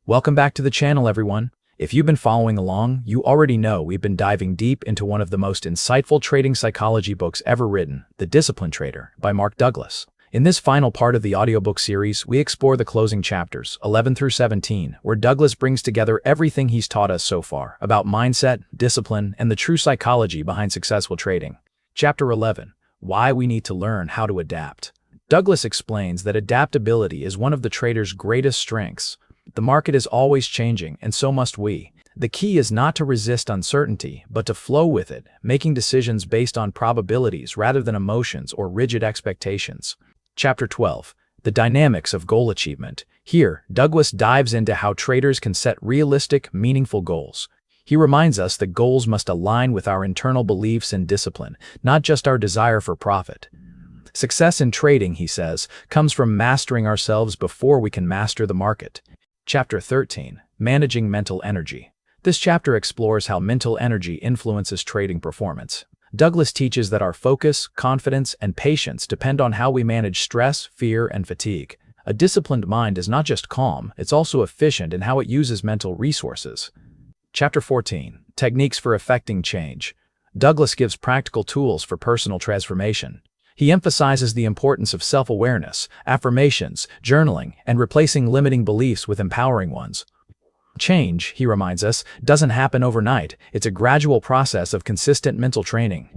Welcome back to the channel, everyone. If you've been following along, you already know we've been diving deep into one of the most insightful trading psychology books ever written, The Disciplined Trader by Mark Douglas. In this final part of the audiobook series, we explore the closing chapters, 11 through 17, where Douglas brings together everything he's taught us so far about mindset, discipline, and the true psychology behind successful trading. Chapter 11, Why We Need to Learn How to Adapt. Douglas explains that adaptability is one of the trader's greatest strengths. The market is always changing, and so must we. The key is not to resist uncertainty, but to flow with it, making decisions based on probabilities rather than emotions or rigid expectations. Chapter 12. The Dynamics of Goal Achievement. Here, Douglas dives into how traders can set realistic, meaningful goals. He reminds us that goals must align with our internal beliefs and discipline, not just our desire for profit. Success in trading, he says, comes from mastering ourselves before we can master the market. Chapter 13. Managing Mental Energy. This chapter explores how mental energy influences trading performance. Douglas teaches that our focus, confidence, and patience depend on how we manage stress, fear, and fatigue. A disciplined mind is not just calm, it's also efficient in how it uses mental resources. Chapter 14. Techniques for Effecting Change. Douglas gives practical tools for personal transformation. He emphasizes the importance of self-awareness, affirmations, journaling, and replacing limiting beliefs with empowering ones. Change, he reminds us, doesn't happen overnight. It's a gradual process of consistent mental training.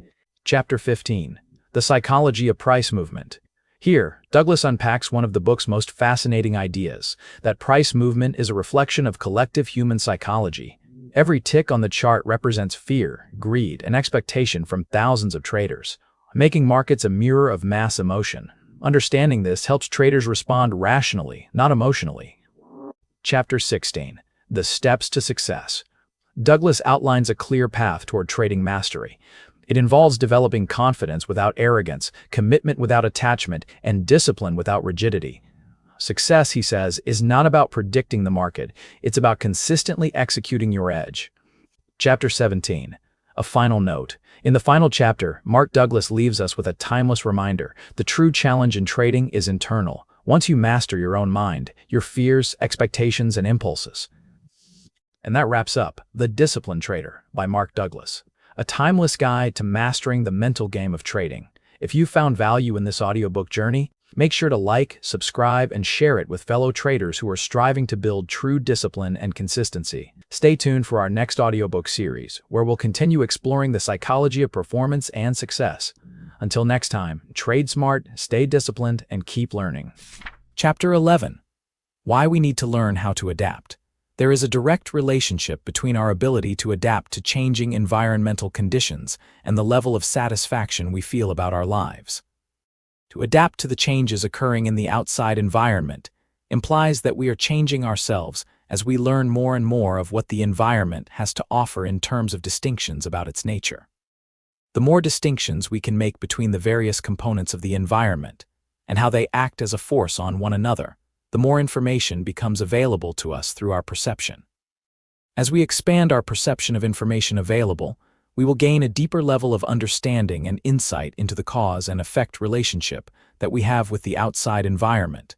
Chapter 15. The Psychology of Price Movement. Here, Douglas unpacks one of the book's most fascinating ideas, that price movement is a reflection of collective human psychology. Every tick on the chart represents fear, greed, and expectation from thousands of traders, making markets a mirror of mass emotion. Understanding this helps traders respond rationally, not emotionally. Chapter 16. The Steps to Success. Douglas outlines a clear path toward trading mastery. It involves developing confidence without arrogance, commitment without attachment, and discipline without rigidity. Success, he says, is not about predicting the market, it's about consistently executing your edge. Chapter 17. A Final Note. In the final chapter, Mark Douglas leaves us with a timeless reminder. The true challenge in trading is internal. Once you master your own mind, your fears, expectations, and impulses. And that wraps up The Disciplined Trader by Mark Douglas, a timeless guide to mastering the mental game of trading. If you found value in this audiobook journey, make sure to like, subscribe, and share it with fellow traders who are striving to build true discipline and consistency. Stay tuned for our next audiobook series, where we'll continue exploring the psychology of performance and success. Until next time, trade smart, stay disciplined, and keep learning. Chapter 11. Why we need to learn how to adapt. There is a direct relationship between our ability to adapt to changing environmental conditions and the level of satisfaction we feel about our lives. To adapt to the changes occurring in the outside environment implies that we are changing ourselves as we learn more and more of what the environment has to offer in terms of distinctions about its nature. The more distinctions we can make between the various components of the environment and how they act as a force on one another, the more information becomes available to us through our perception. As we expand our perception of information available, we will gain a deeper level of understanding and insight into the cause and effect relationship that we have with the outside environment.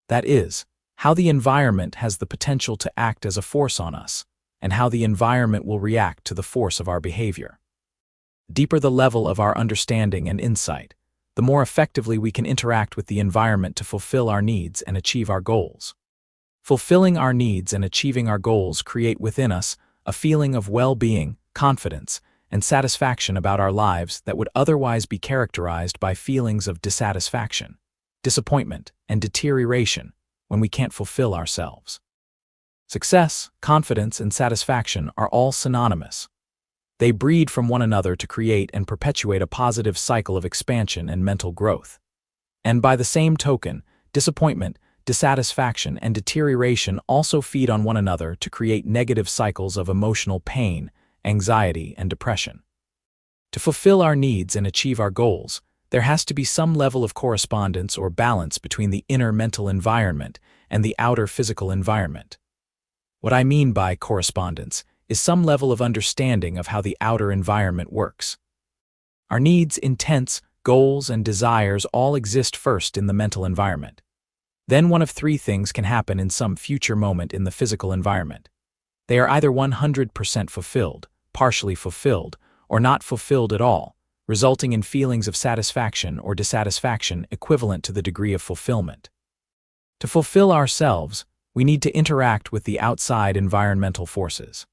That is, how the environment has the potential to act as a force on us, and how the environment will react to the force of our behavior. Deeper the level of our understanding and insight, the more effectively we can interact with the environment to fulfill our needs and achieve our goals. Fulfilling our needs and achieving our goals create within us a feeling of well-being, confidence, and satisfaction about our lives that would otherwise be characterized by feelings of dissatisfaction, disappointment, and deterioration when we can't fulfill ourselves. Success, confidence, and satisfaction are all synonymous. They breed from one another to create and perpetuate a positive cycle of expansion and mental growth. And by the same token, disappointment, dissatisfaction, and deterioration also feed on one another to create negative cycles of emotional pain, anxiety, and depression. To fulfill our needs and achieve our goals, there has to be some level of correspondence or balance between the inner mental environment and the outer physical environment. What I mean by correspondence is some level of understanding of how the outer environment works. Our needs, intents, goals, and desires all exist first in the mental environment. Then one of three things can happen in some future moment in the physical environment. They are either 100% fulfilled, partially fulfilled, or not fulfilled at all, resulting in feelings of satisfaction or dissatisfaction equivalent to the degree of fulfillment. To fulfill ourselves, we need to interact with the outside environmental forces.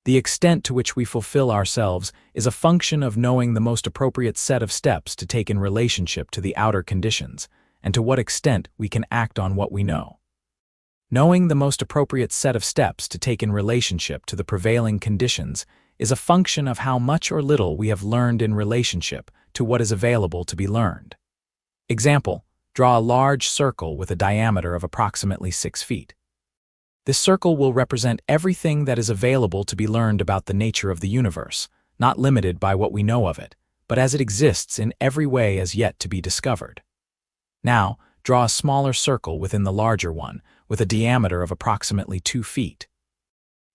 The extent to which we fulfill ourselves is a function of knowing the most appropriate set of steps to take in relationship to the outer conditions, and to what extent we can act on what we know. Knowing the most appropriate set of steps to take in relationship to the prevailing conditions is a function of how much or little we have learned in relationship to what is available to be learned. Example, draw a large circle with a diameter of approximately 6 feet. This circle will represent everything that is available to be learned about the nature of the universe, not limited by what we know of it, but as it exists in every way as yet to be discovered. Now, draw a smaller circle within the larger one, with a diameter of approximately 2 feet.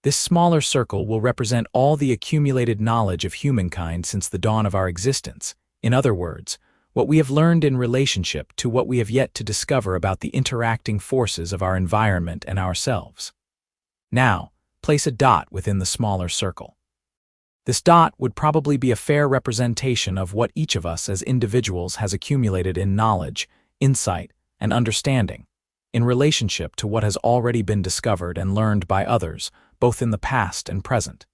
This smaller circle will represent all the accumulated knowledge of humankind since the dawn of our existence. In other words, what we have learned in relationship to what we have yet to discover about the interacting forces of our environment and ourselves. Now, place a dot within the smaller circle. This dot would probably be a fair representation of what each of us as individuals has accumulated in knowledge, insight, and understanding, in relationship to what has already been discovered and learned by others, both in the past and present,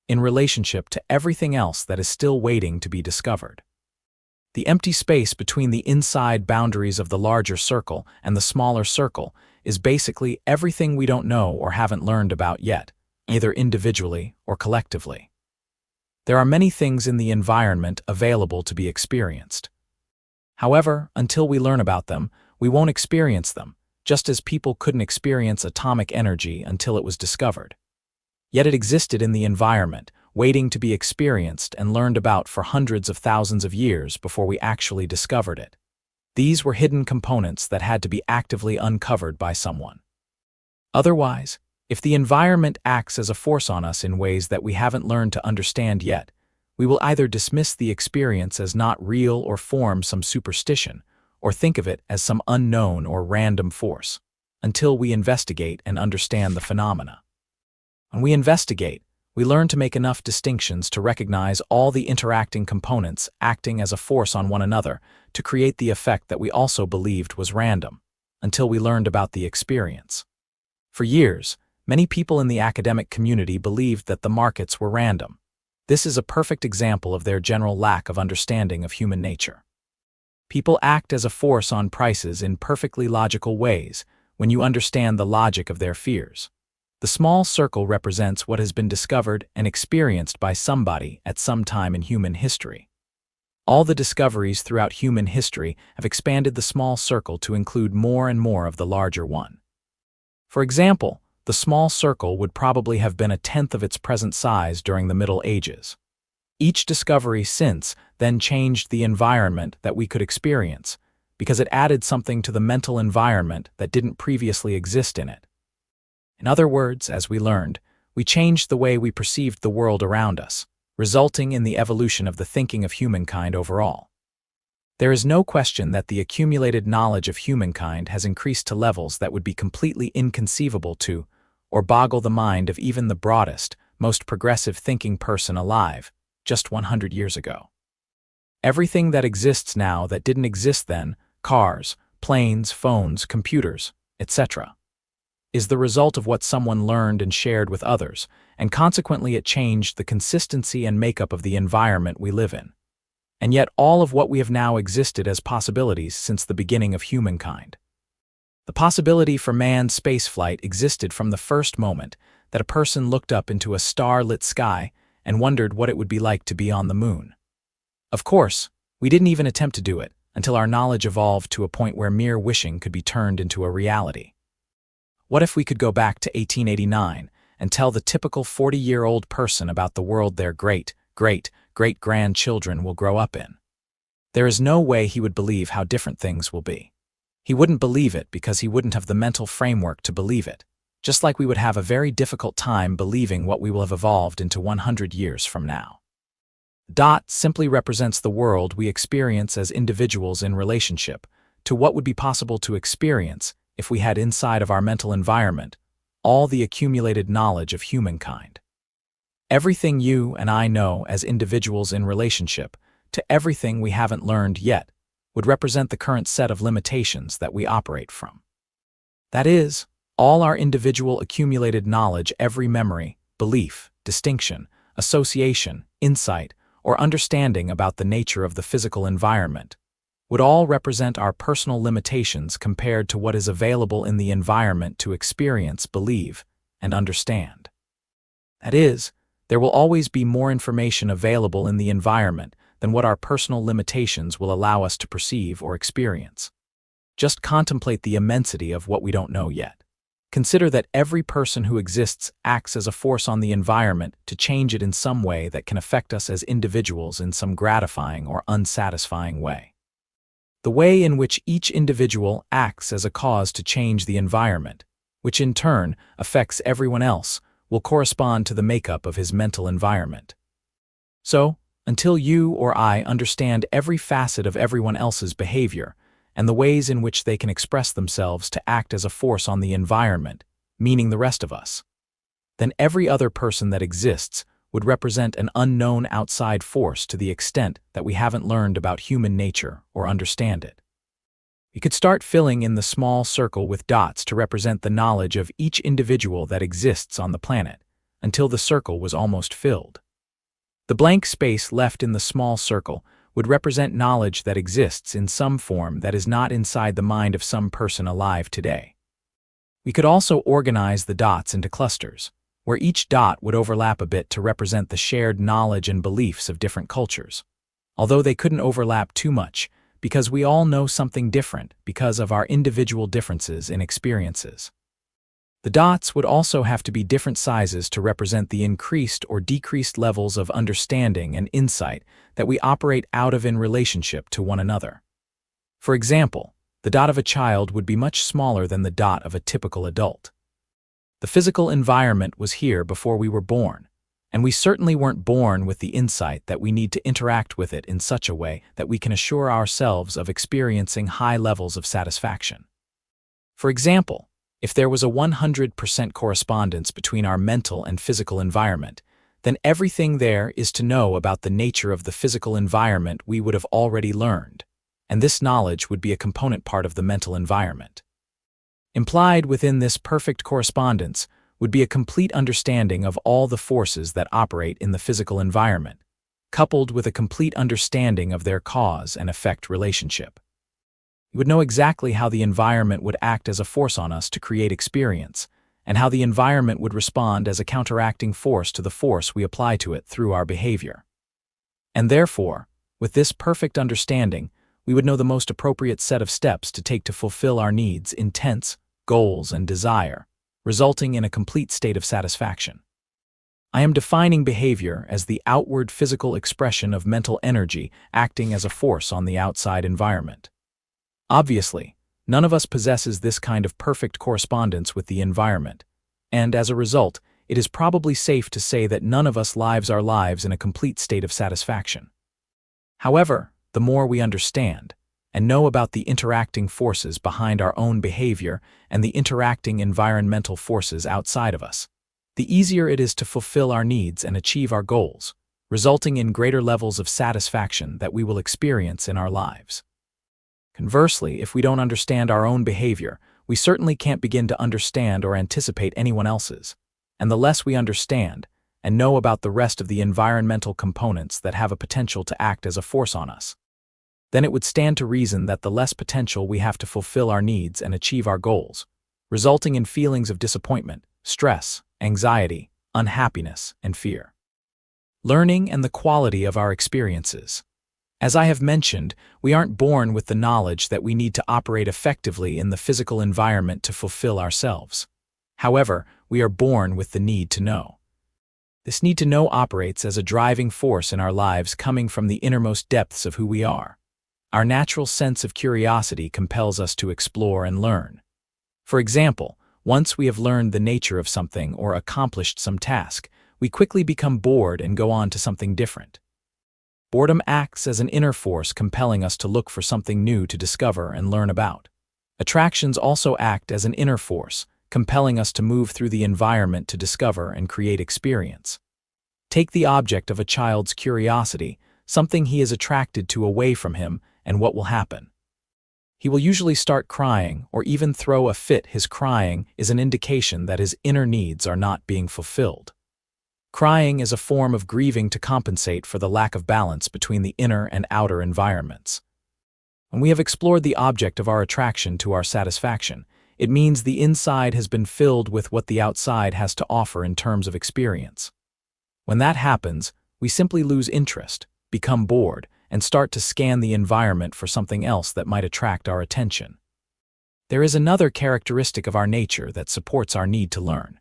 in relationship to everything else that is still waiting to be discovered. The empty space between the inside boundaries of the larger circle and the smaller circle is basically everything we don't know or haven't learned about yet, either individually or collectively. There are many things in the environment available to be experienced. However, until we learn about them, we won't experience them, just as people couldn't experience atomic energy until it was discovered. Yet it existed in the environment, waiting to be experienced and learned about for hundreds of thousands of years before we actually discovered it. These were hidden components that had to be actively uncovered by someone. Otherwise, if the environment acts as a force on us in ways that we haven't learned to understand yet, we will either dismiss the experience as not real or form some superstition, or think of it as some unknown or random force, until we investigate and understand the phenomena. When we investigate, we learn to make enough distinctions to recognize all the interacting components acting as a force on one another to create the effect that we also believed was random, until we learned about the experience. For years, many people in the academic community believed that the markets were random. This is a perfect example of their general lack of understanding of human nature. People act as a force on prices in perfectly logical ways when you understand the logic of their fears. The small circle represents what has been discovered and experienced by somebody at some time in human history. All the discoveries throughout human history have expanded the small circle to include more and more of the larger one. For example, the small circle would probably have been a tenth of its present size during the Middle Ages. Each discovery since then changed the environment that we could experience, because it added something to the mental environment that didn't previously exist in it. In other words, as we learned, we changed the way we perceived the world around us, resulting in the evolution of the thinking of humankind overall. There is no question that the accumulated knowledge of humankind has increased to levels that would be completely inconceivable to, or boggle the mind of even the broadest, most progressive thinking person alive, just 100 years ago. Everything that exists now that didn't exist then, cars, planes, phones, computers, etc., is the result of what someone learned and shared with others, and consequently it changed the consistency and makeup of the environment we live in. And yet all of what we have now existed as possibilities since the beginning of humankind. The possibility for manned spaceflight existed from the first moment that a person looked up into a star-lit sky and wondered what it would be like to be on the moon. Of course, we didn't even attempt to do it until our knowledge evolved to a point where mere wishing could be turned into a reality. What if we could go back to 1889 and tell the typical 40-year-old person about the world their great-great-great-grandchildren will grow up in? There is no way he would believe how different things will be. He wouldn't believe it because he wouldn't have the mental framework to believe it, just like we would have a very difficult time believing what we will have evolved into 100 years from now. Dot simply represents the world we experience as individuals in relationship to what would be possible to experience if we had inside of our mental environment all the accumulated knowledge of humankind. Everything you and I know as individuals in relationship to everything we haven't learned yet would represent the current set of limitations that we operate from. That is, all our individual accumulated knowledge, every memory, belief, distinction, association, insight, or understanding about the nature of the physical environment would all represent our personal limitations compared to what is available in the environment to experience, believe, and understand. That is, there will always be more information available in the environment than what our personal limitations will allow us to perceive or experience. Just contemplate the immensity of what we don't know yet. Consider that every person who exists acts as a force on the environment to change it in some way that can affect us as individuals in some gratifying or unsatisfying way. The way in which each individual acts as a cause to change the environment, which in turn affects everyone else, will correspond to the makeup of his mental environment. So, until you or I understand every facet of everyone else's behavior and the ways in which they can express themselves to act as a force on the environment, meaning the rest of us, then every other person that exists would represent an unknown outside force to the extent that we haven't learned about human nature or understand it. We could start filling in the small circle with dots to represent the knowledge of each individual that exists on the planet, until the circle was almost filled. The blank space left in the small circle would represent knowledge that exists in some form that is not inside the mind of some person alive today. We could also organize the dots into clusters, where each dot would overlap a bit to represent the shared knowledge and beliefs of different cultures, although they couldn't overlap too much because we all know something different because of our individual differences in experiences. The dots would also have to be different sizes to represent the increased or decreased levels of understanding and insight that we operate out of in relationship to one another. For example, the dot of a child would be much smaller than the dot of a typical adult. The physical environment was here before we were born, and we certainly weren't born with the insight that we need to interact with it in such a way that we can assure ourselves of experiencing high levels of satisfaction. For example, if there was a 100% correspondence between our mental and physical environment, then everything there is to know about the nature of the physical environment we would have already learned, and this knowledge would be a component part of the mental environment. Implied within this perfect correspondence would be a complete understanding of all the forces that operate in the physical environment, coupled with a complete understanding of their cause and effect relationship. We would know exactly how the environment would act as a force on us to create experience, and how the environment would respond as a counteracting force to the force we apply to it through our behavior. And therefore, with this perfect understanding, we would know the most appropriate set of steps to take to fulfill our needs, intents, goals, and desire, resulting in a complete state of satisfaction. I am defining behavior as the outward physical expression of mental energy acting as a force on the outside environment. Obviously, none of us possesses this kind of perfect correspondence with the environment, and as a result, it is probably safe to say that none of us lives our lives in a complete state of satisfaction. However, the more we understand and know about the interacting forces behind our own behavior and the interacting environmental forces outside of us, the easier it is to fulfill our needs and achieve our goals, resulting in greater levels of satisfaction that we will experience in our lives. Conversely, if we don't understand our own behavior, we certainly can't begin to understand or anticipate anyone else's, and the less we understand and know about the rest of the environmental components that have a potential to act as a force on us, then it would stand to reason that the less potential we have to fulfill our needs and achieve our goals, resulting in feelings of disappointment, stress, anxiety, unhappiness, and fear. Learning and the quality of our experiences. As I have mentioned, we aren't born with the knowledge that we need to operate effectively in the physical environment to fulfill ourselves. However, we are born with the need to know. This need to know operates as a driving force in our lives coming from the innermost depths of who we are. Our natural sense of curiosity compels us to explore and learn. For example, once we have learned the nature of something or accomplished some task, we quickly become bored and go on to something different. Boredom acts as an inner force compelling us to look for something new to discover and learn about. Attractions also act as an inner force, compelling us to move through the environment to discover and create experience. Take the object of a child's curiosity, something he is attracted to away from him, and what will happen? He will usually start crying or even throw a fit. His crying is an indication that his inner needs are not being fulfilled. Crying is a form of grieving to compensate for the lack of balance between the inner and outer environments. When we have explored the object of our attraction to our satisfaction, it means the inside has been filled with what the outside has to offer in terms of experience. When that happens, we simply lose interest, become bored, and start to scan the environment for something else that might attract our attention. There is another characteristic of our nature that supports our need to learn.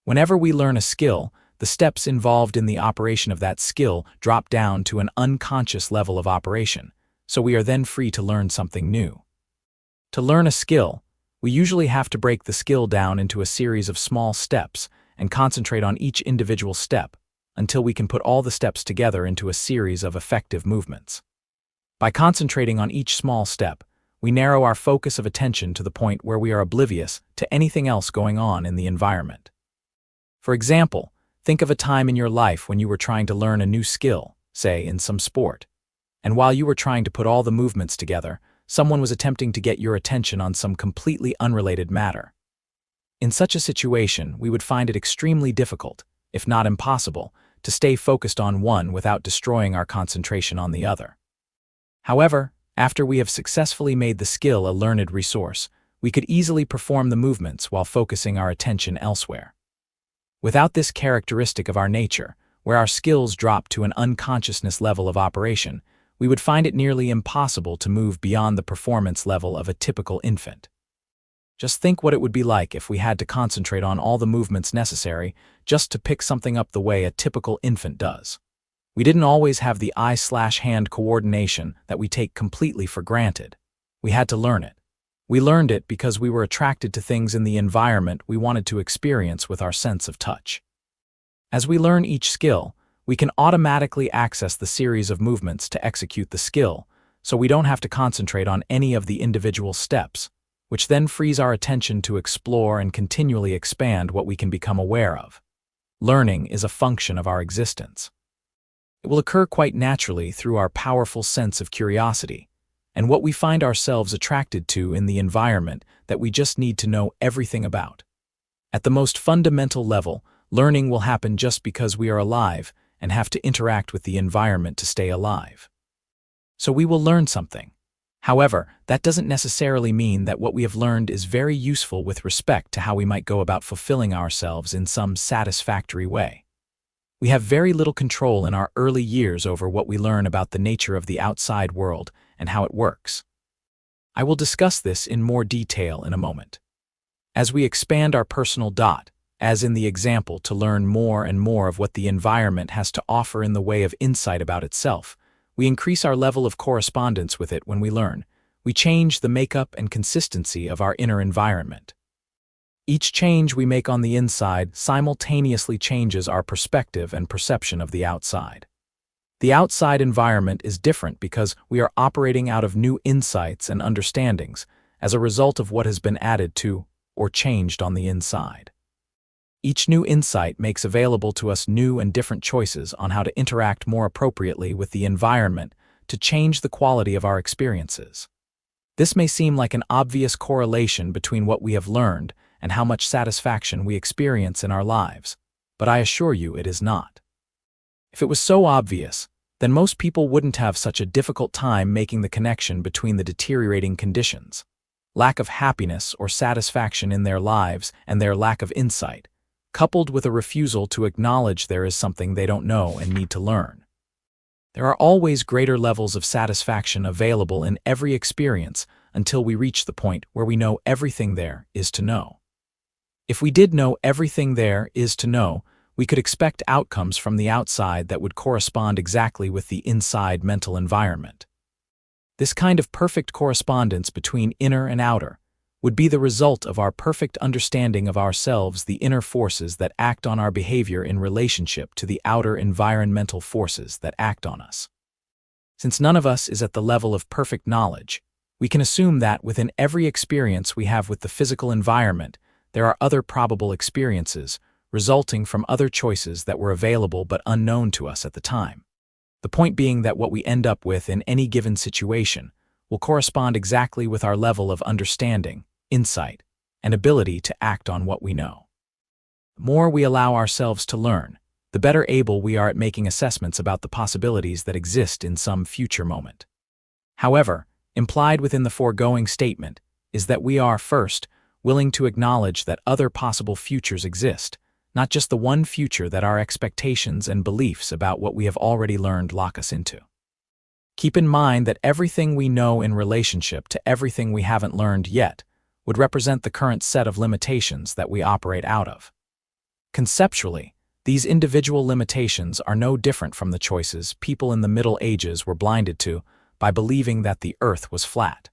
Whenever we learn a skill, the steps involved in the operation of that skill drop down to an unconscious level of operation, so we are then free to learn something new. To learn a skill, we usually have to break the skill down into a series of small steps and concentrate on each individual step until we can put all the steps together into a series of effective movements. By concentrating on each small step, we narrow our focus of attention to the point where we are oblivious to anything else going on in the environment. For example, think of a time in your life when you were trying to learn a new skill, say in some sport. And while you were trying to put all the movements together, someone was attempting to get your attention on some completely unrelated matter. In such a situation, we would find it extremely difficult, if not impossible, to stay focused on one without destroying our concentration on the other. However, after we have successfully made the skill a learned resource, we could easily perform the movements while focusing our attention elsewhere. Without this characteristic of our nature, where our skills drop to an unconsciousness level of operation, we would find it nearly impossible to move beyond the performance level of a typical infant. Just think what it would be like if we had to concentrate on all the movements necessary just to pick something up the way a typical infant does. We didn't always have the eye/hand coordination that we take completely for granted. We had to learn it. We learned it because we were attracted to things in the environment we wanted to experience with our sense of touch. As we learn each skill, we can automatically access the series of movements to execute the skill, so we don't have to concentrate on any of the individual steps, which then frees our attention to explore and continually expand what we can become aware of. Learning is a function of our existence. It will occur quite naturally through our powerful sense of curiosity, and what we find ourselves attracted to in the environment that we just need to know everything about. At the most fundamental level, learning will happen just because we are alive and have to interact with the environment to stay alive. So we will learn something. However, that doesn't necessarily mean that what we have learned is very useful with respect to how we might go about fulfilling ourselves in some satisfactory way. We have very little control in our early years over what we learn about the nature of the outside world and how it works. I will discuss this in more detail in a moment. As we expand our personal dot, as in the example to learn more and more of what the environment has to offer in the way of insight about itself, we increase our level of correspondence with it when we learn. We change the makeup and consistency of our inner environment. Each change we make on the inside simultaneously changes our perspective and perception of the outside. The outside environment is different because we are operating out of new insights and understandings as a result of what has been added to or changed on the inside. Each new insight makes available to us new and different choices on how to interact more appropriately with the environment to change the quality of our experiences. This may seem like an obvious correlation between what we have learned and how much satisfaction we experience in our lives, but I assure you it is not. If it was so obvious, then most people wouldn't have such a difficult time making the connection between the deteriorating conditions, lack of happiness or satisfaction in their lives, and their lack of insight, coupled with a refusal to acknowledge there is something they don't know and need to learn. There are always greater levels of satisfaction available in every experience until we reach the point where we know everything there is to know. If we did know everything there is to know, we could expect outcomes from the outside that would correspond exactly with the inside mental environment. This kind of perfect correspondence between inner and outer would be the result of our perfect understanding of ourselves, the inner forces that act on our behavior in relationship to the outer environmental forces that act on us. Since none of us is at the level of perfect knowledge, We can assume that within every experience we have with the physical environment, there are other probable experiences resulting from other choices that were available but unknown to us at the time. The point being that what we end up with in any given situation will correspond exactly with our level of understanding, insight, and ability to act on what we know. The more we allow ourselves to learn, the better able we are at making assessments about the possibilities that exist in some future moment. However, implied within the foregoing statement is that we are, first, willing to acknowledge that other possible futures exist, not just the one future that our expectations and beliefs about what we have already learned lock us into. Keep in mind that everything we know in relationship to everything we haven't learned yet would represent the current set of limitations that we operate out of. Conceptually, these individual limitations are no different from the choices people in the Middle Ages were blinded to by believing that the earth was flat.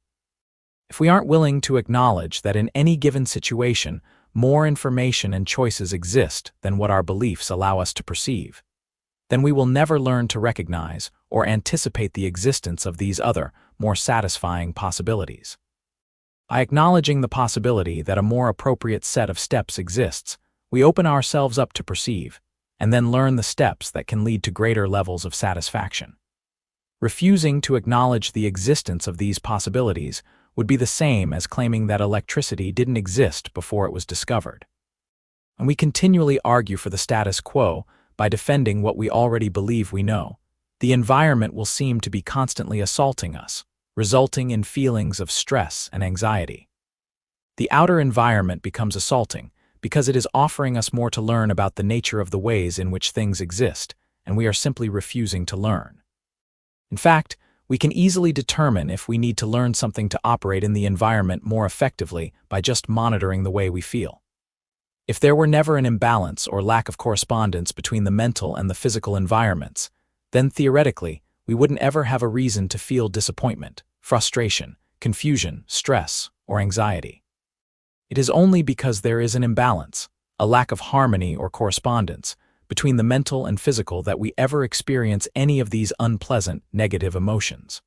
If we aren't willing to acknowledge that in any given situation, more information and choices exist than what our beliefs allow us to perceive, then we will never learn to recognize or anticipate the existence of these other, more satisfying possibilities. By acknowledging the possibility that a more appropriate set of steps exists, we open ourselves up to perceive, and then learn the steps that can lead to greater levels of satisfaction. Refusing to acknowledge the existence of these possibilities would be the same as claiming that electricity didn't exist before it was discovered. And we continually argue for the status quo by defending what we already believe we know. The environment will seem to be constantly assaulting us, resulting in feelings of stress and anxiety. The outer environment becomes assaulting because it is offering us more to learn about the nature of the ways in which things exist, and we are simply refusing to learn. In fact, we can easily determine if we need to learn something to operate in the environment more effectively by just monitoring the way we feel. If there were never an imbalance or lack of correspondence between the mental and the physical environments, then theoretically, we wouldn't ever have a reason to feel disappointment, frustration, confusion, stress, or anxiety. It is only because there is an imbalance, a lack of harmony or correspondence, between the mental and physical that we ever experience any of these unpleasant, negative emotions.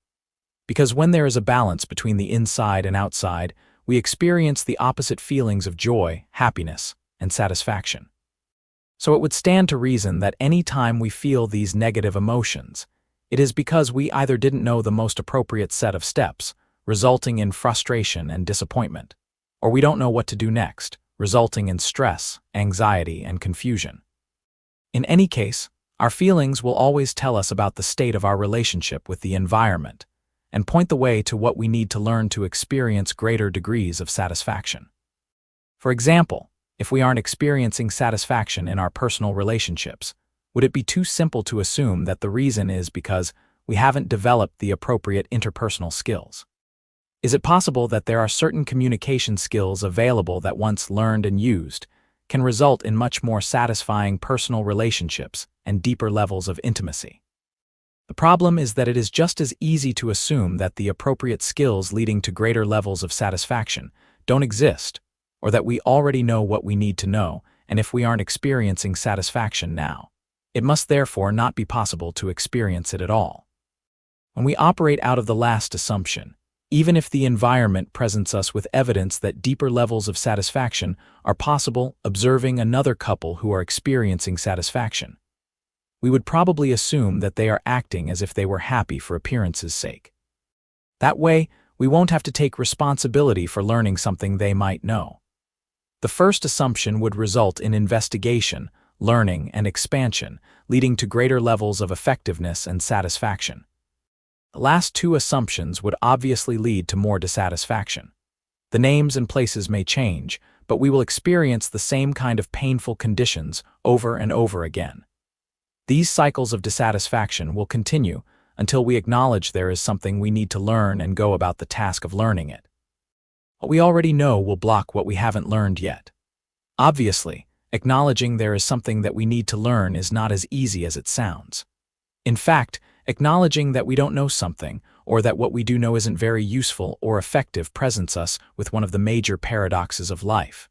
Because when there is a balance between the inside and outside, we experience the opposite feelings of joy, happiness, and satisfaction. So it would stand to reason that any time we feel these negative emotions, it is because we either didn't know the most appropriate set of steps, resulting in frustration and disappointment, or we don't know what to do next, resulting in stress, anxiety, and confusion. In any case, our feelings will always tell us about the state of our relationship with the environment and point the way to what we need to learn to experience greater degrees of satisfaction. For example, if we aren't experiencing satisfaction in our personal relationships, would it be too simple to assume that the reason is because we haven't developed the appropriate interpersonal skills? Is it possible that there are certain communication skills available that once learned and used can result in much more satisfying personal relationships and deeper levels of intimacy? The problem is that it is just as easy to assume that the appropriate skills leading to greater levels of satisfaction don't exist, or that we already know what we need to know, and if we aren't experiencing satisfaction now, it must therefore not be possible to experience it at all. When we operate out of the last assumption, even if the environment presents us with evidence that deeper levels of satisfaction are possible observing another couple who are experiencing satisfaction, we would probably assume that they are acting as if they were happy for appearance's sake. That way, we won't have to take responsibility for learning something they might know. The first assumption would result in investigation, learning, and expansion, leading to greater levels of effectiveness and satisfaction. The last two assumptions would obviously lead to more dissatisfaction. The names and places may change, but we will experience the same kind of painful conditions over and over again. These cycles of dissatisfaction will continue until we acknowledge there is something we need to learn and go about the task of learning it. What we already know will block what we haven't learned yet. Obviously, acknowledging there is something that we need to learn is not as easy as it sounds. In fact, acknowledging that we don't know something, or that what we do know isn't very useful or effective, presents us with one of the major paradoxes of life.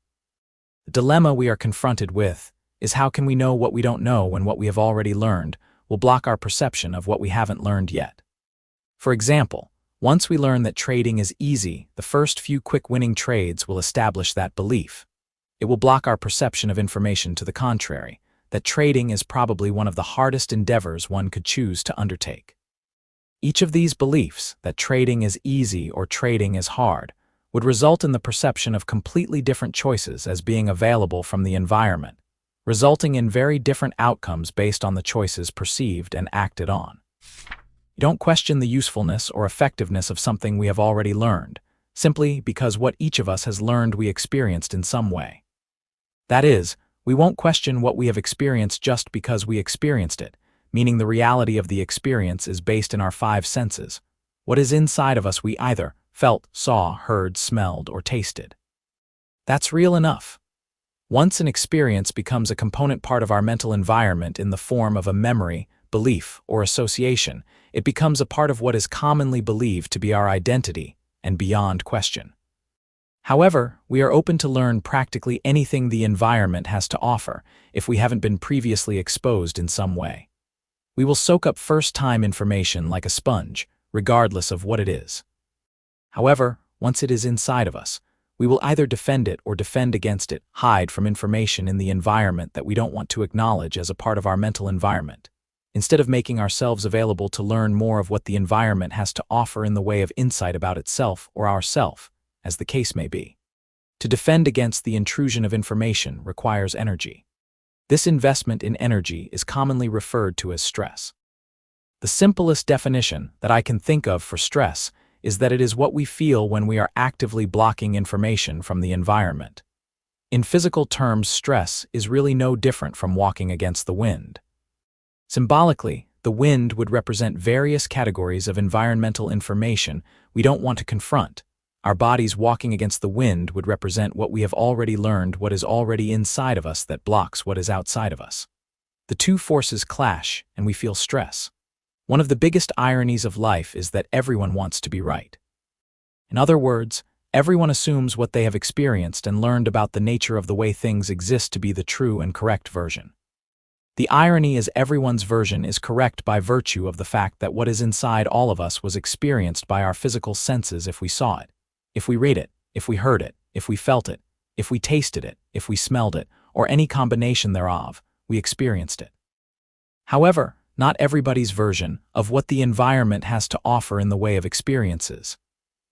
The dilemma we are confronted with is how can we know what we don't know when what we have already learned will block our perception of what we haven't learned yet. For example, Once we learn that trading is easy, the first few quick winning trades will establish that belief. It will block our perception of information to the contrary, that trading is probably one of the hardest endeavors one could choose to undertake. Each of these beliefs, that trading is easy or trading is hard, would result in the perception of completely different choices as being available from the environment, resulting in very different outcomes based on the choices perceived and acted on. You don't question the usefulness or effectiveness of something we have already learned, simply because what each of us has learned we experienced in some way. That is, we won't question what we have experienced just because we experienced it, meaning the reality of the experience is based in our five senses. What is inside of us we either felt, saw, heard, smelled, or tasted. That's real enough. Once an experience becomes a component part of our mental environment in the form of a memory, belief, or association, it becomes a part of what is commonly believed to be our identity and beyond question. However, we are open to learn practically anything the environment has to offer if we haven't been previously exposed in some way. We will soak up first-time information like a sponge, regardless of what it is. However, once it is inside of us, we will either defend it or defend against it, hide from information in the environment that we don't want to acknowledge as a part of our mental environment, instead of making ourselves available to learn more of what the environment has to offer in the way of insight about itself or ourself, as the case may be. To defend against the intrusion of information requires energy. This investment in energy is commonly referred to as stress. The simplest definition that I can think of for stress is that it is what we feel when we are actively blocking information from the environment. In physical terms, stress is really no different from walking against the wind. Symbolically, the wind would represent various categories of environmental information we don't want to confront. Our bodies walking against the wind would represent what we have already learned, what is already inside of us that blocks what is outside of us. The two forces clash, and we feel stress. One of the biggest ironies of life is that everyone wants to be right. In other words, everyone assumes what they have experienced and learned about the nature of the way things exist to be the true and correct version. The irony is everyone's version is correct by virtue of the fact that what is inside all of us was experienced by our physical senses if we saw it, if we read it, if we heard it, if we felt it, if we tasted it, if we smelled it, or any combination thereof, we experienced it. However, not everybody's version of what the environment has to offer in the way of experiences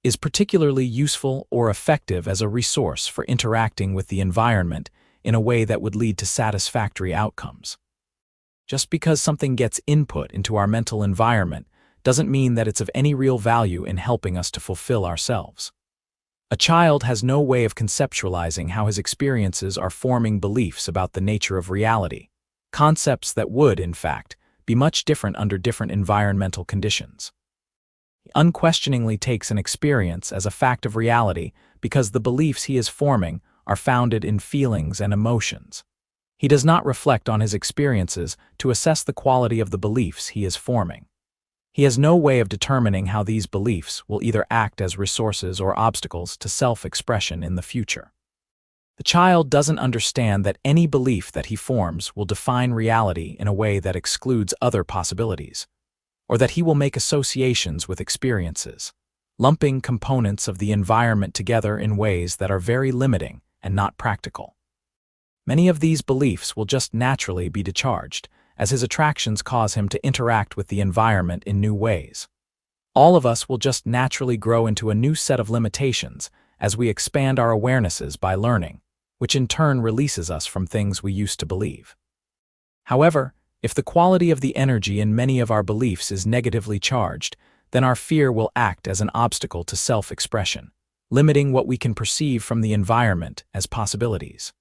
is particularly useful or effective as a resource for interacting with the environment in a way that would lead to satisfactory outcomes. Just because something gets input into our mental environment doesn't mean that it's of any real value in helping us to fulfill ourselves. A child has no way of conceptualizing how his experiences are forming beliefs about the nature of reality, concepts that would, in fact, be much different under different environmental conditions. He unquestioningly takes an experience as a fact of reality because the beliefs he is forming are founded in feelings and emotions. He does not reflect on his experiences to assess the quality of the beliefs he is forming. He has no way of determining how these beliefs will either act as resources or obstacles to self-expression in the future. The child doesn't understand that any belief that he forms will define reality in a way that excludes other possibilities, or that he will make associations with experiences, lumping components of the environment together in ways that are very limiting and not practical. Many of these beliefs will just naturally be discharged, as his attractions cause him to interact with the environment in new ways. All of us will just naturally grow into a new set of limitations as we expand our awarenesses by learning, which in turn releases us from things we used to believe. However, if the quality of the energy in many of our beliefs is negatively charged, then our fear will act as an obstacle to self-expression, limiting what we can perceive from the environment as possibilities.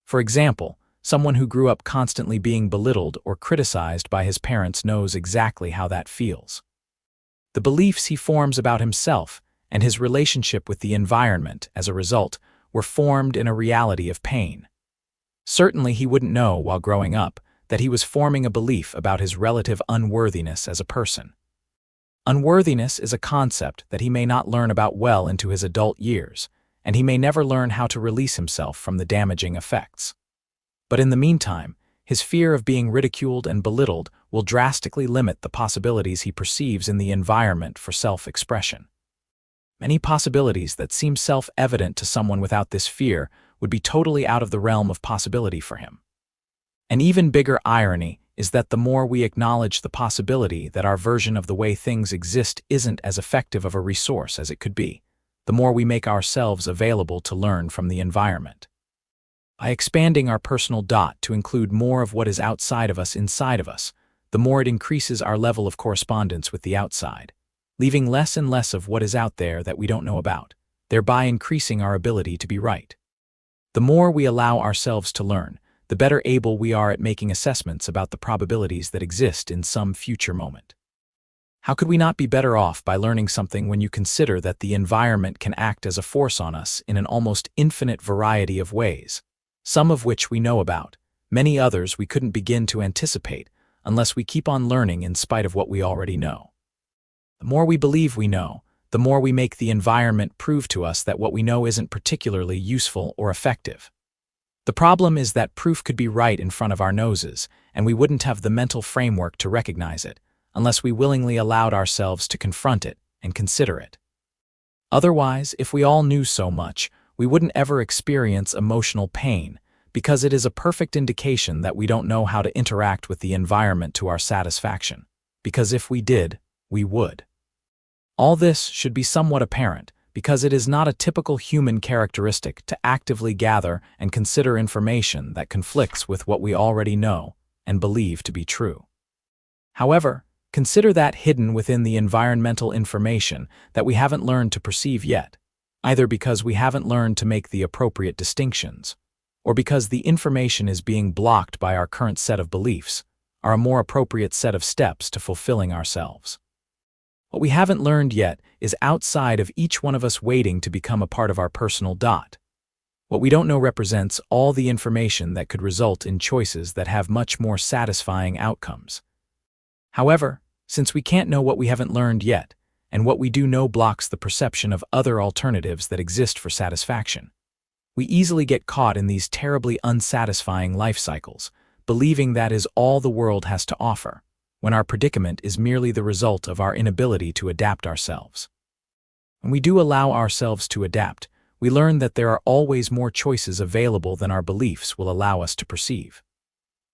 For example, someone who grew up constantly being belittled or criticized by his parents knows exactly how that feels. The beliefs he forms about himself and his relationship with the environment, as a result, were formed in a reality of pain. Certainly he wouldn't know while growing up that he was forming a belief about his relative unworthiness as a person. Unworthiness is a concept that he may not learn about well into his adult years, and he may never learn how to release himself from the damaging effects. But in the meantime, His fear of being ridiculed and belittled will drastically limit the possibilities he perceives in the environment for self-expression. Many possibilities that seem self-evident to someone without this fear would be totally out of the realm of possibility for him. An even bigger irony is that the more we acknowledge the possibility that our version of the way things exist isn't as effective of a resource as it could be, the more we make ourselves available to learn from the environment. By expanding our personal dot to include more of what is outside of us inside of us, the more it increases our level of correspondence with the outside, leaving less and less of what is out there that we don't know about, thereby increasing our ability to be right. The more we allow ourselves to learn, the better able we are at making assessments about the probabilities that exist in some future moment. How could we not be better off by learning something when you consider that the environment can act as a force on us in an almost infinite variety of ways, some of which we know about, many others we couldn't begin to anticipate unless we keep on learning in spite of what we already know. The more we believe we know, the more we make the environment prove to us that what we know isn't particularly useful or effective. The problem is that proof could be right in front of our noses, and we wouldn't have the mental framework to recognize it, unless we willingly allowed ourselves to confront it and consider it. Otherwise, if we all knew so much, we wouldn't ever experience emotional pain, because it is a perfect indication that we don't know how to interact with the environment to our satisfaction, because if we did, we would. All this should be somewhat apparent, because it is not a typical human characteristic to actively gather and consider information that conflicts with what we already know and believe to be true. However, consider that hidden within the environmental information that we haven't learned to perceive yet, either because we haven't learned to make the appropriate distinctions, or because the information is being blocked by our current set of beliefs, are a more appropriate set of steps to fulfilling ourselves. What we haven't learned yet is outside of each one of us waiting to become a part of our personal dot. What we don't know represents all the information that could result in choices that have much more satisfying outcomes. However, since we can't know what we haven't learned yet, and what we do know blocks the perception of other alternatives that exist for satisfaction, we easily get caught in these terribly unsatisfying life cycles, believing that is all the world has to offer, when our predicament is merely the result of our inability to adapt ourselves. When we do allow ourselves to adapt, we learn that there are always more choices available than our beliefs will allow us to perceive.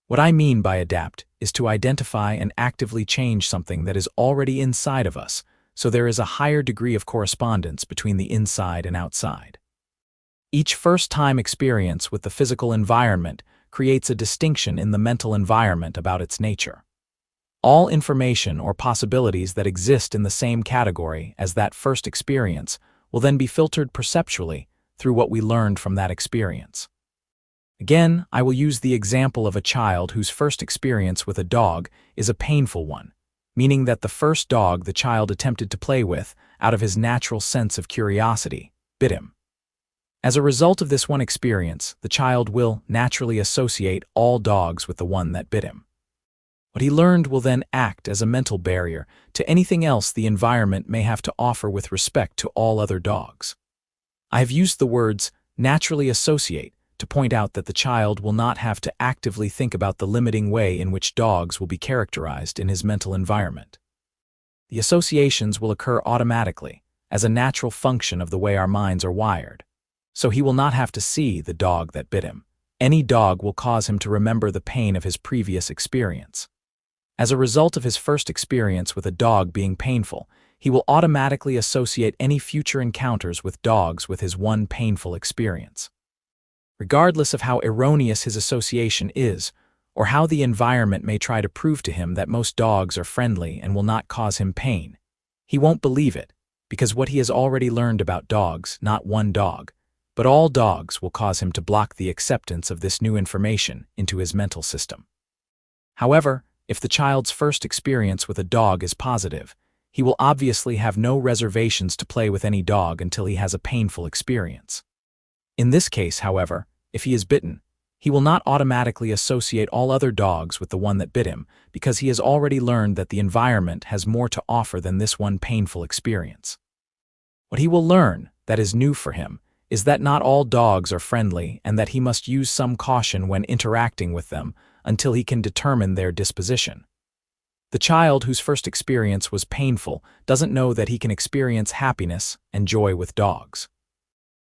What I mean by adapt is to identify and actively change something that is already inside of us, so there is a higher degree of correspondence between the inside and outside. Each first-time experience with the physical environment creates a distinction in the mental environment about its nature. All information or possibilities that exist in the same category as that first experience will then be filtered perceptually through what we learned from that experience. Again, I will use the example of a child whose first experience with a dog is a painful one, meaning that the first dog the child attempted to play with, out of his natural sense of curiosity, bit him. As a result of this one experience, the child will naturally associate all dogs with the one that bit him. What he learned will then act as a mental barrier to anything else the environment may have to offer with respect to all other dogs. I have used the words naturally associate to point out that the child will not have to actively think about the limiting way in which dogs will be characterized in his mental environment. The associations will occur automatically, as a natural function of the way our minds are wired. So he will not have to see the dog that bit him. Any dog will cause him to remember the pain of his previous experience. As a result of his first experience with a dog being painful, he will automatically associate any future encounters with dogs with his one painful experience. Regardless of how erroneous his association is, or how the environment may try to prove to him that most dogs are friendly and will not cause him pain, he won't believe it, because what he has already learned about dogs, not one dog, but all dogs, will cause him to block the acceptance of this new information into his mental system. However, if the child's first experience with a dog is positive, he will obviously have no reservations to play with any dog until he has a painful experience. In this case, however, if he is bitten, he will not automatically associate all other dogs with the one that bit him because he has already learned that the environment has more to offer than this one painful experience. What he will learn, that is new for him, is that not all dogs are friendly and that he must use some caution when interacting with them until he can determine their disposition. The child whose first experience was painful doesn't know that he can experience happiness and joy with dogs.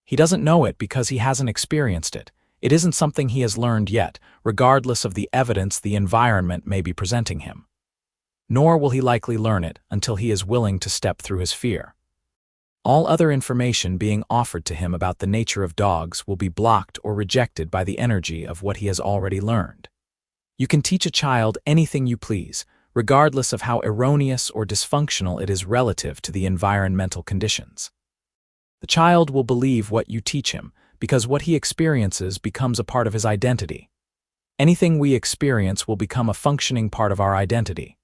He doesn't know it because he hasn't experienced it. It isn't something he has learned yet, regardless of the evidence the environment may be presenting him. Nor will he likely learn it until he is willing to step through his fear. All other information being offered to him about the nature of dogs will be blocked or rejected by the energy of what he has already learned. You can teach a child anything you please, regardless of how erroneous or dysfunctional it is relative to the environmental conditions. The child will believe what you teach him because what he experiences becomes a part of his identity. Anything we experience will become a functioning part of our identity.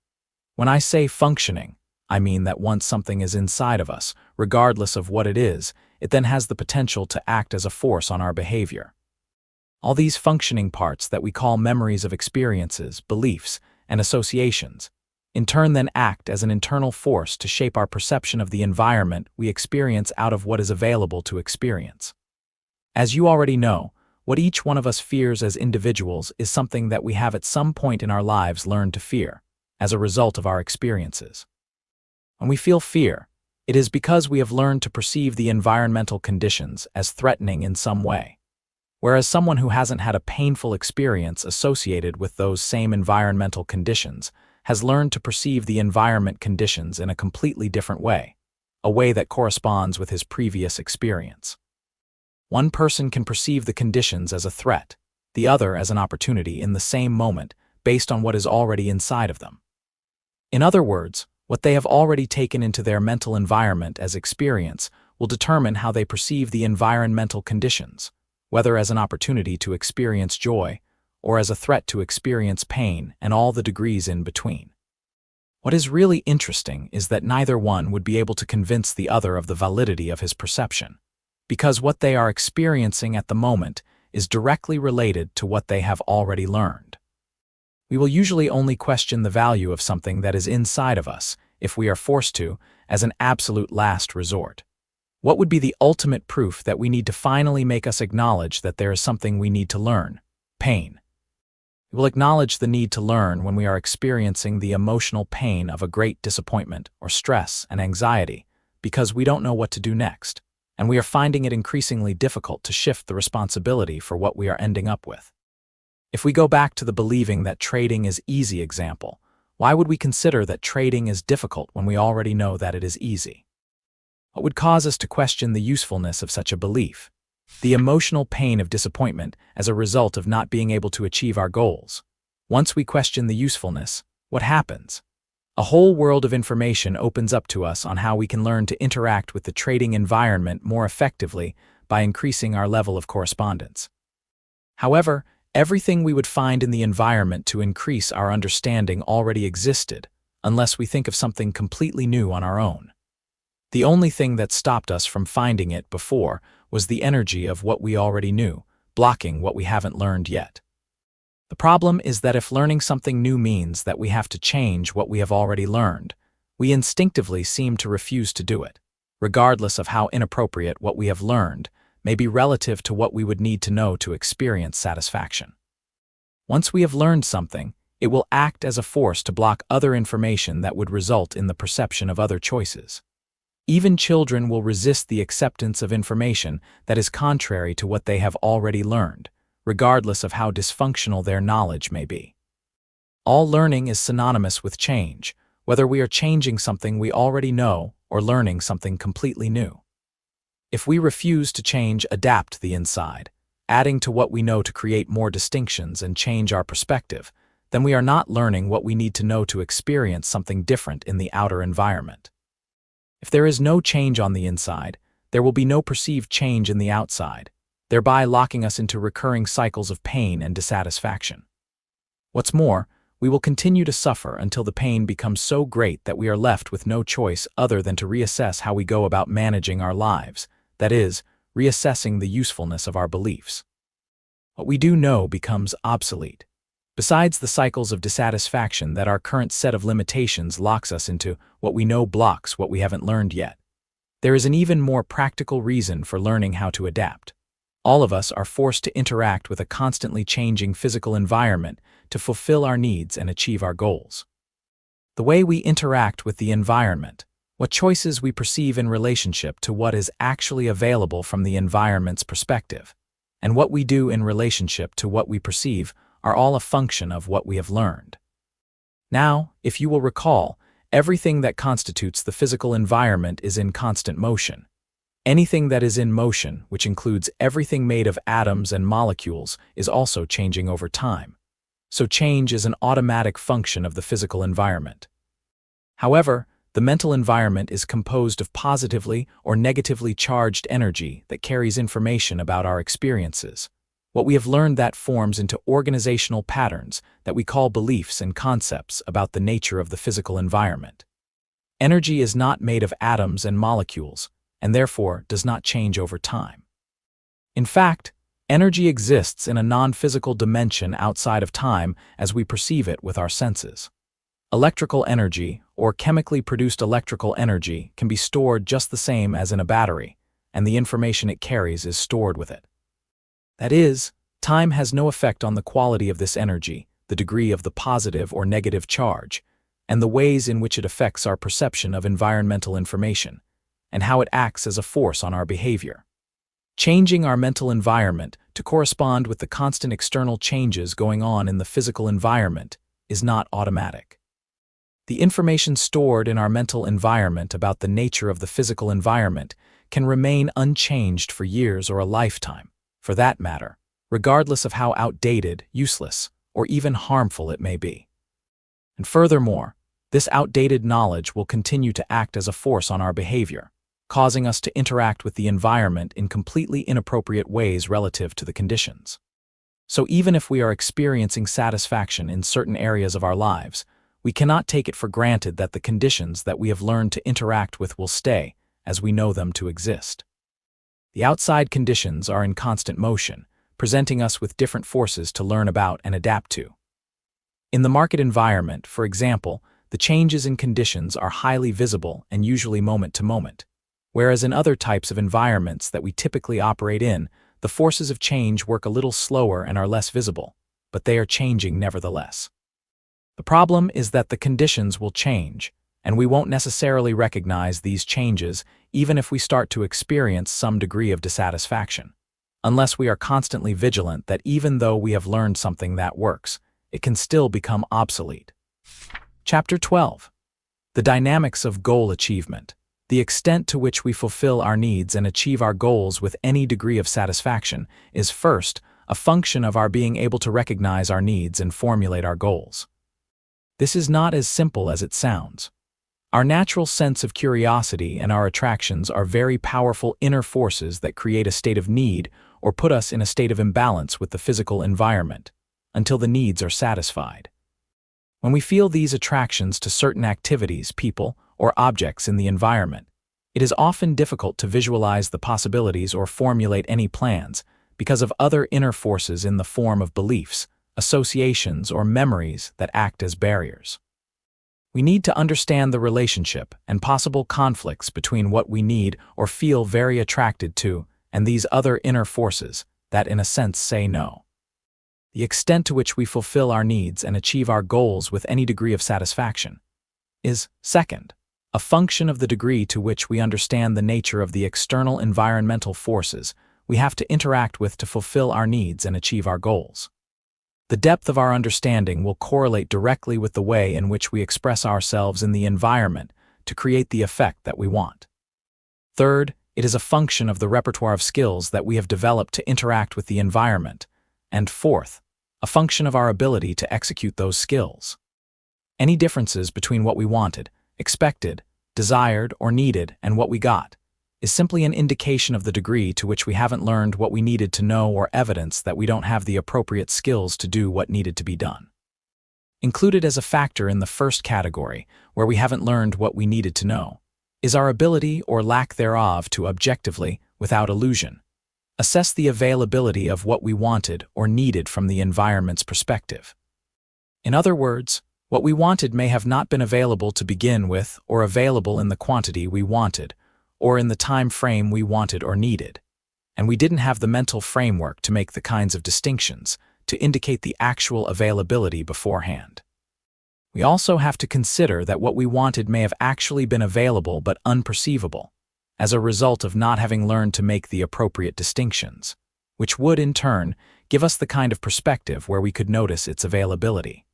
When I say functioning, I mean that once something is inside of us, regardless of what it is, it then has the potential to act as a force on our behavior. All these functioning parts that we call memories of experiences, beliefs, and associations, in turn then act as an internal force to shape our perception of the environment we experience out of what is available to experience. As you already know, what each one of us fears as individuals is something that we have at some point in our lives learned to fear, as a result of our experiences. When we feel fear, it is because we have learned to perceive the environmental conditions as threatening in some way. Whereas someone who hasn't had a painful experience associated with those same environmental conditions has learned to perceive the environment conditions in a completely different way, a way that corresponds with his previous experience. One person can perceive the conditions as a threat, the other as an opportunity in the same moment based on what is already inside of them. In other words, what they have already taken into their mental environment as experience will determine how they perceive the environmental conditions, whether as an opportunity to experience joy or as a threat to experience pain and all the degrees in between. What is really interesting is that neither one would be able to convince the other of the validity of his perception, because what they are experiencing at the moment is directly related to what they have already learned. We will usually only question the value of something that is inside of us, if we are forced to, as an absolute last resort. What would be the ultimate proof that we need to finally make us acknowledge that there is something we need to learn? Pain. We will acknowledge the need to learn when we are experiencing the emotional pain of a great disappointment or stress and anxiety because we don't know what to do next, and we are finding it increasingly difficult to shift the responsibility for what we are ending up with. If we go back to the believing that trading is easy example, why would we consider that trading is difficult when we already know that it is easy? What would cause us to question the usefulness of such a belief? The emotional pain of disappointment as a result of not being able to achieve our goals. Once we question the usefulness, what happens? A whole world of information opens up to us on how we can learn to interact with the trading environment more effectively by increasing our level of correspondence. However, everything we would find in the environment to increase our understanding already existed, unless we think of something completely new on our own. The only thing that stopped us from finding it before was the energy of what we already knew, blocking what we haven't learned yet. The problem is that if learning something new means that we have to change what we have already learned, we instinctively seem to refuse to do it, regardless of how inappropriate what we have learned may be relative to what we would need to know to experience satisfaction. Once we have learned something, it will act as a force to block other information that would result in the perception of other choices. Even children will resist the acceptance of information that is contrary to what they have already learned, regardless of how dysfunctional their knowledge may be. All learning is synonymous with change, whether we are changing something we already know or learning something completely new. If we refuse to change, adapt the inside, adding to what we know to create more distinctions and change our perspective, then we are not learning what we need to know to experience something different in the outer environment. If there is no change on the inside, there will be no perceived change in the outside, thereby locking us into recurring cycles of pain and dissatisfaction. What's more, we will continue to suffer until the pain becomes so great that we are left with no choice other than to reassess how we go about managing our lives, that is, reassessing the usefulness of our beliefs. What we do know becomes obsolete. Besides the cycles of dissatisfaction that our current set of limitations locks us into, what we know blocks what we haven't learned yet. There is an even more practical reason for learning how to adapt. All of us are forced to interact with a constantly changing physical environment to fulfill our needs and achieve our goals. The way we interact with the environment, what choices we perceive in relationship to what is actually available from the environment's perspective, and what we do in relationship to what we perceive are all a function of what we have learned. Now, if you will recall, everything that constitutes the physical environment is in constant motion. Anything that is in motion, which includes everything made of atoms and molecules, is also changing over time. So change is an automatic function of the physical environment. However, the mental environment is composed of positively or negatively charged energy that carries information about our experiences. What we have learned that forms into organizational patterns that we call beliefs and concepts about the nature of the physical environment. Energy is not made of atoms and molecules, and therefore does not change over time. In fact, energy exists in a non-physical dimension outside of time as we perceive it with our senses. Electrical energy, or chemically produced electrical energy, can be stored just the same as in a battery, and the information it carries is stored with it. That is, time has no effect on the quality of this energy, the degree of the positive or negative charge, and the ways in which it affects our perception of environmental information, and how it acts as a force on our behavior. Changing our mental environment to correspond with the constant external changes going on in the physical environment is not automatic. The information stored in our mental environment about the nature of the physical environment can remain unchanged for years or a lifetime, for that matter, regardless of how outdated, useless, or even harmful it may be. And furthermore, this outdated knowledge will continue to act as a force on our behavior, causing us to interact with the environment in completely inappropriate ways relative to the conditions. So even if we are experiencing satisfaction in certain areas of our lives, we cannot take it for granted that the conditions that we have learned to interact with will stay, as we know them to exist. The outside conditions are in constant motion, presenting us with different forces to learn about and adapt to. In the market environment, for example, the changes in conditions are highly visible and usually moment to moment, whereas in other types of environments that we typically operate in, the forces of change work a little slower and are less visible, but they are changing nevertheless. The problem is that the conditions will change, and we won't necessarily recognize these changes even if we start to experience some degree of dissatisfaction, unless we are constantly vigilant that even though we have learned something that works, it can still become obsolete. Chapter 12. The Dynamics of Goal Achievement. The extent to which we fulfill our needs and achieve our goals with any degree of satisfaction is first a function of our being able to recognize our needs and formulate our goals. This is not as simple as it sounds. Our natural sense of curiosity and our attractions are very powerful inner forces that create a state of need or put us in a state of imbalance with the physical environment, until the needs are satisfied. When we feel these attractions to certain activities, people, or objects in the environment, it is often difficult to visualize the possibilities or formulate any plans because of other inner forces in the form of beliefs, associations, or memories that act as barriers. We need to understand the relationship and possible conflicts between what we need or feel very attracted to and these other inner forces that, in a sense, say no. The extent to which we fulfill our needs and achieve our goals with any degree of satisfaction is, second, a function of the degree to which we understand the nature of the external environmental forces we have to interact with to fulfill our needs and achieve our goals. The depth of our understanding will correlate directly with the way in which we express ourselves in the environment to create the effect that we want. Third, it is a function of the repertoire of skills that we have developed to interact with the environment. And fourth, a function of our ability to execute those skills. Any differences between what we wanted, expected, desired, or needed and what we got is simply an indication of the degree to which we haven't learned what we needed to know or evidence that we don't have the appropriate skills to do what needed to be done. Included as a factor in the first category, where we haven't learned what we needed to know, is our ability or lack thereof to objectively, without illusion, assess the availability of what we wanted or needed from the environment's perspective. In other words, what we wanted may have not been available to begin with or available in the quantity we wanted, or in the time frame we wanted or needed. and we didn't have the mental framework to make the kinds of distinctions to indicate the actual availability beforehand. We also have to consider that what we wanted may have actually been available but unperceivable, as a result of not having learned to make the appropriate distinctions, which would, in turn, give us the kind of perspective where we could notice its availability.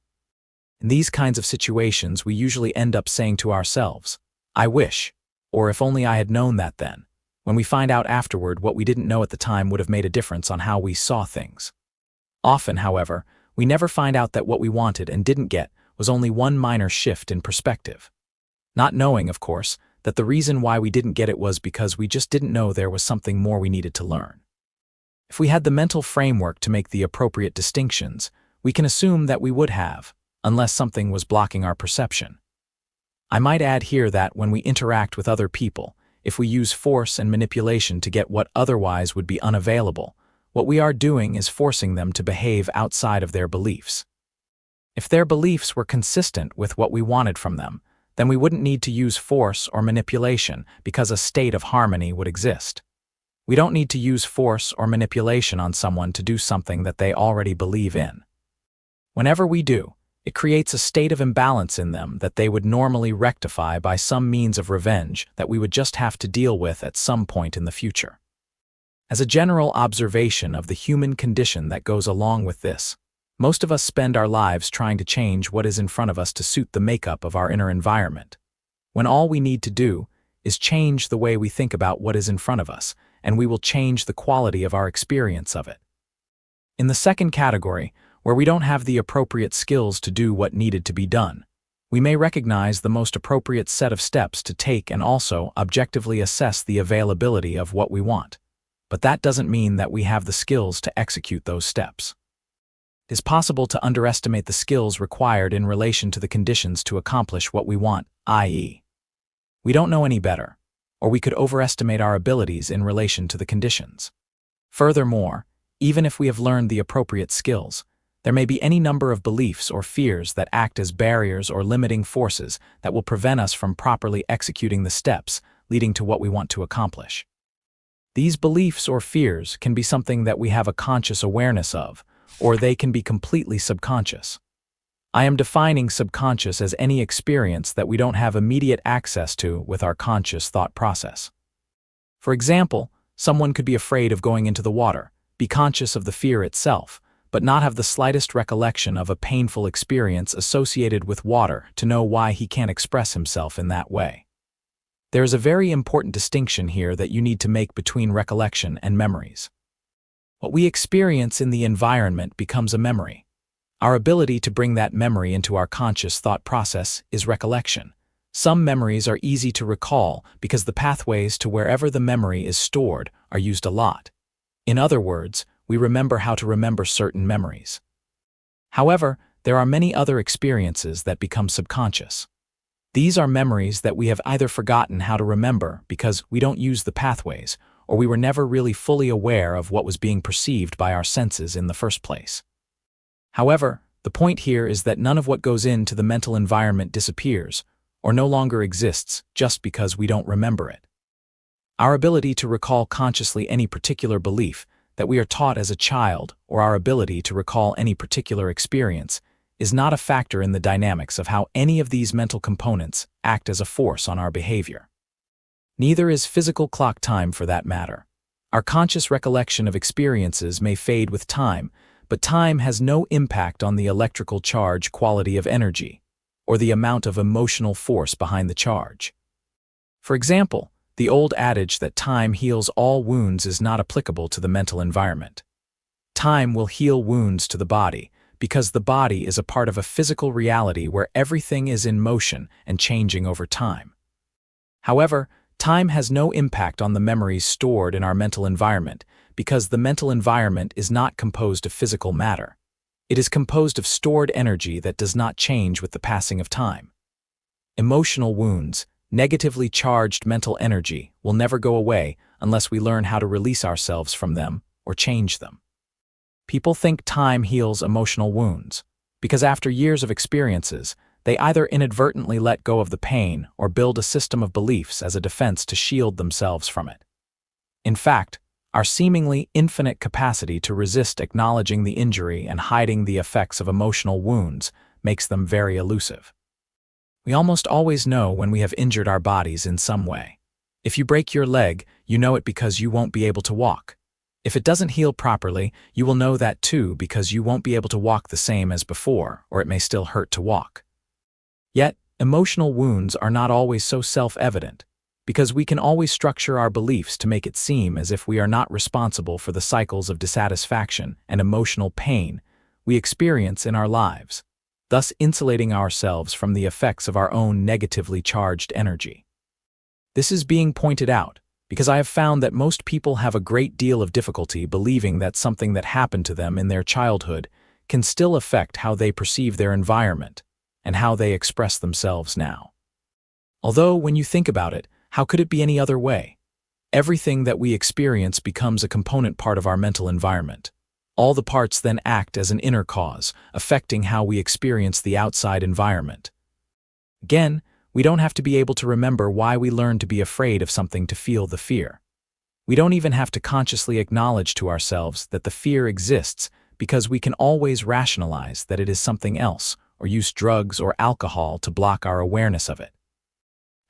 In these kinds of situations, we usually end up saying to ourselves, "I wish," or "if only I had known that then," when we find out afterward what we didn't know at the time would have made a difference on how we saw things. Often, however, we never find out that what we wanted and didn't get was only one minor shift in perspective. Not knowing, of course, that the reason why we didn't get it was because we just didn't know there was something more we needed to learn. If we had the mental framework to make the appropriate distinctions, we can assume that we would have, unless something was blocking our perception. I might add here that when we interact with other people, if we use force and manipulation to get what otherwise would be unavailable, what we are doing is forcing them to behave outside of their beliefs. If their beliefs were consistent with what we wanted from them, then we wouldn't need to use force or manipulation because a state of harmony would exist. We don't need to use force or manipulation on someone to do something that they already believe in. Whenever we do, it creates a state of imbalance in them that they would normally rectify by some means of revenge that we would just have to deal with at some point in the future. As a general observation of the human condition that goes along with this, most of us spend our lives trying to change what is in front of us to suit the makeup of our inner environment, when all we need to do is change the way we think about what is in front of us, and we will change the quality of our experience of it. In the second category, where we don't have the appropriate skills to do what needed to be done, we may recognize the most appropriate set of steps to take and also objectively assess the availability of what we want. But that doesn't mean that we have the skills to execute those steps. It is possible to underestimate the skills required in relation to the conditions to accomplish what we want, i.e., we don't know any better, or we could overestimate our abilities in relation to the conditions. Furthermore, even if we have learned the appropriate skills, there may be any number of beliefs or fears that act as barriers or limiting forces that will prevent us from properly executing the steps leading to what we want to accomplish. These beliefs or fears can be something that we have a conscious awareness of, or they can be completely subconscious. I am defining subconscious as any experience that we don't have immediate access to with our conscious thought process. For example, someone could be afraid of going into the water, be conscious of the fear itself, but not have the slightest recollection of a painful experience associated with water to know why he can't express himself in that way. There is a very important distinction here that you need to make between recollection and memories. What we experience in the environment becomes a memory. Our ability to bring that memory into our conscious thought process is recollection. Some memories are easy to recall because the pathways to wherever the memory is stored are used a lot. In other words, we remember how to remember certain memories. However, there are many other experiences that become subconscious. These are memories that we have either forgotten how to remember because we don't use the pathways, or we were never really fully aware of what was being perceived by our senses in the first place. However, the point here is that none of what goes into the mental environment disappears, or no longer exists just because we don't remember it. Our ability to recall consciously any particular belief that we are taught as a child, or our ability to recall any particular experience, is not a factor in the dynamics of how any of these mental components act as a force on our behavior. Neither is physical clock time for that matter. Our conscious recollection of experiences may fade with time, but time has no impact on the electrical charge quality of energy, or the amount of emotional force behind the charge. For example, the old adage that time heals all wounds is not applicable to the mental environment. Time will heal wounds to the body, because the body is a part of a physical reality where everything is in motion and changing over time. However, time has no impact on the memories stored in our mental environment because the mental environment is not composed of physical matter. It is composed of stored energy that does not change with the passing of time. Emotional wounds, negatively charged mental energy, will never go away unless we learn how to release ourselves from them or change them. People think time heals emotional wounds because after years of experiences, they either inadvertently let go of the pain or build a system of beliefs as a defense to shield themselves from it. In fact, Our seemingly infinite capacity to resist acknowledging the injury and hiding the effects of emotional wounds makes them very elusive. We almost always know when we have injured our bodies in some way. If you break your leg, you know it because you won't be able to walk. If it doesn't heal properly, you will know that too because you won't be able to walk the same as before, or it may still hurt to walk. Yet, emotional wounds are not always so self-evident, because we can always structure our beliefs to make it seem as if we are not responsible for the cycles of dissatisfaction and emotional pain we experience in our lives, thus insulating ourselves from the effects of our own negatively charged energy. This is being pointed out because I have found that most people have a great deal of difficulty believing that something that happened to them in their childhood can still affect how they perceive their environment and how they express themselves now. Although, when you think about it, how could it be any other way? Everything that we experience becomes a component part of our mental environment. All the parts then act as an inner cause, affecting how we experience the outside environment. Again, we don't have to be able to remember why we learned to be afraid of something to feel the fear. We don't even have to consciously acknowledge to ourselves that the fear exists because we can always rationalize that it is something else or use drugs or alcohol to block our awareness of it.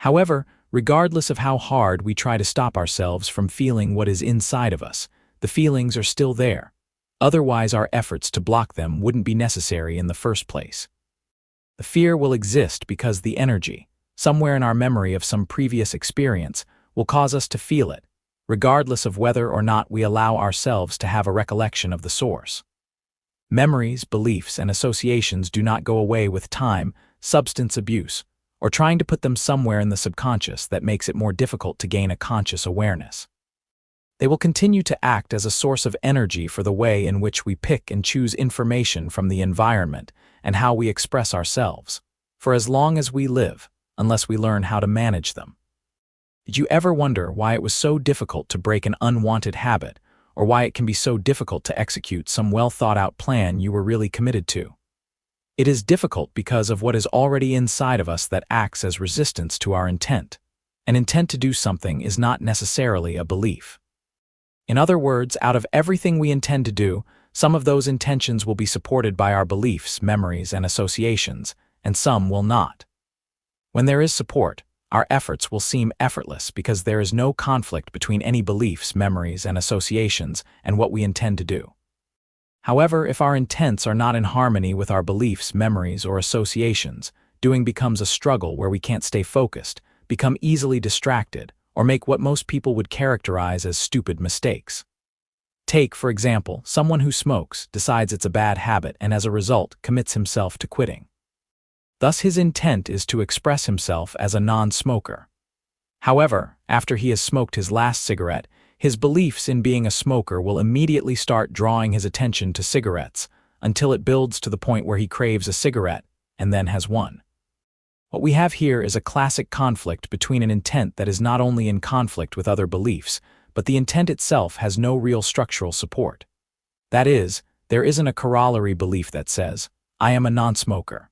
However, regardless of how hard we try to stop ourselves from feeling what is inside of us, the feelings are still there. Otherwise, our efforts to block them wouldn't be necessary in the first place. The fear will exist because the energy, somewhere in our memory of some previous experience, will cause us to feel it, regardless of whether or not we allow ourselves to have a recollection of the source. Memories, beliefs, and associations do not go away with time, substance abuse, or trying to put them somewhere in the subconscious that makes it more difficult to gain a conscious awareness. They will continue to act as a source of energy for the way in which we pick and choose information from the environment and how we express ourselves, for as long as we live, unless we learn how to manage them. Did you ever wonder why it was so difficult to break an unwanted habit, or why it can be so difficult to execute some well-thought-out plan you were really committed to? It is difficult because of what is already inside of us that acts as resistance to our intent. An intent to do something is not necessarily a belief. In other words, out of everything we intend to do, some of those intentions will be supported by our beliefs, memories, and associations, and some will not. When there is support, our efforts will seem effortless because there is no conflict between any beliefs, memories, and associations and what we intend to do. However, if our intents are not in harmony with our beliefs, memories, or associations, doing becomes a struggle where we can't stay focused, become easily distracted, or make what most people would characterize as stupid mistakes. Take, for example, someone who smokes, decides it's a bad habit, and as a result commits himself to quitting. Thus his intent is to express himself as a non-smoker. However, after he has smoked his last cigarette, his beliefs in being a smoker will immediately start drawing his attention to cigarettes until it builds to the point where he craves a cigarette and then has one. What we have here is a classic conflict between an intent that is not only in conflict with other beliefs, but the intent itself has no real structural support. That is, there isn't a corollary belief that says, "I am a non-smoker."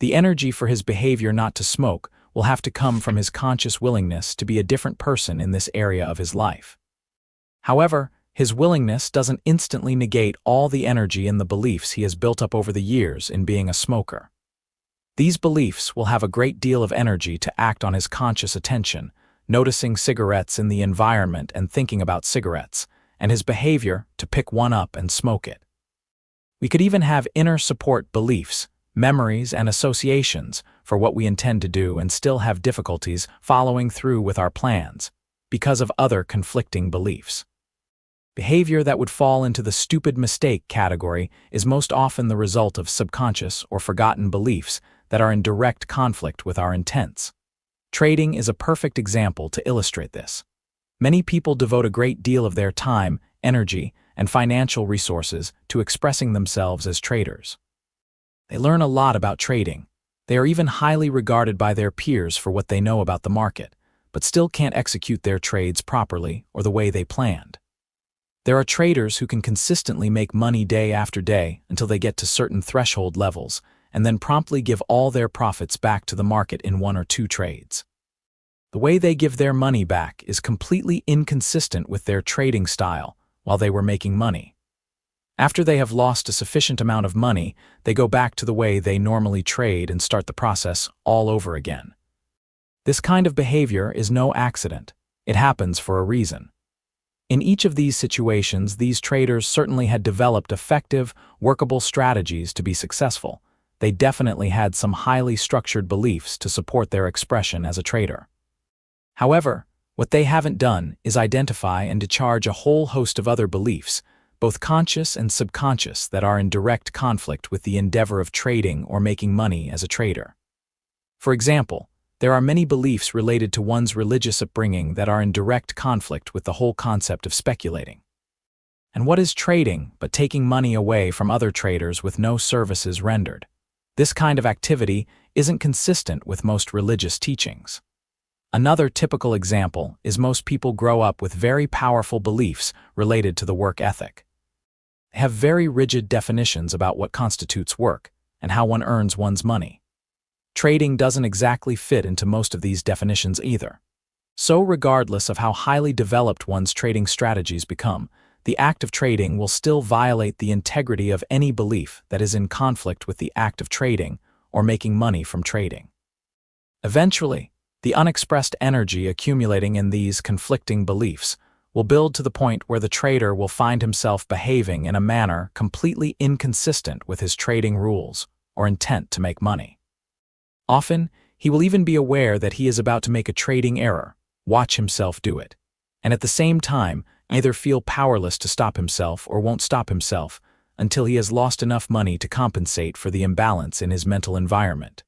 The energy for his behavior not to smoke will have to come from his conscious willingness to be a different person in this area of his life. However, his willingness doesn't instantly negate all the energy and the beliefs he has built up over the years in being a smoker. These beliefs will have a great deal of energy to act on his conscious attention, noticing cigarettes in the environment and thinking about cigarettes, and his behavior to pick one up and smoke it. We could even have inner support beliefs, memories, and associations for what we intend to do and still have difficulties following through with our plans because of other conflicting beliefs. Behavior that would fall into the stupid mistake category is most often the result of subconscious or forgotten beliefs that are in direct conflict with our intents. Trading is a perfect example to illustrate this. Many people devote a great deal of their time, energy, and financial resources to expressing themselves as traders. They learn a lot about trading. They are even highly regarded by their peers for what they know about the market, but still can't execute their trades properly or the way they planned. There are traders who can consistently make money day after day until they get to certain threshold levels, and then promptly give all their profits back to the market in one or two trades. The way they give their money back is completely inconsistent with their trading style while they were making money. After they have lost a sufficient amount of money, they go back to the way they normally trade and start the process all over again. This kind of behavior is no accident. It happens for a reason. In each of these situations, these traders certainly had developed effective, workable strategies to be successful. They definitely had some highly structured beliefs to support their expression as a trader. However, what they haven't done is identify and discharge a whole host of other beliefs, both conscious and subconscious, that are in direct conflict with the endeavor of trading or making money as a trader. For example, there are many beliefs related to one's religious upbringing that are in direct conflict with the whole concept of speculating. And what is trading but taking money away from other traders with no services rendered? This kind of activity isn't consistent with most religious teachings. Another typical example is most people grow up with very powerful beliefs related to the work ethic. They have very rigid definitions about what constitutes work and how one earns one's money. Trading doesn't exactly fit into most of these definitions either. So regardless of how highly developed one's trading strategies become, the act of trading will still violate the integrity of any belief that is in conflict with the act of trading or making money from trading. Eventually, the unexpressed energy accumulating in these conflicting beliefs will build to the point where the trader will find himself behaving in a manner completely inconsistent with his trading rules or intent to make money. Often, he will even be aware that he is about to make a trading error, watch himself do it, and at the same time either feel powerless to stop himself or won't stop himself until he has lost enough money to compensate for the imbalance in his mental environment.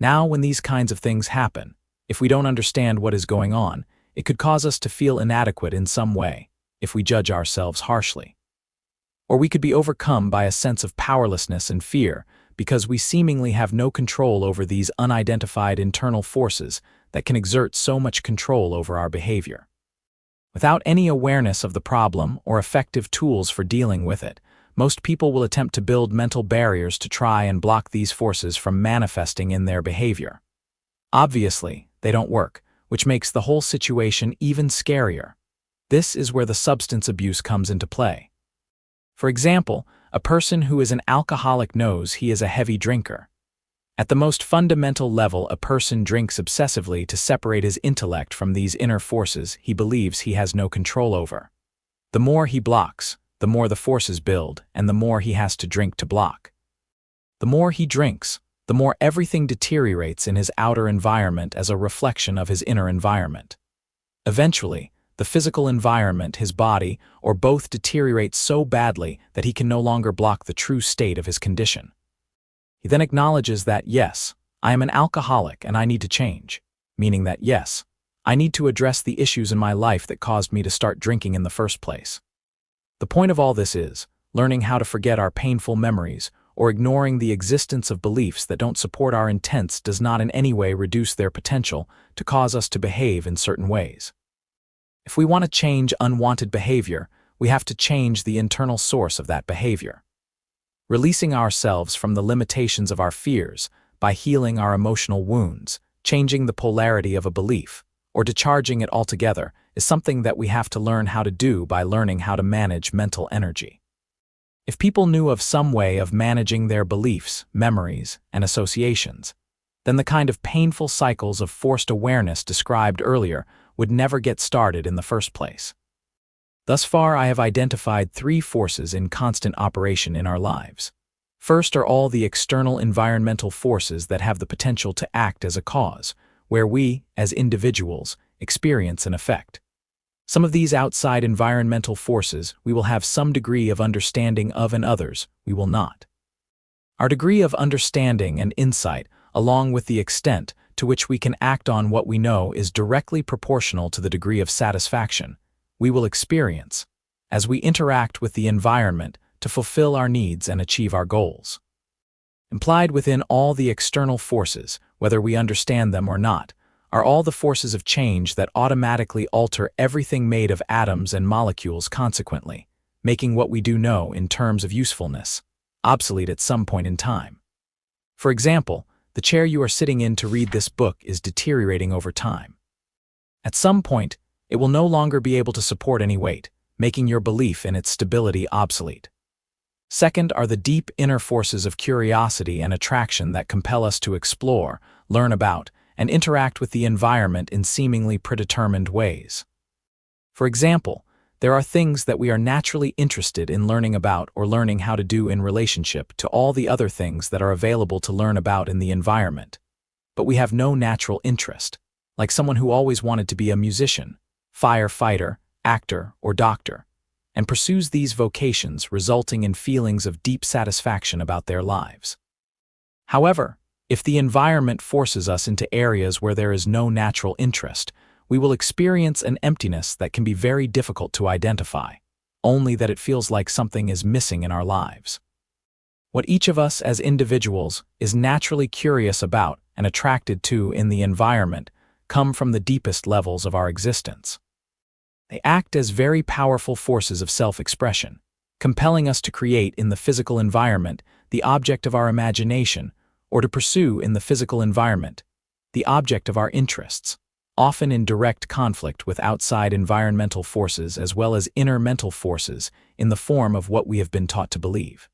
Now, when these kinds of things happen, if we don't understand what is going on, it could cause us to feel inadequate in some way, if we judge ourselves harshly. Or we could be overcome by a sense of powerlessness and fear because we seemingly have no control over these unidentified internal forces that can exert so much control over our behavior. Without any awareness of the problem or effective tools for dealing with it, most people will attempt to build mental barriers to try and block these forces from manifesting in their behavior. Obviously, they don't work, which makes the whole situation even scarier. This is where the substance abuse comes into play. For example, a person who is an alcoholic knows he is a heavy drinker. At the most fundamental level, a person drinks obsessively to separate his intellect from these inner forces he believes he has no control over. The more he blocks, the more the forces build, and the more he has to drink to block. The more he drinks, the more everything deteriorates in his outer environment as a reflection of his inner environment. Eventually, the physical environment, his body, or both deteriorates so badly that he can no longer block the true state of his condition. He then acknowledges that, yes, I am an alcoholic and I need to change, meaning that, yes, I need to address the issues in my life that caused me to start drinking in the first place. The point of all this is learning how to forget our painful memories or ignoring the existence of beliefs that don't support our intents does not in any way reduce their potential to cause us to behave in certain ways. If we want to change unwanted behavior, we have to change the internal source of that behavior. Releasing ourselves from the limitations of our fears by healing our emotional wounds, changing the polarity of a belief, or discharging it altogether is something that we have to learn how to do by learning how to manage mental energy. If people knew of some way of managing their beliefs, memories, and associations, then the kind of painful cycles of forced awareness described earlier would never get started in the first place. Thus far, I have identified 3 forces in constant operation in our lives. First are all the external environmental forces that have the potential to act as a cause, where we, as individuals, experience an effect. Some of these outside environmental forces we will have some degree of understanding of, and others we will not. Our degree of understanding and insight, along with the extent to which we can act on what we know, is directly proportional to the degree of satisfaction we will experience as we interact with the environment to fulfill our needs and achieve our goals. Implied within all the external forces, whether we understand them or not, are all the forces of change that automatically alter everything made of atoms and molecules consequently, making what we do know in terms of usefulness obsolete at some point in time. For example, the chair you are sitting in to read this book is deteriorating over time. At some point, it will no longer be able to support any weight, making your belief in its stability obsolete. Second are the deep inner forces of curiosity and attraction that compel us to explore, learn about, and interact with the environment in seemingly predetermined ways. For example, there are things that we are naturally interested in learning about or learning how to do in relationship to all the other things that are available to learn about in the environment. But we have no natural interest, like someone who always wanted to be a musician, firefighter, actor, or doctor, and pursues these vocations, resulting in feelings of deep satisfaction about their lives. However, if the environment forces us into areas where there is no natural interest, we will experience an emptiness that can be very difficult to identify, only that it feels like something is missing in our lives. What each of us as individuals is naturally curious about and attracted to in the environment come from the deepest levels of our existence. They act as very powerful forces of self-expression, compelling us to create in the physical environment the object of our imagination, or to pursue in the physical environment the object of our interests, often in direct conflict with outside environmental forces as well as inner mental forces in the form of what we have been taught to believe.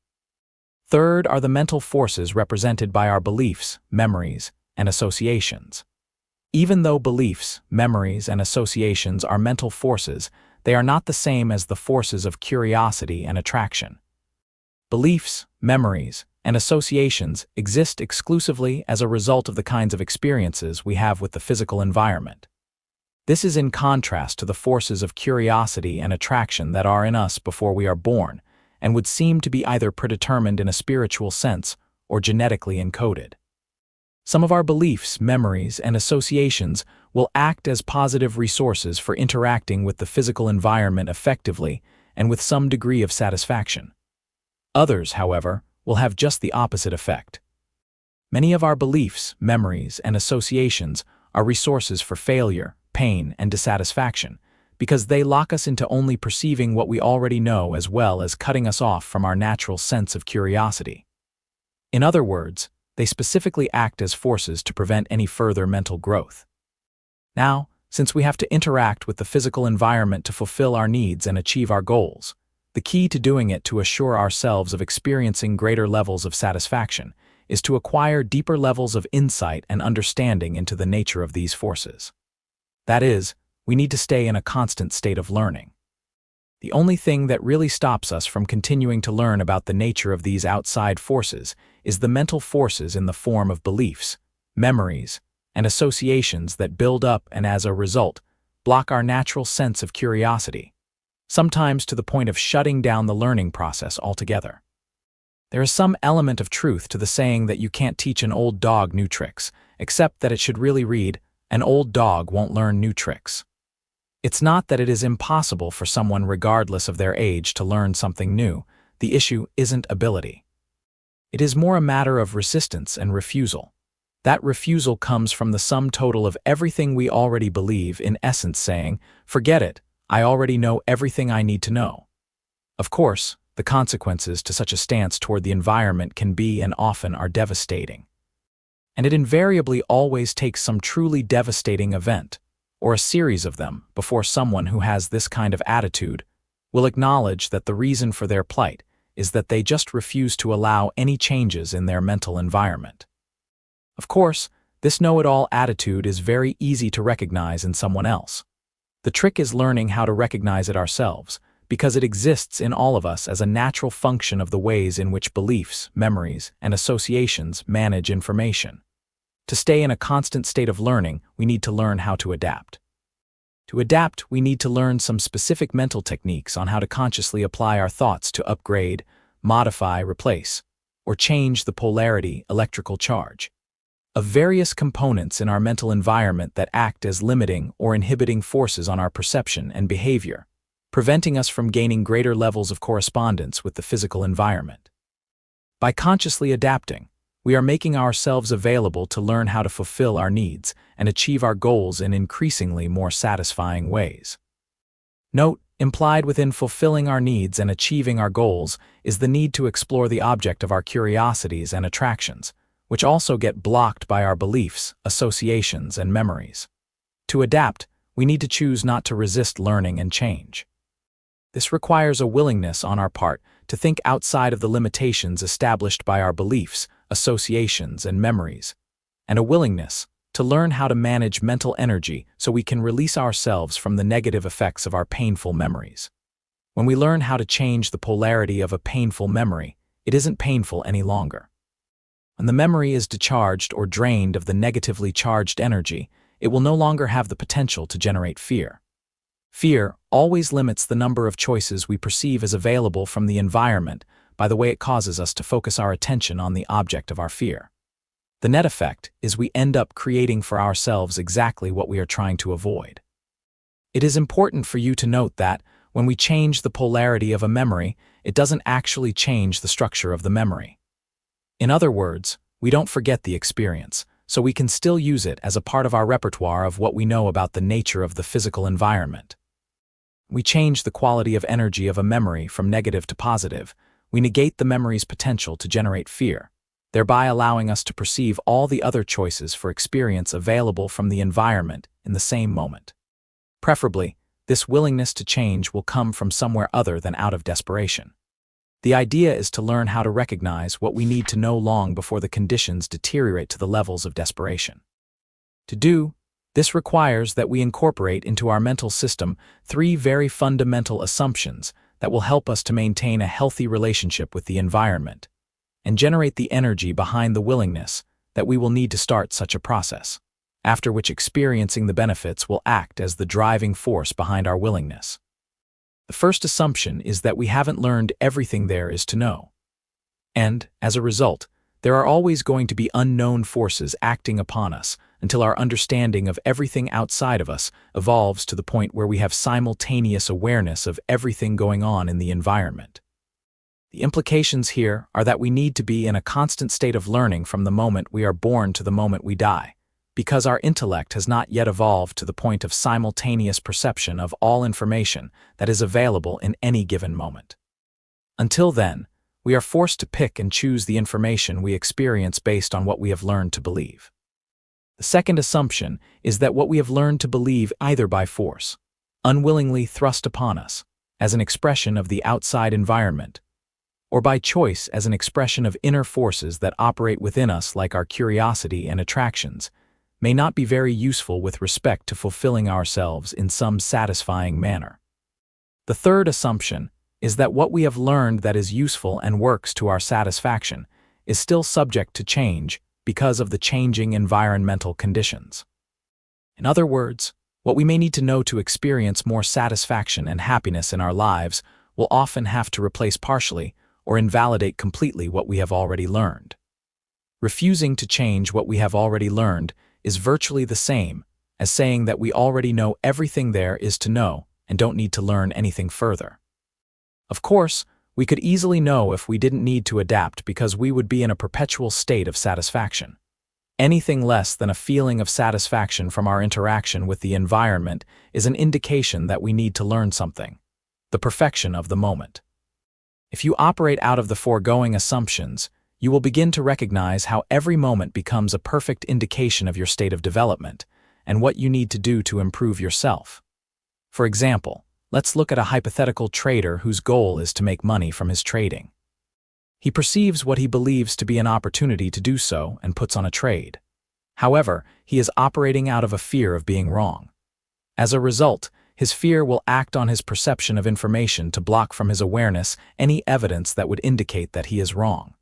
Third are the mental forces represented by our beliefs, memories, and associations. Even though beliefs, memories, and associations are mental forces, they are not the same as the forces of curiosity and attraction. Beliefs, memories, and associations exist exclusively as a result of the kinds of experiences we have with the physical environment. This is in contrast to the forces of curiosity and attraction that are in us before we are born and would seem to be either predetermined in a spiritual sense or genetically encoded. Some of our beliefs, memories, and associations will act as positive resources for interacting with the physical environment effectively and with some degree of satisfaction. Others, however, will have just the opposite effect. Many of our beliefs, memories, and associations are resources for failure, pain, and dissatisfaction, because they lock us into only perceiving what we already know as well as cutting us off from our natural sense of curiosity. In other words, they specifically act as forces to prevent any further mental growth. Now, since we have to interact with the physical environment to fulfill our needs and achieve our goals, the key to doing it to assure ourselves of experiencing greater levels of satisfaction is to acquire deeper levels of insight and understanding into the nature of these forces. That is, we need to stay in a constant state of learning. The only thing that really stops us from continuing to learn about the nature of these outside forces is the mental forces in the form of beliefs, memories, and associations that build up and as a result, block our natural sense of curiosity, sometimes to the point of shutting down the learning process altogether. There is some element of truth to the saying that you can't teach an old dog new tricks, except that it should really read, "An old dog won't learn new tricks." It's not that it is impossible for someone regardless of their age to learn something new. The issue isn't ability. It is more a matter of resistance and refusal. That refusal comes from the sum total of everything we already believe, in essence saying, "Forget it, I already know everything I need to know." Of course, the consequences to such a stance toward the environment can be and often are devastating. And it invariably always takes some truly devastating event, or a series of them, before someone who has this kind of attitude will acknowledge that the reason for their plight is that they just refuse to allow any changes in their mental environment. Of course, this know-it-all attitude is very easy to recognize in someone else. The trick is learning how to recognize it ourselves, because it exists in all of us as a natural function of the ways in which beliefs, memories, and associations manage information. To stay in a constant state of learning, we need to learn how to adapt. To adapt, we need to learn some specific mental techniques on how to consciously apply our thoughts to upgrade, modify, replace, or change the polarity, electrical charge of various components in our mental environment that act as limiting or inhibiting forces on our perception and behavior, preventing us from gaining greater levels of correspondence with the physical environment. By consciously adapting, we are making ourselves available to learn how to fulfill our needs and achieve our goals in increasingly more satisfying ways. Note, implied within fulfilling our needs and achieving our goals is the need to explore the object of our curiosities and attractions, which also get blocked by our beliefs, associations, and memories. To adapt, we need to choose not to resist learning and change. This requires a willingness on our part to think outside of the limitations established by our beliefs, associations, and memories, and a willingness to learn how to manage mental energy so we can release ourselves from the negative effects of our painful memories. When we learn how to change the polarity of a painful memory, it isn't painful any longer. When the memory is discharged or drained of the negatively charged energy, it will no longer have the potential to generate fear. Fear always limits the number of choices we perceive as available from the environment by the way it causes us to focus our attention on the object of our fear. The net effect is we end up creating for ourselves exactly what we are trying to avoid. It is important for you to note that when we change the polarity of a memory, it doesn't actually change the structure of the memory. In other words, we don't forget the experience, so we can still use it as a part of our repertoire of what we know about the nature of the physical environment. We change the quality of energy of a memory from negative to positive. We negate the memory's potential to generate fear, thereby allowing us to perceive all the other choices for experience available from the environment in the same moment. Preferably, this willingness to change will come from somewhere other than out of desperation. The idea is to learn how to recognize what we need to know long before the conditions deteriorate to the levels of desperation. To do this requires that we incorporate into our mental system 3 very fundamental assumptions that will help us to maintain a healthy relationship with the environment and generate the energy behind the willingness that we will need to start such a process, after which experiencing the benefits will act as the driving force behind our willingness. The first assumption is that we haven't learned everything there is to know. And, as a result, there are always going to be unknown forces acting upon us until our understanding of everything outside of us evolves to the point where we have simultaneous awareness of everything going on in the environment. The implications here are that we need to be in a constant state of learning from the moment we are born to the moment we die, because our intellect has not yet evolved to the point of simultaneous perception of all information that is available in any given moment. Until then, we are forced to pick and choose the information we experience based on what we have learned to believe. The second assumption is that what we have learned to believe either by force, unwillingly thrust upon us, as an expression of the outside environment, or by choice as an expression of inner forces that operate within us like our curiosity and attractions, may not be very useful with respect to fulfilling ourselves in some satisfying manner. The third assumption is that what we have learned that is useful and works to our satisfaction is still subject to change because of the changing environmental conditions. In other words, what we may need to know to experience more satisfaction and happiness in our lives will often have to replace partially or invalidate completely what we have already learned. Refusing to change what we have already learned is virtually the same as saying that we already know everything there is to know and don't need to learn anything further. Of course, we could easily know if we didn't need to adapt because we would be in a perpetual state of satisfaction. Anything less than a feeling of satisfaction from our interaction with the environment is an indication that we need to learn something, the perfection of the moment. If you operate out of the foregoing assumptions, you will begin to recognize how every moment becomes a perfect indication of your state of development and what you need to do to improve yourself. For example, let's look at a hypothetical trader whose goal is to make money from his trading. He perceives what he believes to be an opportunity to do so and puts on a trade. However, he is operating out of a fear of being wrong. As a result, his fear will act on his perception of information to block from his awareness any evidence that would indicate that he is wrong.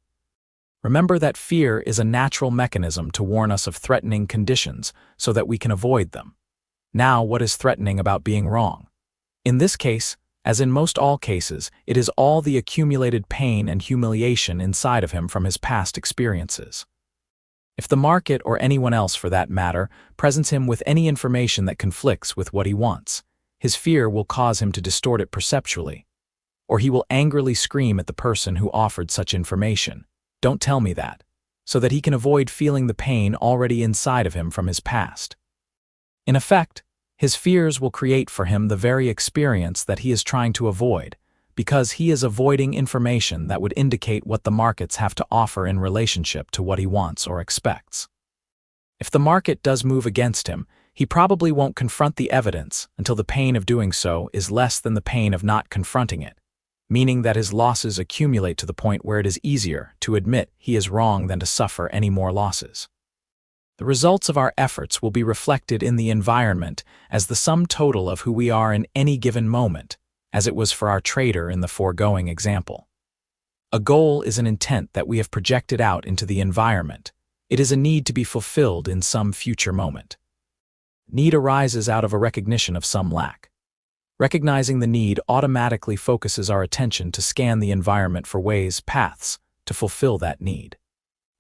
Remember that fear is a natural mechanism to warn us of threatening conditions so that we can avoid them. Now, what is threatening about being wrong? In this case, as in most all cases, it is all the accumulated pain and humiliation inside of him from his past experiences. If the market, or anyone else for that matter, presents him with any information that conflicts with what he wants, his fear will cause him to distort it perceptually. Or he will angrily scream at the person who offered such information, "Don't tell me that," so that he can avoid feeling the pain already inside of him from his past. In effect, his fears will create for him the very experience that he is trying to avoid, because he is avoiding information that would indicate what the markets have to offer in relationship to what he wants or expects. If the market does move against him, he probably won't confront the evidence until the pain of doing so is less than the pain of not confronting it, meaning that his losses accumulate to the point where it is easier to admit he is wrong than to suffer any more losses. The results of our efforts will be reflected in the environment as the sum total of who we are in any given moment, as it was for our trader in the foregoing example. A goal is an intent that we have projected out into the environment. It is a need to be fulfilled in some future moment. Need arises out of a recognition of some lack. Recognizing the need automatically focuses our attention to scan the environment for ways, paths, to fulfill that need.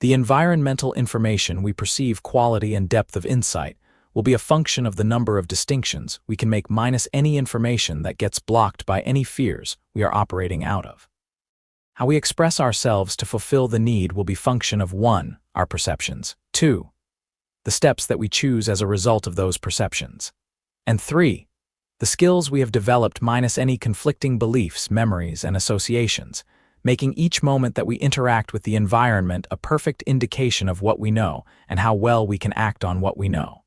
The environmental information we perceive quality and depth of insight will be a function of the number of distinctions we can make minus any information that gets blocked by any fears we are operating out of. How we express ourselves to fulfill the need will be function of 1. Our perceptions, 2. The steps that we choose as a result of those perceptions, and 3. The skills we have developed minus any conflicting beliefs, memories, and associations, making each moment that we interact with the environment a perfect indication of what we know and how well we can act on what we know.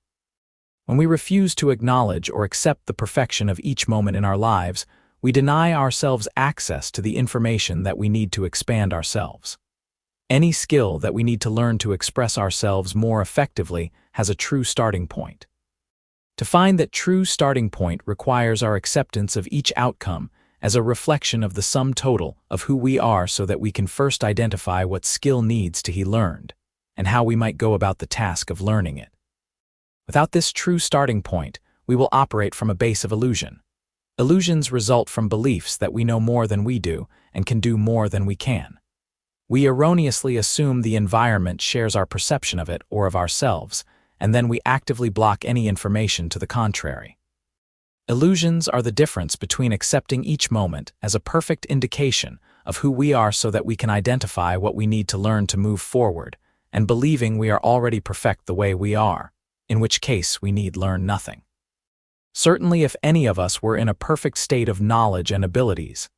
When we refuse to acknowledge or accept the perfection of each moment in our lives, we deny ourselves access to the information that we need to expand ourselves. Any skill that we need to learn to express ourselves more effectively has a true starting point. To find that true starting point requires our acceptance of each outcome as a reflection of the sum total of who we are so that we can first identify what skill needs to be learned and how we might go about the task of learning it. Without this true starting point, we will operate from a base of illusion. Illusions result from beliefs that we know more than we do and can do more than we can. We erroneously assume the environment shares our perception of it or of ourselves, and then we actively block any information to the contrary. Illusions are the difference between accepting each moment as a perfect indication of who we are so that we can identify what we need to learn to move forward, and believing we are already perfect the way we are, in which case we need learn nothing. Certainly, if any of us were in a perfect state of knowledge and abilities,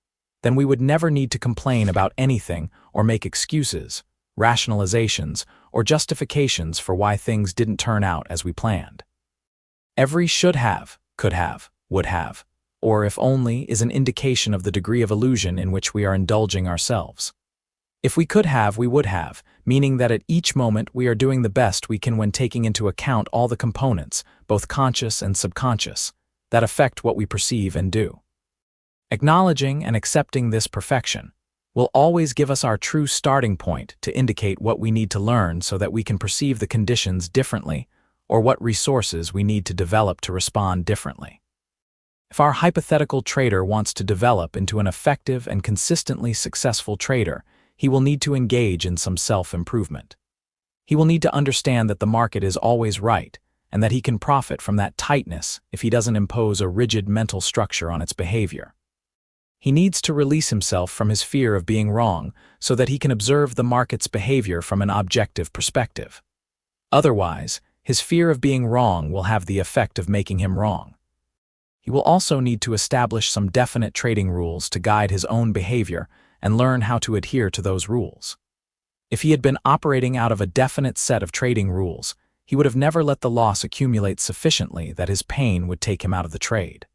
then we would never need to complain about anything or make excuses, rationalizations, or justifications for why things didn't turn out as we planned. Every should have, could have, would have, or if only is an indication of the degree of illusion in which we are indulging ourselves. If we could have, we would have, meaning that at each moment we are doing the best we can when taking into account all the components, both conscious and subconscious, that affect what we perceive and do. Acknowledging and accepting this perfection will always give us our true starting point to indicate what we need to learn so that we can perceive the conditions differently or what resources we need to develop to respond differently. If our hypothetical trader wants to develop into an effective and consistently successful trader, he will need to engage in some self-improvement. He will need to understand that the market is always right and that he can profit from that tightness if he doesn't impose a rigid mental structure on its behavior. He needs to release himself from his fear of being wrong so that he can observe the market's behavior from an objective perspective. Otherwise, his fear of being wrong will have the effect of making him wrong. He will also need to establish some definite trading rules to guide his own behavior and learn how to adhere to those rules. If he had been operating out of a definite set of trading rules, he would have never let the loss accumulate sufficiently that his pain would take him out of the trade.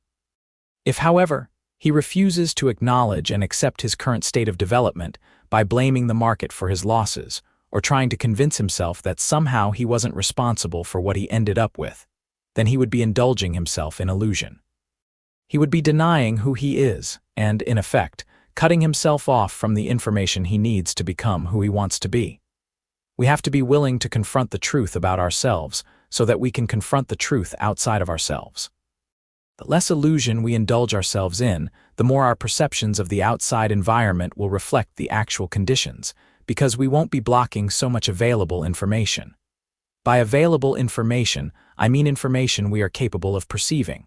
If, however, he refuses to acknowledge and accept his current state of development by blaming the market for his losses or trying to convince himself that somehow he wasn't responsible for what he ended up with, then he would be indulging himself in illusion. He would be denying who he is and, in effect, cutting himself off from the information he needs to become who he wants to be. We have to be willing to confront the truth about ourselves so that we can confront the truth outside of ourselves. The less illusion we indulge ourselves in, the more our perceptions of the outside environment will reflect the actual conditions, because we won't be blocking so much available information. By available information, I mean information we are capable of perceiving.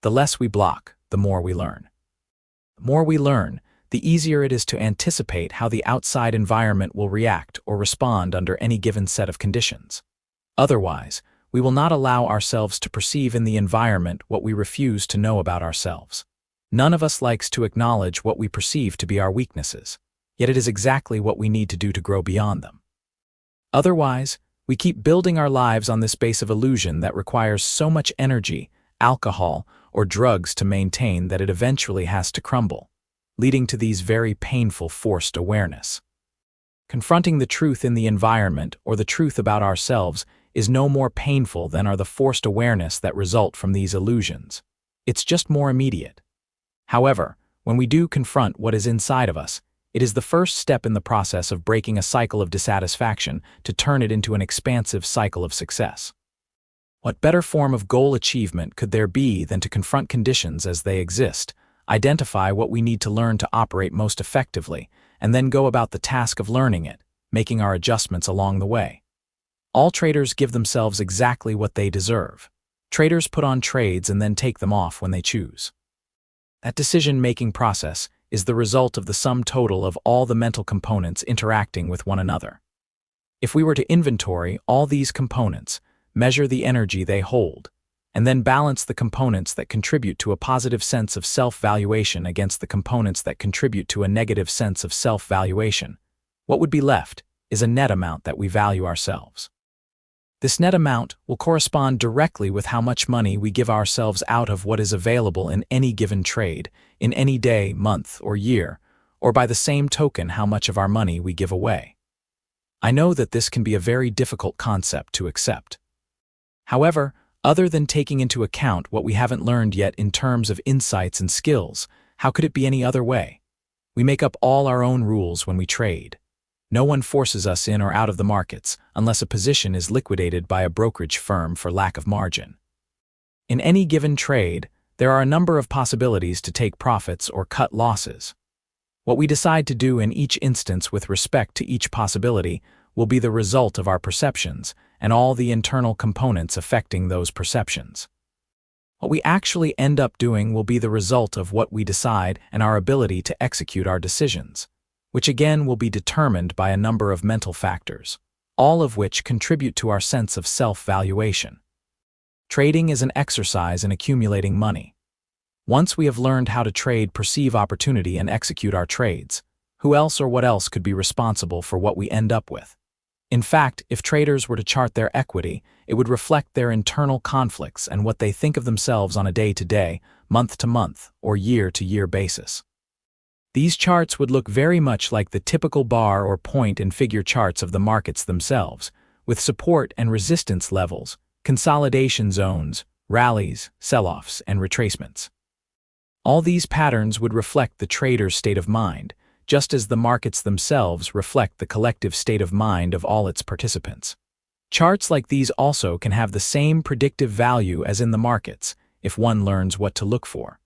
The less we block, the more we learn. The more we learn, the easier it is to anticipate how the outside environment will react or respond under any given set of conditions. Otherwise, we will not allow ourselves to perceive in the environment what we refuse to know about ourselves. None of us likes to acknowledge what we perceive to be our weaknesses, yet it is exactly what we need to do to grow beyond them. Otherwise, We keep building our lives on this base of illusion that requires so much energy, alcohol, or drugs to maintain that it eventually has to crumble, leading to these very painful forced awareness. Confronting the truth in the environment or the truth about ourselves is no more painful than are the forced awareness that result from these illusions. It's just more immediate. However, when we do confront what is inside of us, it is the first step in the process of breaking a cycle of dissatisfaction to turn it into an expansive cycle of success. What better form of goal achievement could there be than to confront conditions as they exist, identify what we need to learn to operate most effectively, and then go about the task of learning it, making our adjustments along the way? All traders give themselves exactly what they deserve. Traders put on trades and then take them off when they choose. That decision-making process is the result of the sum total of all the mental components interacting with one another. If we were to inventory all these components, measure the energy they hold, and then balance the components that contribute to a positive sense of self-valuation against the components that contribute to a negative sense of self-valuation, what would be left is a net amount that we value ourselves. This net amount will correspond directly with how much money we give ourselves out of what is available in any given trade, in any day, month, or year, or by the same token how much of our money we give away. I know that this can be a very difficult concept to accept. However, other than taking into account what we haven't learned yet in terms of insights and skills, how could it be any other way? We make up all our own rules when we trade. No one forces us in or out of the markets unless a position is liquidated by a brokerage firm for lack of margin. In any given trade, there are a number of possibilities to take profits or cut losses. What we decide to do in each instance with respect to each possibility will be the result of our perceptions and all the internal components affecting those perceptions. What we actually end up doing will be the result of what we decide and our ability to execute our decisions, which again will be determined by a number of mental factors, all of which contribute to our sense of self-valuation. Trading is an exercise in accumulating money. Once we have learned how to trade, perceive opportunity, and execute our trades, who else or what else could be responsible for what we end up with? In fact, if traders were to chart their equity, it would reflect their internal conflicts and what they think of themselves on a day-to-day, month-to-month, or year-to-year basis. These charts would look very much like the typical bar or point and figure charts of the markets themselves, with support and resistance levels, consolidation zones, rallies, sell-offs, and retracements. All these patterns would reflect the trader's state of mind, just as the markets themselves reflect the collective state of mind of all its participants. Charts like these also can have the same predictive value as in the markets, if one learns what to look for.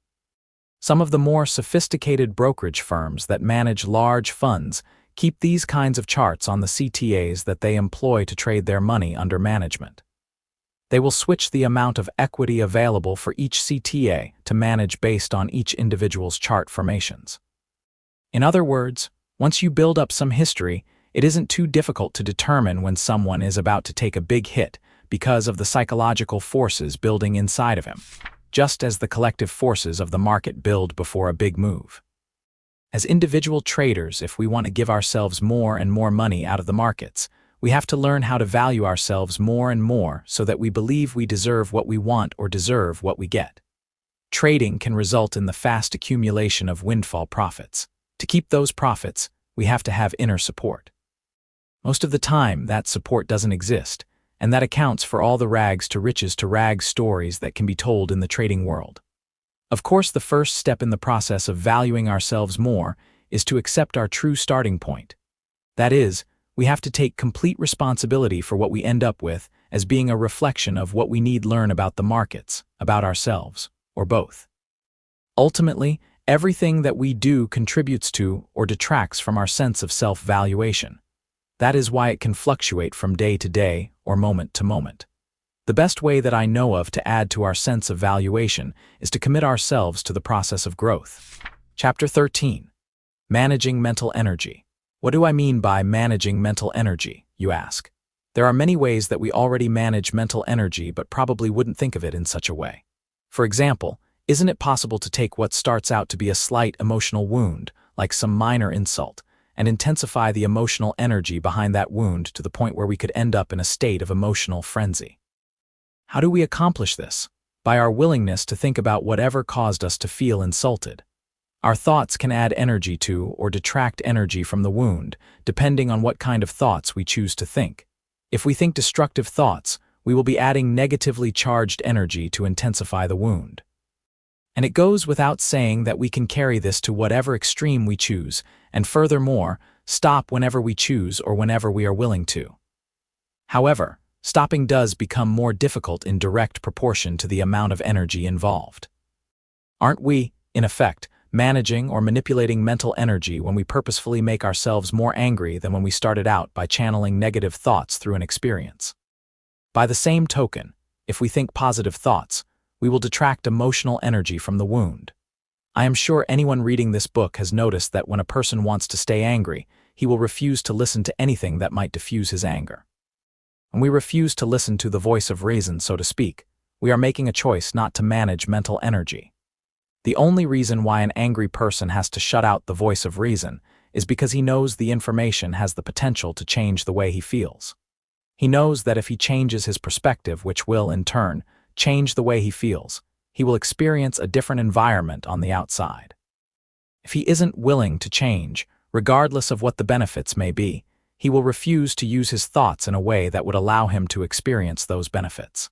Some of the more sophisticated brokerage firms that manage large funds keep these kinds of charts on the CTAs that they employ to trade their money under management. They will switch the amount of equity available for each CTA to manage based on each individual's chart formations. In other words, once you build up some history, it isn't too difficult to determine when someone is about to take a big hit because of the psychological forces building inside of him, just as the collective forces of the market build before a big move. As individual traders, if we want to give ourselves more and more money out of the markets, we have to learn how to value ourselves more and more so that we believe we deserve what we want or deserve what we get. Trading can result in the fast accumulation of windfall profits. To keep those profits, we have to have inner support. Most of the time, that support doesn't exist, and that accounts for all the rags to rags stories that can be told in the trading world. Of course, the first step in the process of valuing ourselves more is to accept our true starting point. That is, we have to take complete responsibility for what we end up with as being a reflection of what we need learn about the markets, about ourselves, or both. Ultimately, everything that we do contributes to or detracts from our sense of self-valuation. That is why it can fluctuate from day to day or moment to moment. The best way that I know of to add to our sense of valuation is to commit ourselves to the process of growth. Chapter 13. Managing Mental Energy. What do I mean by managing mental energy, you ask? There are many ways that we already manage mental energy but probably wouldn't think of it in such a way. For example, isn't it possible to take what starts out to be a slight emotional wound, like some minor insult, and intensify the emotional energy behind that wound to the point where we could end up in a state of emotional frenzy. How do we accomplish this? By our willingness to think about whatever caused us to feel insulted. Our thoughts can add energy to or detract energy from the wound, depending on what kind of thoughts we choose to think. If we think destructive thoughts, we will be adding negatively charged energy to intensify the wound. And it goes without saying that we can carry this to whatever extreme we choose, and furthermore, stop whenever we choose or whenever we are willing to. However, stopping does become more difficult in direct proportion to the amount of energy involved. Aren't we, in effect, managing or manipulating mental energy when we purposefully make ourselves more angry than when we started out by channeling negative thoughts through an experience? By the same token, if we think positive thoughts, we will detract emotional energy from the wound. I am sure anyone reading this book has noticed that when a person wants to stay angry, he will refuse to listen to anything that might diffuse his anger. When we refuse to listen to the voice of reason, so to speak, we are making a choice not to manage mental energy. The only reason why an angry person has to shut out the voice of reason is because he knows the information has the potential to change the way he feels. He knows that if he changes his perspective, which will, in turn, change the way he feels, he will experience a different environment on the outside. If he isn't willing to change, regardless of what the benefits may be, he will refuse to use his thoughts in a way that would allow him to experience those benefits.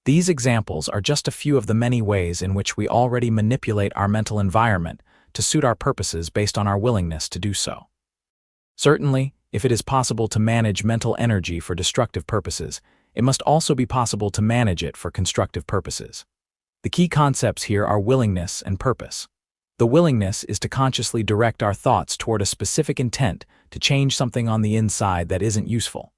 These examples are just a few of the many ways in which we already manipulate our mental environment to suit our purposes based on our willingness to do so. Certainly, if it is possible to manage mental energy for destructive purposes, it must also be possible to manage it for constructive purposes. The key concepts here are willingness and purpose. The willingness is to consciously direct our thoughts toward a specific intent to change something on the inside that isn't useful.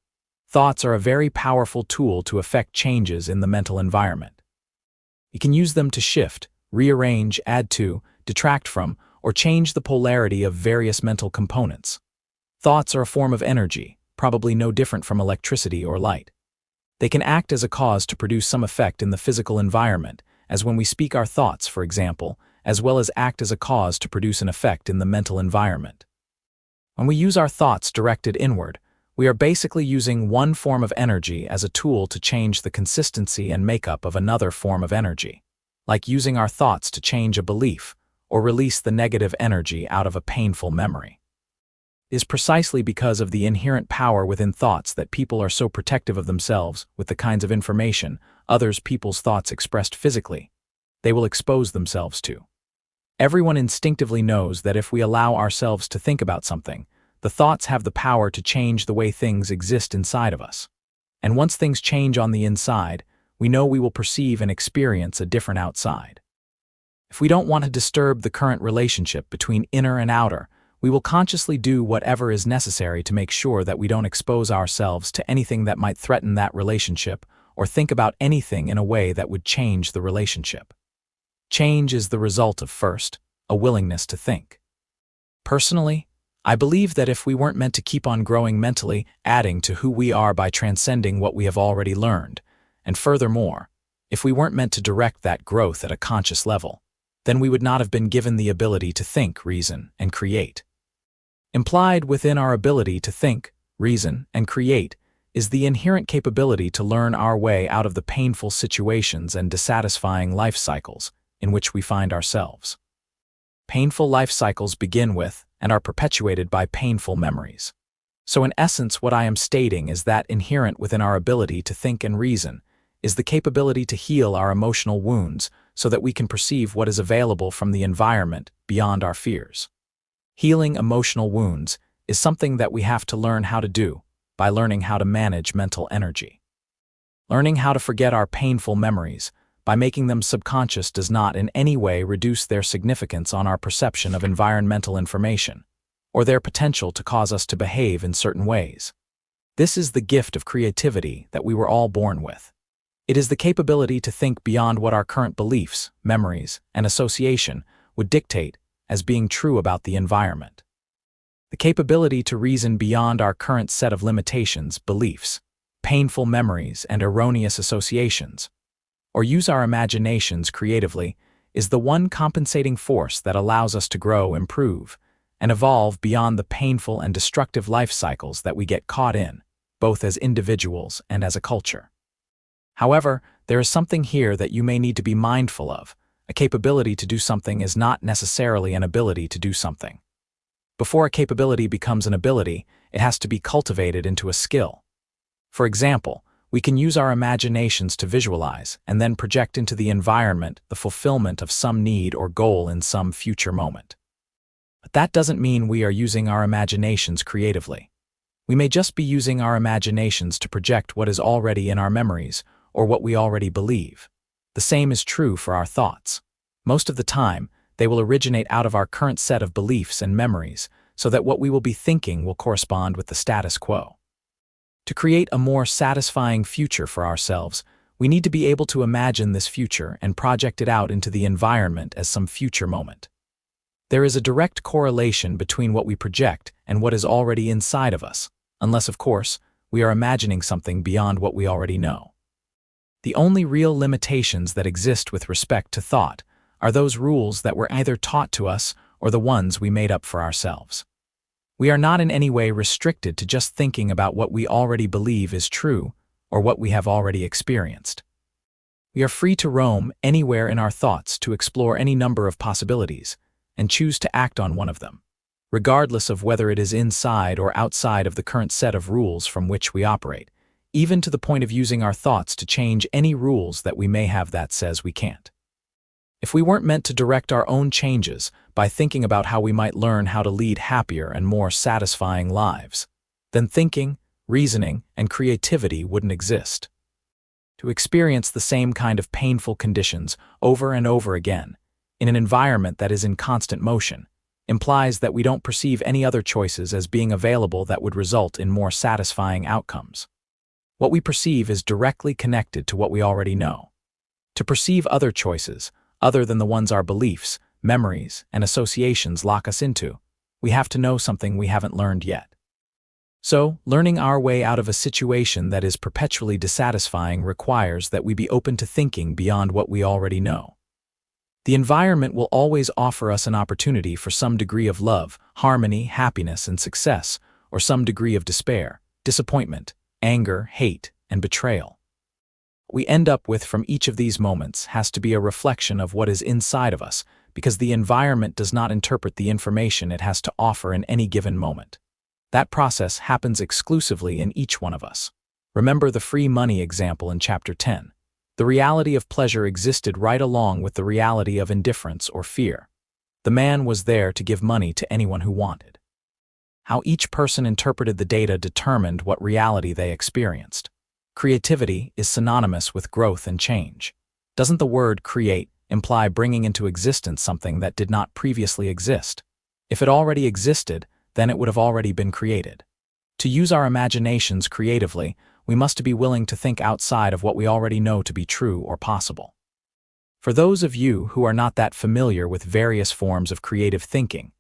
Thoughts are a very powerful tool to effect changes in the mental environment. You can use them to shift, rearrange, add to, detract from, or change the polarity of various mental components. Thoughts are a form of energy, probably no different from electricity or light. They can act as a cause to produce some effect in the physical environment, as when we speak our thoughts, for example, as well as act as a cause to produce an effect in the mental environment. When we use our thoughts directed inward, we are basically using one form of energy as a tool to change the consistency and makeup of another form of energy, like using our thoughts to change a belief or release the negative energy out of a painful memory. It is precisely because of the inherent power within thoughts that people are so protective of themselves with the kinds of information people's thoughts expressed physically, they will expose themselves to. Everyone instinctively knows that if we allow ourselves to think about something, the thoughts have the power to change the way things exist inside of us. And once things change on the inside, we know we will perceive and experience a different outside. If we don't want to disturb the current relationship between inner and outer, we will consciously do whatever is necessary to make sure that we don't expose ourselves to anything that might threaten that relationship or think about anything in a way that would change the relationship. Change is the result of, first, a willingness to think. Personally, I believe that if we weren't meant to keep on growing mentally, adding to who we are by transcending what we have already learned, and furthermore, if we weren't meant to direct that growth at a conscious level, then we would not have been given the ability to think, reason, and create. Implied within our ability to think, reason, and create is the inherent capability to learn our way out of the painful situations and dissatisfying life cycles in which we find ourselves. Painful life cycles begin with and are perpetuated by painful memories. So in essence, what I am stating is that inherent within our ability to think and reason is the capability to heal our emotional wounds so that we can perceive what is available from the environment beyond our fears. Healing emotional wounds is something that we have to learn how to do by learning how to manage mental energy. Learning how to forget our painful memories by making them subconscious does not in any way reduce their significance on our perception of environmental information, or their potential to cause us to behave in certain ways. This is the gift of creativity that we were all born with. It is the capability to think beyond what our current beliefs, memories, and association would dictate as being true about the environment. The capability to reason beyond our current set of limitations, beliefs, painful memories, and erroneous associations, or use our imaginations creatively, is the one compensating force that allows us to grow, improve, and evolve beyond the painful and destructive life cycles that we get caught in, both as individuals and as a culture. However, there is something here that you may need to be mindful of. A capability to do something is not necessarily an ability to do something. Before a capability becomes an ability, it has to be cultivated into a skill. For example, we can use our imaginations to visualize and then project into the environment the fulfillment of some need or goal in some future moment. But that doesn't mean we are using our imaginations creatively. We may just be using our imaginations to project what is already in our memories or what we already believe. The same is true for our thoughts. Most of the time, they will originate out of our current set of beliefs and memories, so that what we will be thinking will correspond with the status quo. To create a more satisfying future for ourselves, we need to be able to imagine this future and project it out into the environment as some future moment. There is a direct correlation between what we project and what is already inside of us, unless, of course, we are imagining something beyond what we already know. The only real limitations that exist with respect to thought are those rules that were either taught to us or the ones we made up for ourselves. We are not in any way restricted to just thinking about what we already believe is true or what we have already experienced. We are free to roam anywhere in our thoughts to explore any number of possibilities and choose to act on one of them, regardless of whether it is inside or outside of the current set of rules from which we operate, even to the point of using our thoughts to change any rules that we may have that says we can't. If we weren't meant to direct our own changes by thinking about how we might learn how to lead happier and more satisfying lives, then thinking, reasoning, and creativity wouldn't exist. To experience the same kind of painful conditions over and over again, in an environment that is in constant motion, implies that we don't perceive any other choices as being available that would result in more satisfying outcomes. What we perceive is directly connected to what we already know. To perceive other choices, other than the ones our beliefs, memories, and associations lock us into, we have to know something we haven't learned yet. So, learning our way out of a situation that is perpetually dissatisfying requires that we be open to thinking beyond what we already know. The environment will always offer us an opportunity for some degree of love, harmony, happiness, and success, or some degree of despair, disappointment, anger, hate, and betrayal. What we end up with from each of these moments has to be a reflection of what is inside of us, because the environment does not interpret the information it has to offer in any given moment. That process happens exclusively in each one of us. Remember the free money example in Chapter 10. The reality of pleasure existed right along with the reality of indifference or fear. The man was there to give money to anyone who wanted. How each person interpreted the data determined what reality they experienced. Creativity is synonymous with growth and change. Doesn't the word create imply bringing into existence something that did not previously exist? If it already existed, then it would have already been created. To use our imaginations creatively, we must be willing to think outside of what we already know to be true or possible. For those of you who are not that familiar with various forms of creative thinking,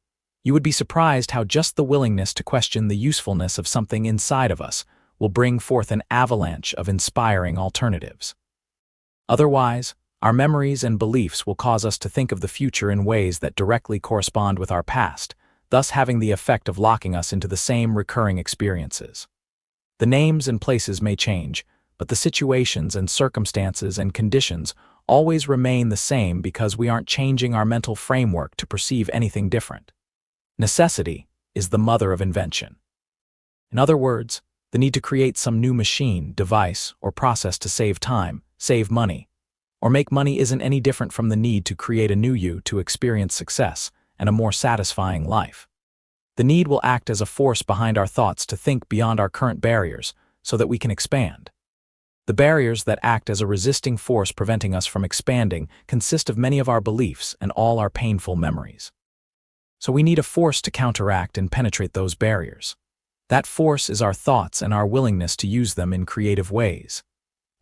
you would be surprised how just the willingness to question the usefulness of something inside of us will bring forth an avalanche of inspiring alternatives. Otherwise, our memories and beliefs will cause us to think of the future in ways that directly correspond with our past, thus having the effect of locking us into the same recurring experiences. The names and places may change, but the situations and circumstances and conditions always remain the same because we aren't changing our mental framework to perceive anything different. Necessity is the mother of invention. In other words, the need to create some new machine, device, or process to save time, save money, or make money isn't any different from the need to create a new you to experience success and a more satisfying life. The need will act as a force behind our thoughts to think beyond our current barriers so that we can expand. The barriers that act as a resisting force preventing us from expanding consist of many of our beliefs and all our painful memories. So we need a force to counteract and penetrate those barriers. That force is our thoughts and our willingness to use them in creative ways.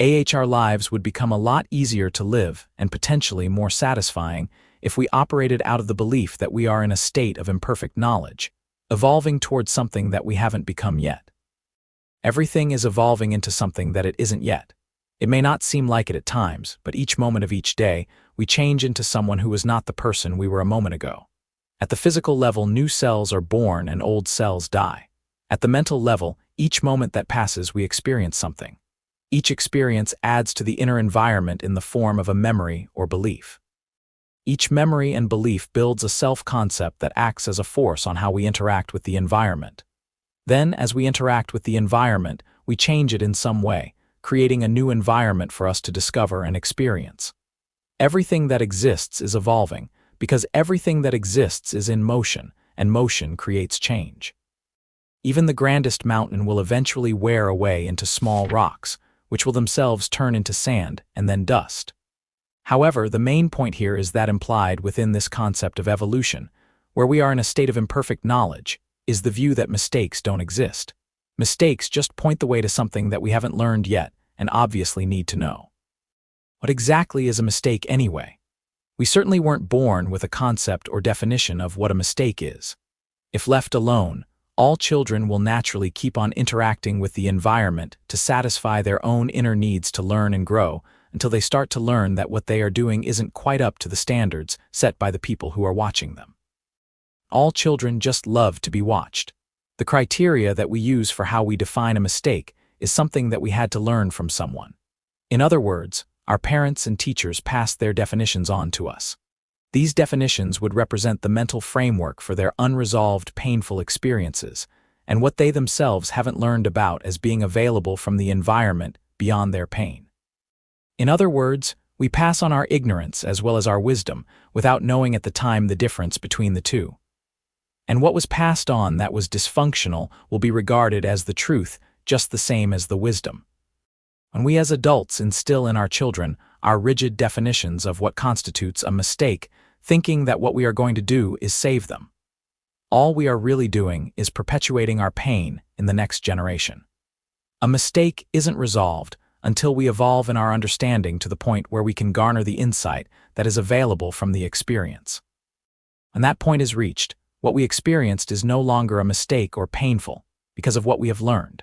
Our lives would become a lot easier to live and potentially more satisfying if we operated out of the belief that we are in a state of imperfect knowledge, evolving towards something that we haven't become yet. Everything is evolving into something that it isn't yet. It may not seem like it at times, but each moment of each day, we change into someone who is not the person we were a moment ago. At the physical level, new cells are born and old cells die. At the mental level, each moment that passes, we experience something. Each experience adds to the inner environment in the form of a memory or belief. Each memory and belief builds a self-concept that acts as a force on how we interact with the environment. Then, as we interact with the environment, we change it in some way, creating a new environment for us to discover and experience. Everything that exists is evolving, because everything that exists is in motion, and motion creates change. Even the grandest mountain will eventually wear away into small rocks, which will themselves turn into sand and then dust. However, the main point here is that implied within this concept of evolution, where we are in a state of imperfect knowledge, is the view that mistakes don't exist. Mistakes just point the way to something that we haven't learned yet and obviously need to know. What exactly is a mistake anyway? We certainly weren't born with a concept or definition of what a mistake is. If left alone, all children will naturally keep on interacting with the environment to satisfy their own inner needs to learn and grow until they start to learn that what they are doing isn't quite up to the standards set by the people who are watching them. All children just love to be watched. The criteria that we use for how we define a mistake is something that we had to learn from someone. In other words, our parents and teachers passed their definitions on to us. These definitions would represent the mental framework for their unresolved, painful experiences, and what they themselves haven't learned about as being available from the environment beyond their pain. In other words, we pass on our ignorance as well as our wisdom without knowing at the time the difference between the two. And what was passed on that was dysfunctional will be regarded as the truth, just the same as the wisdom. When we as adults instill in our children our rigid definitions of what constitutes a mistake, thinking that what we are going to do is save them, all we are really doing is perpetuating our pain in the next generation. A mistake isn't resolved until we evolve in our understanding to the point where we can garner the insight that is available from the experience. When that point is reached, what we experienced is no longer a mistake or painful because of what we have learned.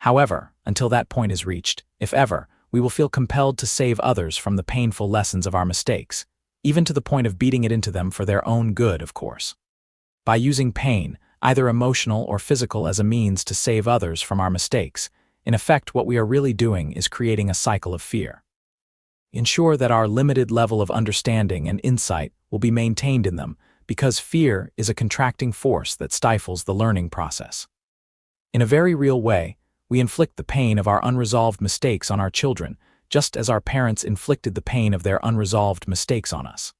However, until that point is reached, if ever, we will feel compelled to save others from the painful lessons of our mistakes, even to the point of beating it into them for their own good, of course. By using pain, either emotional or physical, as a means to save others from our mistakes, in effect, what we are really doing is creating a cycle of fear. Ensure that our limited level of understanding and insight will be maintained in them, because fear is a contracting force that stifles the learning process. In a very real way, we inflict the pain of our unresolved mistakes on our children, just as our parents inflicted the pain of their unresolved mistakes on us.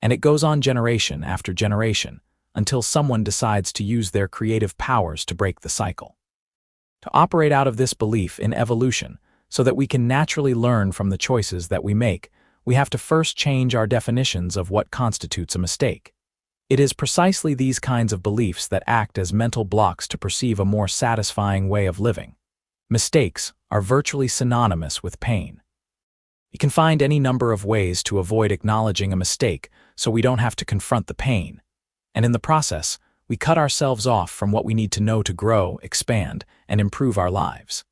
And it goes on generation after generation, until someone decides to use their creative powers to break the cycle. To operate out of this belief in evolution, so that we can naturally learn from the choices that we make, we have to first change our definitions of what constitutes a mistake. It is precisely these kinds of beliefs that act as mental blocks to perceive a more satisfying way of living. Mistakes are virtually synonymous with pain. You can find any number of ways to avoid acknowledging a mistake so we don't have to confront the pain. And in the process, we cut ourselves off from what we need to know to grow, expand, and improve our lives.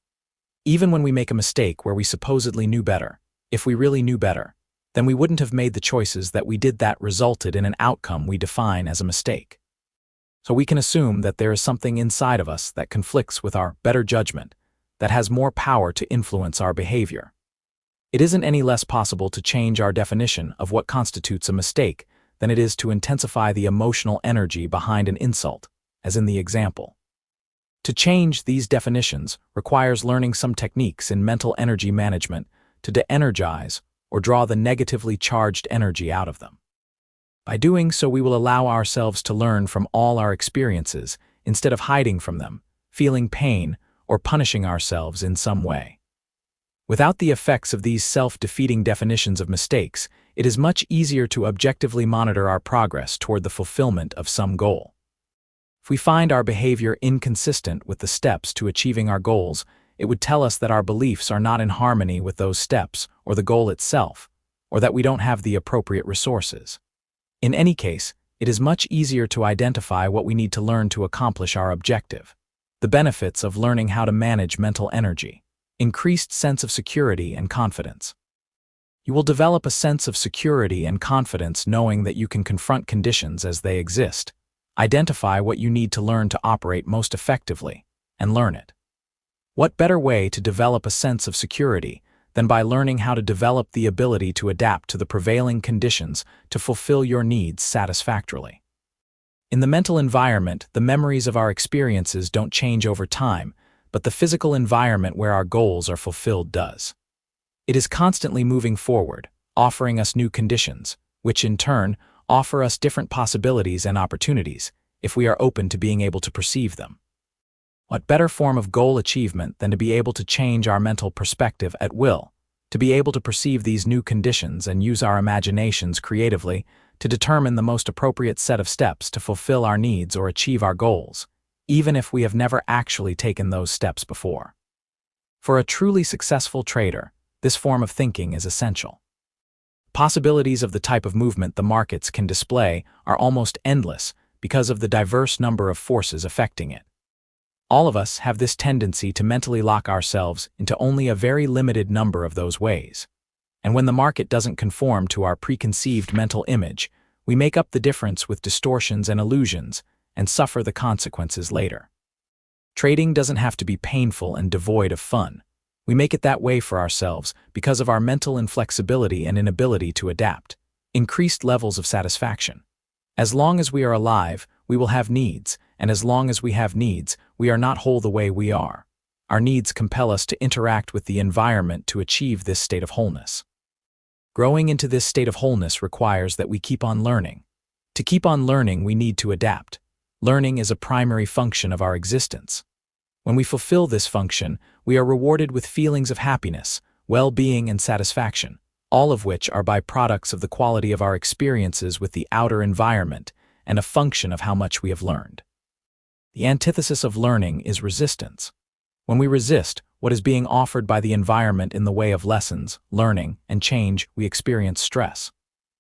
Even when we make a mistake where we supposedly knew better, if we really knew better, then we wouldn't have made the choices that we did that resulted in an outcome we define as a mistake. So we can assume that there is something inside of us that conflicts with our better judgment, that has more power to influence our behavior. It isn't any less possible to change our definition of what constitutes a mistake than it is to intensify the emotional energy behind an insult, as in the example. To change these definitions requires learning some techniques in mental energy management to de-energize or draw the negatively charged energy out of them. By doing so, we will allow ourselves to learn from all our experiences instead of hiding from them, feeling pain, or punishing ourselves in some way. Without the effects of these self-defeating definitions of mistakes, it is much easier to objectively monitor our progress toward the fulfillment of some goal. If we find our behavior inconsistent with the steps to achieving our goals, it would tell us that our beliefs are not in harmony with those steps or the goal itself, or that we don't have the appropriate resources. In any case, it is much easier to identify what we need to learn to accomplish our objective. The benefits of learning how to manage mental energy, increased sense of security and confidence. You will develop a sense of security and confidence knowing that you can confront conditions as they exist, identify what you need to learn to operate most effectively, and learn it. What better way to develop a sense of security than by learning how to develop the ability to adapt to the prevailing conditions to fulfill your needs satisfactorily? In the mental environment, the memories of our experiences don't change over time, but the physical environment where our goals are fulfilled does. It is constantly moving forward, offering us new conditions, which in turn offer us different possibilities and opportunities if we are open to being able to perceive them. What better form of goal achievement than to be able to change our mental perspective at will, to be able to perceive these new conditions and use our imaginations creatively to determine the most appropriate set of steps to fulfill our needs or achieve our goals, even if we have never actually taken those steps before. For a truly successful trader, this form of thinking is essential. Possibilities of the type of movement the markets can display are almost endless because of the diverse number of forces affecting it. All of us have this tendency to mentally lock ourselves into only a very limited number of those ways. And when the market doesn't conform to our preconceived mental image, we make up the difference with distortions and illusions and suffer the consequences later. Trading doesn't have to be painful and devoid of fun. We make it that way for ourselves because of our mental inflexibility and inability to adapt. Increased levels of satisfaction. As long as we are alive, we will have needs, and as long as we have needs, we are not whole the way we are. Our needs compel us to interact with the environment to achieve this state of wholeness. Growing into this state of wholeness requires that we keep on learning. To keep on learning, we need to adapt. Learning is a primary function of our existence. When we fulfill this function, we are rewarded with feelings of happiness, well-being, and satisfaction, all of which are byproducts of the quality of our experiences with the outer environment and a function of how much we have learned. The antithesis of learning is resistance. When we resist what is being offered by the environment in the way of lessons, learning, and change, we experience stress.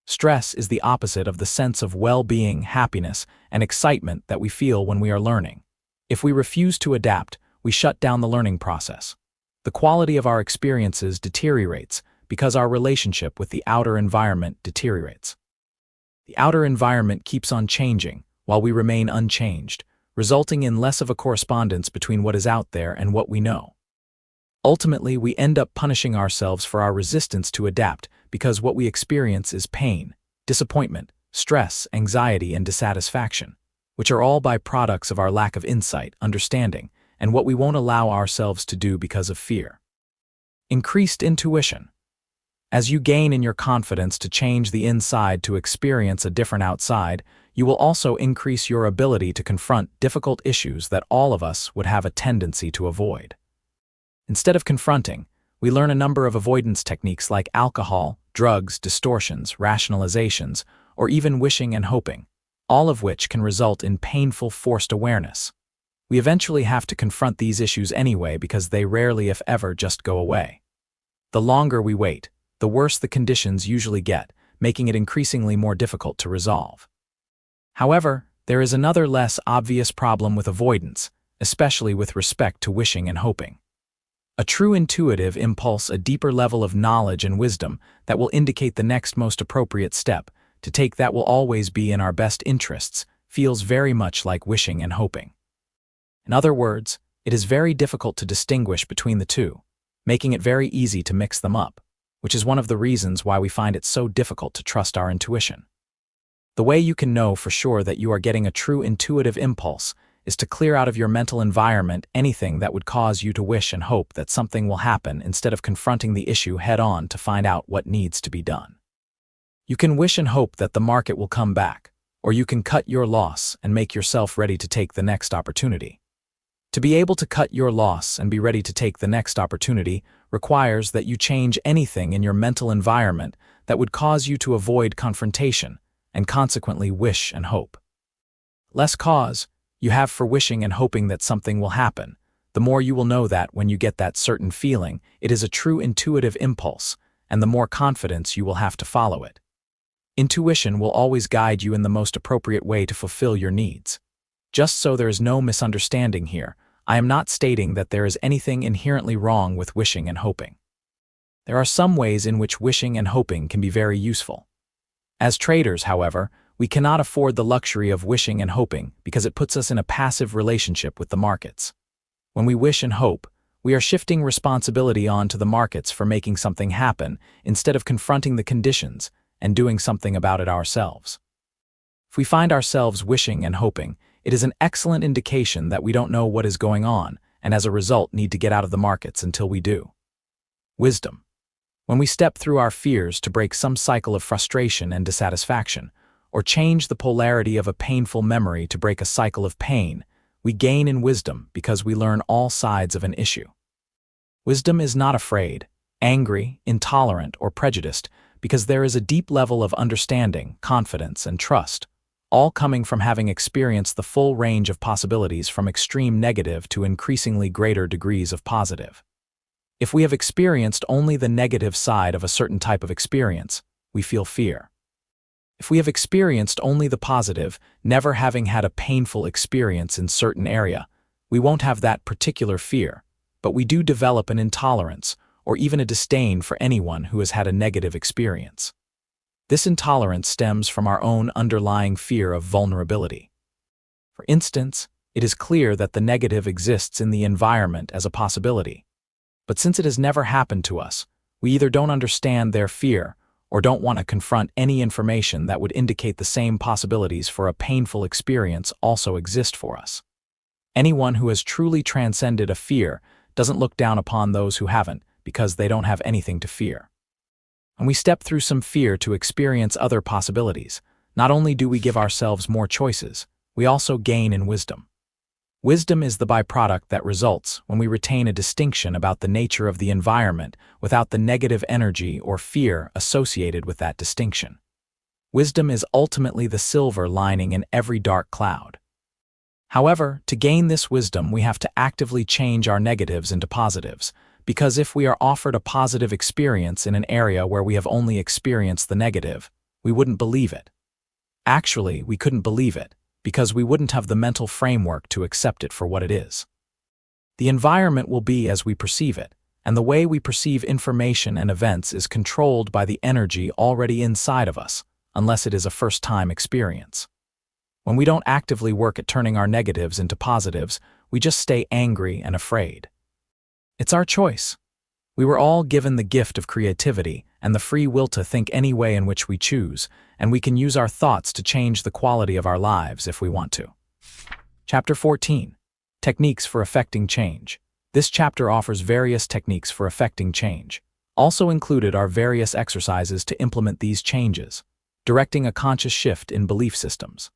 Stress is the opposite of the sense of well-being, happiness, and excitement that we feel when we are learning. If we refuse to adapt, we shut down the learning process. The quality of our experiences deteriorates because our relationship with the outer environment deteriorates. The outer environment keeps on changing while we remain unchanged, resulting in less of a correspondence between what is out there and what we know. Ultimately, we end up punishing ourselves for our resistance to adapt because what we experience is pain, disappointment, stress, anxiety, and dissatisfaction, which are all byproducts of our lack of insight, understanding, and what we won't allow ourselves to do because of fear. Increased intuition. As you gain in your confidence to change the inside to experience a different outside, you will also increase your ability to confront difficult issues that all of us would have a tendency to avoid. Instead of confronting, we learn a number of avoidance techniques like alcohol, drugs, distortions, rationalizations, or even wishing and hoping, all of which can result in painful forced awareness. We eventually have to confront these issues anyway because they rarely, if ever, just go away. The longer we wait, the worse the conditions usually get, making it increasingly more difficult to resolve. However, there is another less obvious problem with avoidance, especially with respect to wishing and hoping. A true intuitive impulse, a deeper level of knowledge and wisdom that will indicate the next most appropriate step to take that will always be in our best interests, feels very much like wishing and hoping. In other words, it is very difficult to distinguish between the two, making it very easy to mix them up, which is one of the reasons why we find it so difficult to trust our intuition. The way you can know for sure that you are getting a true intuitive impulse is to clear out of your mental environment anything that would cause you to wish and hope that something will happen instead of confronting the issue head-on to find out what needs to be done. You can wish and hope that the market will come back, or you can cut your loss and make yourself ready to take the next opportunity. To be able to cut your loss and be ready to take the next opportunity requires that you change anything in your mental environment that would cause you to avoid confrontation and consequently wish and hope. Less cause you have for wishing and hoping that something will happen, the more you will know that when you get that certain feeling, it is a true intuitive impulse, and the more confidence you will have to follow it. Intuition will always guide you in the most appropriate way to fulfill your needs. Just so there is no misunderstanding here, I am not stating that there is anything inherently wrong with wishing and hoping. There are some ways in which wishing and hoping can be very useful. As traders, however, we cannot afford the luxury of wishing and hoping because it puts us in a passive relationship with the markets. When we wish and hope, we are shifting responsibility onto the markets for making something happen instead of confronting the conditions and doing something about it ourselves. If we find ourselves wishing and hoping, it is an excellent indication that we don't know what is going on and as a result need to get out of the markets until we do. Wisdom. When we step through our fears to break some cycle of frustration and dissatisfaction, or change the polarity of a painful memory to break a cycle of pain, we gain in wisdom because we learn all sides of an issue. Wisdom is not afraid, angry, intolerant, or prejudiced because there is a deep level of understanding, confidence, and trust, all coming from having experienced the full range of possibilities from extreme negative to increasingly greater degrees of positive. If we have experienced only the negative side of a certain type of experience, we feel fear. If we have experienced only the positive, never having had a painful experience in certain area, we won't have that particular fear, but we do develop an intolerance or even a disdain for anyone who has had a negative experience. This intolerance stems from our own underlying fear of vulnerability. For instance, it is clear that the negative exists in the environment as a possibility. But since it has never happened to us, we either don't understand their fear or don't want to confront any information that would indicate the same possibilities for a painful experience also exist for us. Anyone who has truly transcended a fear doesn't look down upon those who haven't because they don't have anything to fear. When we step through some fear to experience other possibilities, not only do we give ourselves more choices, we also gain in wisdom. Wisdom is the byproduct that results when we retain a distinction about the nature of the environment without the negative energy or fear associated with that distinction. Wisdom is ultimately the silver lining in every dark cloud. However, to gain this wisdom, we have to actively change our negatives into positives, because if we are offered a positive experience in an area where we have only experienced the negative, we wouldn't believe it. Actually, we couldn't believe it, because we wouldn't have the mental framework to accept it for what it is. The environment will be as we perceive it, and the way we perceive information and events is controlled by the energy already inside of us, unless it is a first-time experience. When we don't actively work at turning our negatives into positives, we just stay angry and afraid. It's our choice. We were all given the gift of creativity and the free will to think any way in which we choose, and we can use our thoughts to change the quality of our lives if we want to. Chapter 14. Techniques for Affecting Change. This chapter offers various techniques for affecting change. Also included are various exercises to implement these changes, directing a conscious shift in belief systems.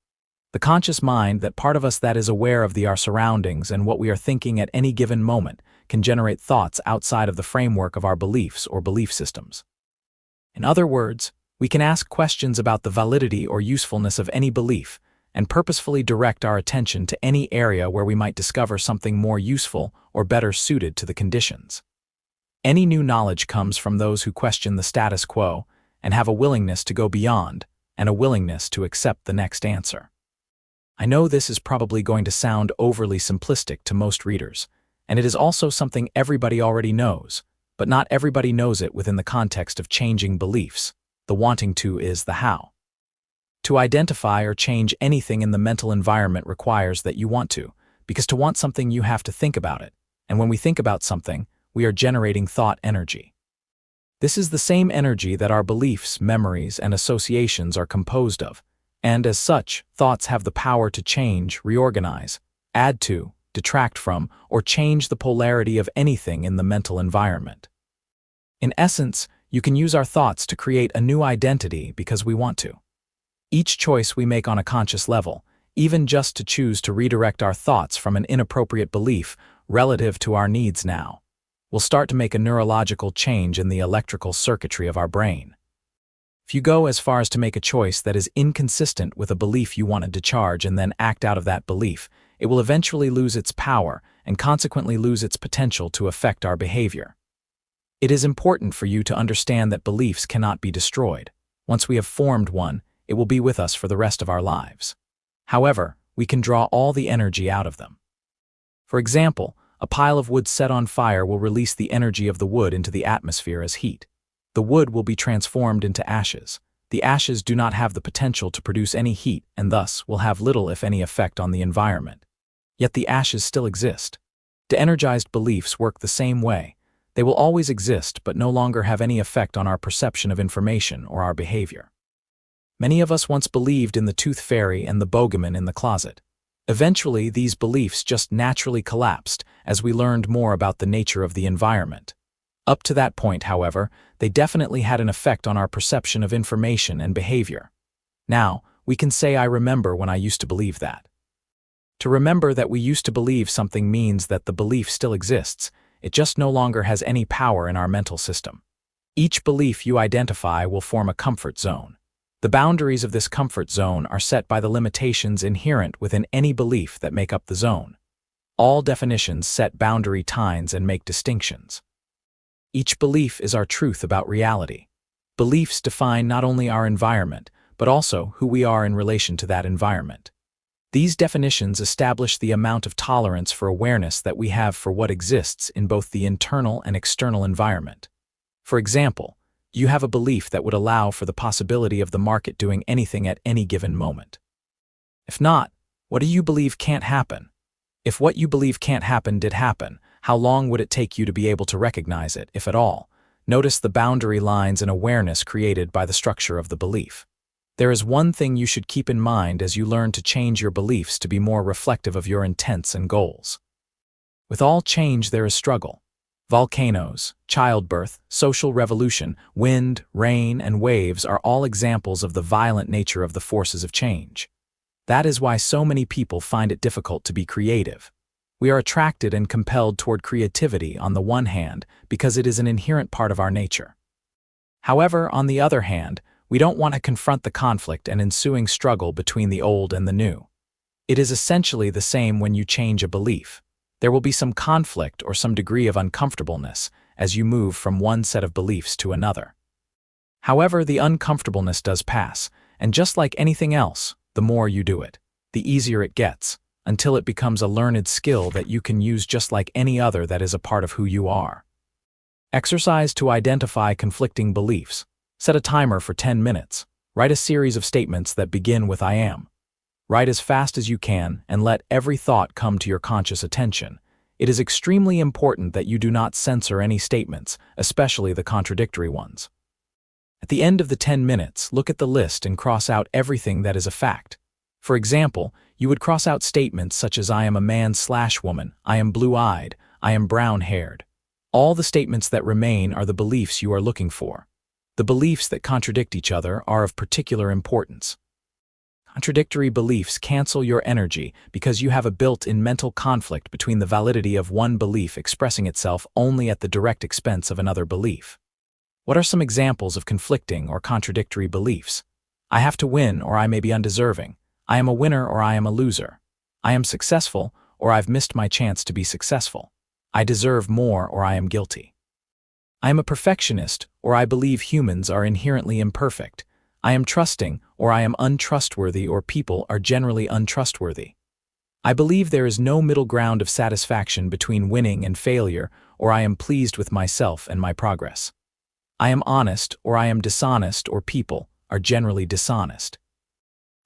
The conscious mind, that part of us that is aware of our surroundings and what we are thinking at any given moment, can generate thoughts outside of the framework of our beliefs or belief systems. In other words, we can ask questions about the validity or usefulness of any belief and purposefully direct our attention to any area where we might discover something more useful or better suited to the conditions. Any new knowledge comes from those who question the status quo and have a willingness to go beyond and a willingness to accept the next answer. I know this is probably going to sound overly simplistic to most readers, and it is also something everybody already knows, but not everybody knows it within the context of changing beliefs. The wanting to is the how. To identify or change anything in the mental environment requires that you want to, because to want something you have to think about it, and when we think about something, we are generating thought energy. This is the same energy that our beliefs, memories, and associations are composed of, and as such, thoughts have the power to change, reorganize, add to, detract from, or change the polarity of anything in the mental environment. In essence, you can use our thoughts to create a new identity because we want to. Each choice we make on a conscious level, even just to choose to redirect our thoughts from an inappropriate belief relative to our needs now, will start to make a neurological change in the electrical circuitry of our brain. If you go as far as to make a choice that is inconsistent with a belief you wanted to charge and then act out of that belief, it will eventually lose its power and consequently lose its potential to affect our behavior. It is important for you to understand that beliefs cannot be destroyed. Once we have formed one, it will be with us for the rest of our lives. However, we can draw all the energy out of them. For example, A pile of wood set on fire will release the energy of the wood into the atmosphere as heat. The wood will be transformed into ashes. The ashes do not have the potential to produce any heat and thus will have little if any effect on the environment. Yet the ashes still exist. De-energized beliefs work the same way. They will always exist but no longer have any effect on our perception of information or our behavior. Many of us once believed in the tooth fairy and the bogeyman in the closet. Eventually, these beliefs just naturally collapsed as we learned more about the nature of the environment. Up to that point, however, they definitely had an effect on our perception of information and behavior. Now, we can say I remember when I used to believe that. To remember that we used to believe something means that the belief still exists, it just no longer has any power in our mental system. Each belief you identify will form a comfort zone. The boundaries of this comfort zone are set by the limitations inherent within any belief that make up the zone. All definitions set boundary tines and make distinctions. Each belief is our truth about reality. Beliefs define not only our environment, but also who we are in relation to that environment. These definitions establish the amount of tolerance for awareness that we have for what exists in both the internal and external environment. For example, you have a belief that would allow for the possibility of the market doing anything at any given moment. If not, what do you believe can't happen? If what you believe can't happen did happen, how long would it take you to be able to recognize it, if at all? Notice the boundary lines and awareness created by the structure of the belief. There is one thing you should keep in mind as you learn to change your beliefs to be more reflective of your intents and goals. With all change there is struggle. Volcanoes, childbirth, social revolution, wind, rain, and waves are all examples of the violent nature of the forces of change. That is why so many people find it difficult to be creative. We are attracted and compelled toward creativity on the one hand because it is an inherent part of our nature. However, on the other hand, we don't want to confront the conflict and ensuing struggle between the old and the new. It is essentially the same when you change a belief. There will be some conflict or some degree of uncomfortableness as you move from one set of beliefs to another. However, the uncomfortableness does pass, and just like anything else, the more you do it, the easier it gets, until it becomes a learned skill that you can use just like any other that is a part of who you are. Exercise to identify conflicting beliefs. Set a timer for 10 minutes. Write a series of statements that begin with I am. Write as fast as you can and let every thought come to your conscious attention. It is extremely important that you do not censor any statements, especially the contradictory ones. At the end of the 10 minutes, look at the list and cross out everything that is a fact. For example, you would cross out statements such as I am a man/woman, I am blue-eyed, I am brown-haired. All the statements that remain are the beliefs you are looking for. The beliefs that contradict each other are of particular importance. Contradictory beliefs cancel your energy because you have a built-in mental conflict between the validity of one belief expressing itself only at the direct expense of another belief. What are some examples of conflicting or contradictory beliefs? I have to win or I may be undeserving. I am a winner or I am a loser. I am successful or I've missed my chance to be successful. I deserve more or I am guilty. I am a perfectionist or I believe humans are inherently imperfect. I am trusting or I am untrustworthy or people are generally untrustworthy. I believe there is no middle ground of satisfaction between winning and failure or I am pleased with myself and my progress. I am honest or I am dishonest or people are generally dishonest.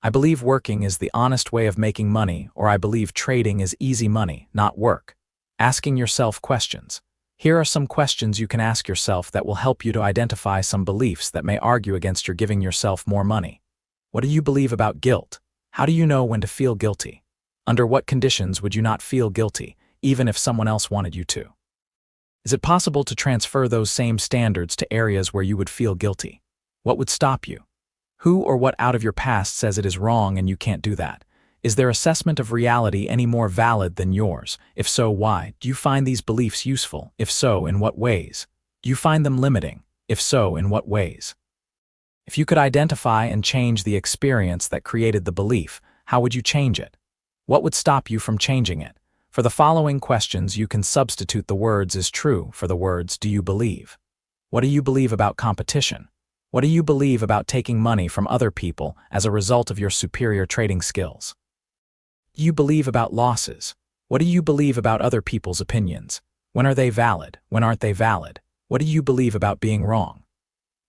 I believe working is the honest way of making money or I believe trading is easy money, not work. Asking yourself questions. Here are some questions you can ask yourself that will help you to identify some beliefs that may argue against your giving yourself more money. What do you believe about guilt? How do you know when to feel guilty? Under what conditions would you not feel guilty, even if someone else wanted you to? Is it possible to transfer those same standards to areas where you would feel guilty? What would stop you? Who or what out of your past says it is wrong and you can't do that? Is their assessment of reality any more valid than yours? If so, why? Do you find these beliefs useful? If so, in what ways? Do you find them limiting? If so, in what ways? If you could identify and change the experience that created the belief, how would you change it? What would stop you from changing it? For the following questions, you can substitute the words "is true" for the words "do you believe?" What do you believe about competition? What do you believe about taking money from other people as a result of your superior trading skills? Do you believe about losses? What What do you believe about other people's opinions? When are they valid? When aren't they valid? What do you believe about being wrong?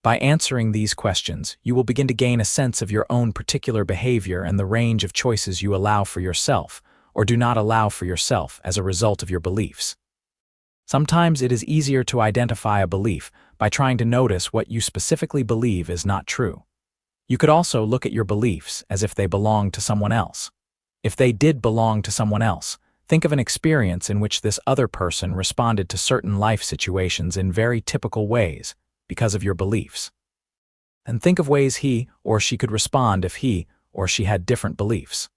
By answering these questions, you will begin to gain a sense of your own particular behavior and the range of choices you allow for yourself or do not allow for yourself as a result of your beliefs. Sometimes it is easier to identify a belief by trying to notice what you specifically believe is not true. You could also look at your beliefs as if they belong to someone else. If they did belong to someone else, think of an experience in which this other person responded to certain life situations in very typical ways because of your beliefs. And think of ways he or she could respond if he or she had different beliefs.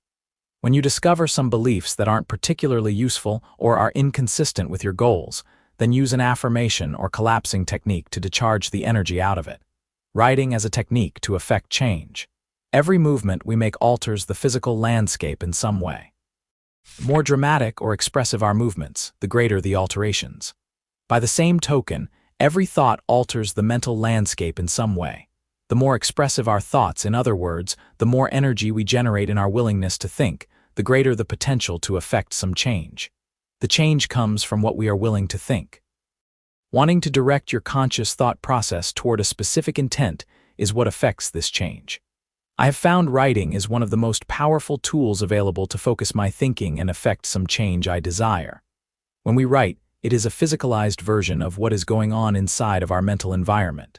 When you discover some beliefs that aren't particularly useful or are inconsistent with your goals, then use an affirmation or collapsing technique to discharge the energy out of it. Writing as a technique to effect change. Every movement we make alters the physical landscape in some way. The more dramatic or expressive our movements, the greater the alterations. By the same token, every thought alters the mental landscape in some way. The more expressive our thoughts, in other words, the more energy we generate in our willingness to think, the greater the potential to effect some change. The change comes from what we are willing to think. Wanting to direct your conscious thought process toward a specific intent is what affects this change. I have found writing is one of the most powerful tools available to focus my thinking and effect some change I desire. When we write, it is a physicalized version of what is going on inside of our mental environment.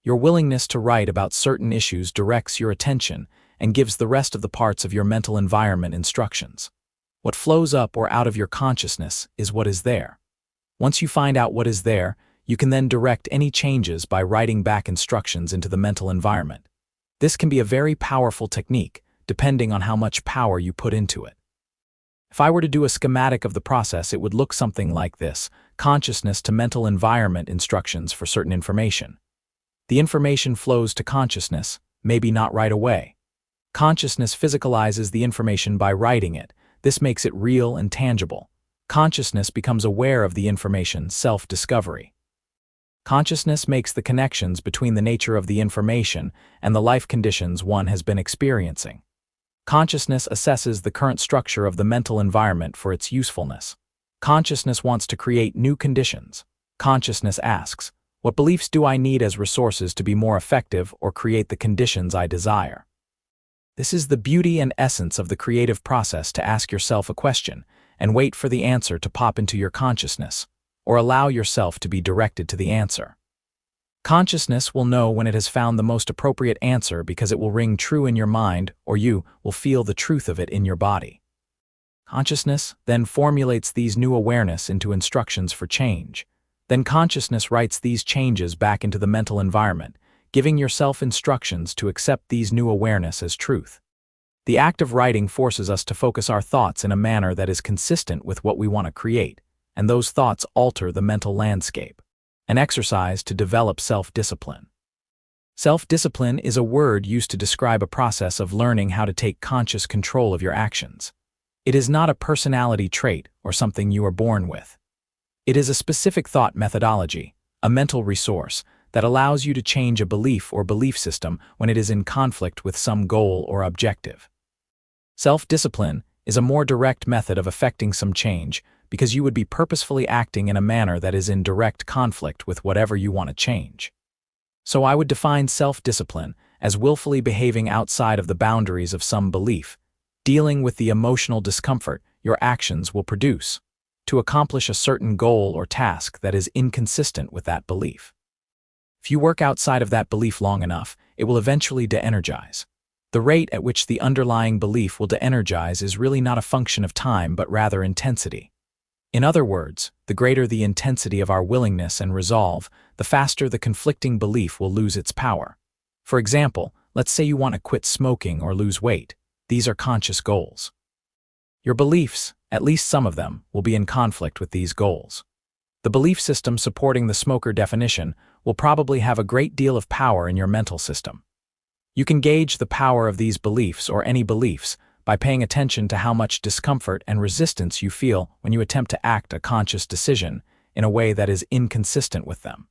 Your willingness to write about certain issues directs your attention and gives the rest of the parts of your mental environment instructions. What flows up or out of your consciousness is what is there. Once you find out what is there, you can then direct any changes by writing back instructions into the mental environment. This can be a very powerful technique, depending on how much power you put into it. If I were to do a schematic of the process, it would look something like this: consciousness to mental environment instructions for certain information. The information flows to consciousness, maybe not right away. Consciousness physicalizes the information by writing it. This makes it real and tangible. Consciousness becomes aware of the information, self-discovery. Consciousness makes the connections between the nature of the information and the life conditions one has been experiencing. Consciousness assesses the current structure of the mental environment for its usefulness. Consciousness wants to create new conditions. Consciousness asks, what beliefs do I need as resources to be more effective or create the conditions I desire? This is the beauty and essence of the creative process: to ask yourself a question and wait for the answer to pop into your consciousness, or allow yourself to be directed to the answer. Consciousness will know when it has found the most appropriate answer because it will ring true in your mind, or you will feel the truth of it in your body. Consciousness then formulates these new awareness into instructions for change. Then consciousness writes these changes back into the mental environment, giving yourself instructions to accept these new awareness as truth. The act of writing forces us to focus our thoughts in a manner that is consistent with what we want to create, and those thoughts alter the mental landscape. An exercise to develop self-discipline. Self-discipline is a word used to describe a process of learning how to take conscious control of your actions. It is not a personality trait or something you are born with. It is a specific thought methodology, a mental resource, that allows you to change a belief or belief system when it is in conflict with some goal or objective. Self-discipline is a more direct method of effecting some change because you would be purposefully acting in a manner that is in direct conflict with whatever you want to change. So I would define self-discipline as willfully behaving outside of the boundaries of some belief, dealing with the emotional discomfort your actions will produce, to accomplish a certain goal or task that is inconsistent with that belief. If you work outside of that belief long enough, it will eventually de-energize. The rate at which the underlying belief will de-energize is really not a function of time but rather intensity. In other words, the greater the intensity of our willingness and resolve, the faster the conflicting belief will lose its power. For example, let's say you want to quit smoking or lose weight. These are conscious goals. Your beliefs, at least some of them, will be in conflict with these goals. The belief system supporting the smoker definition will probably have a great deal of power in your mental system. You can gauge the power of these beliefs or any beliefs by paying attention to how much discomfort and resistance you feel when you attempt to act a conscious decision in a way that is inconsistent with them.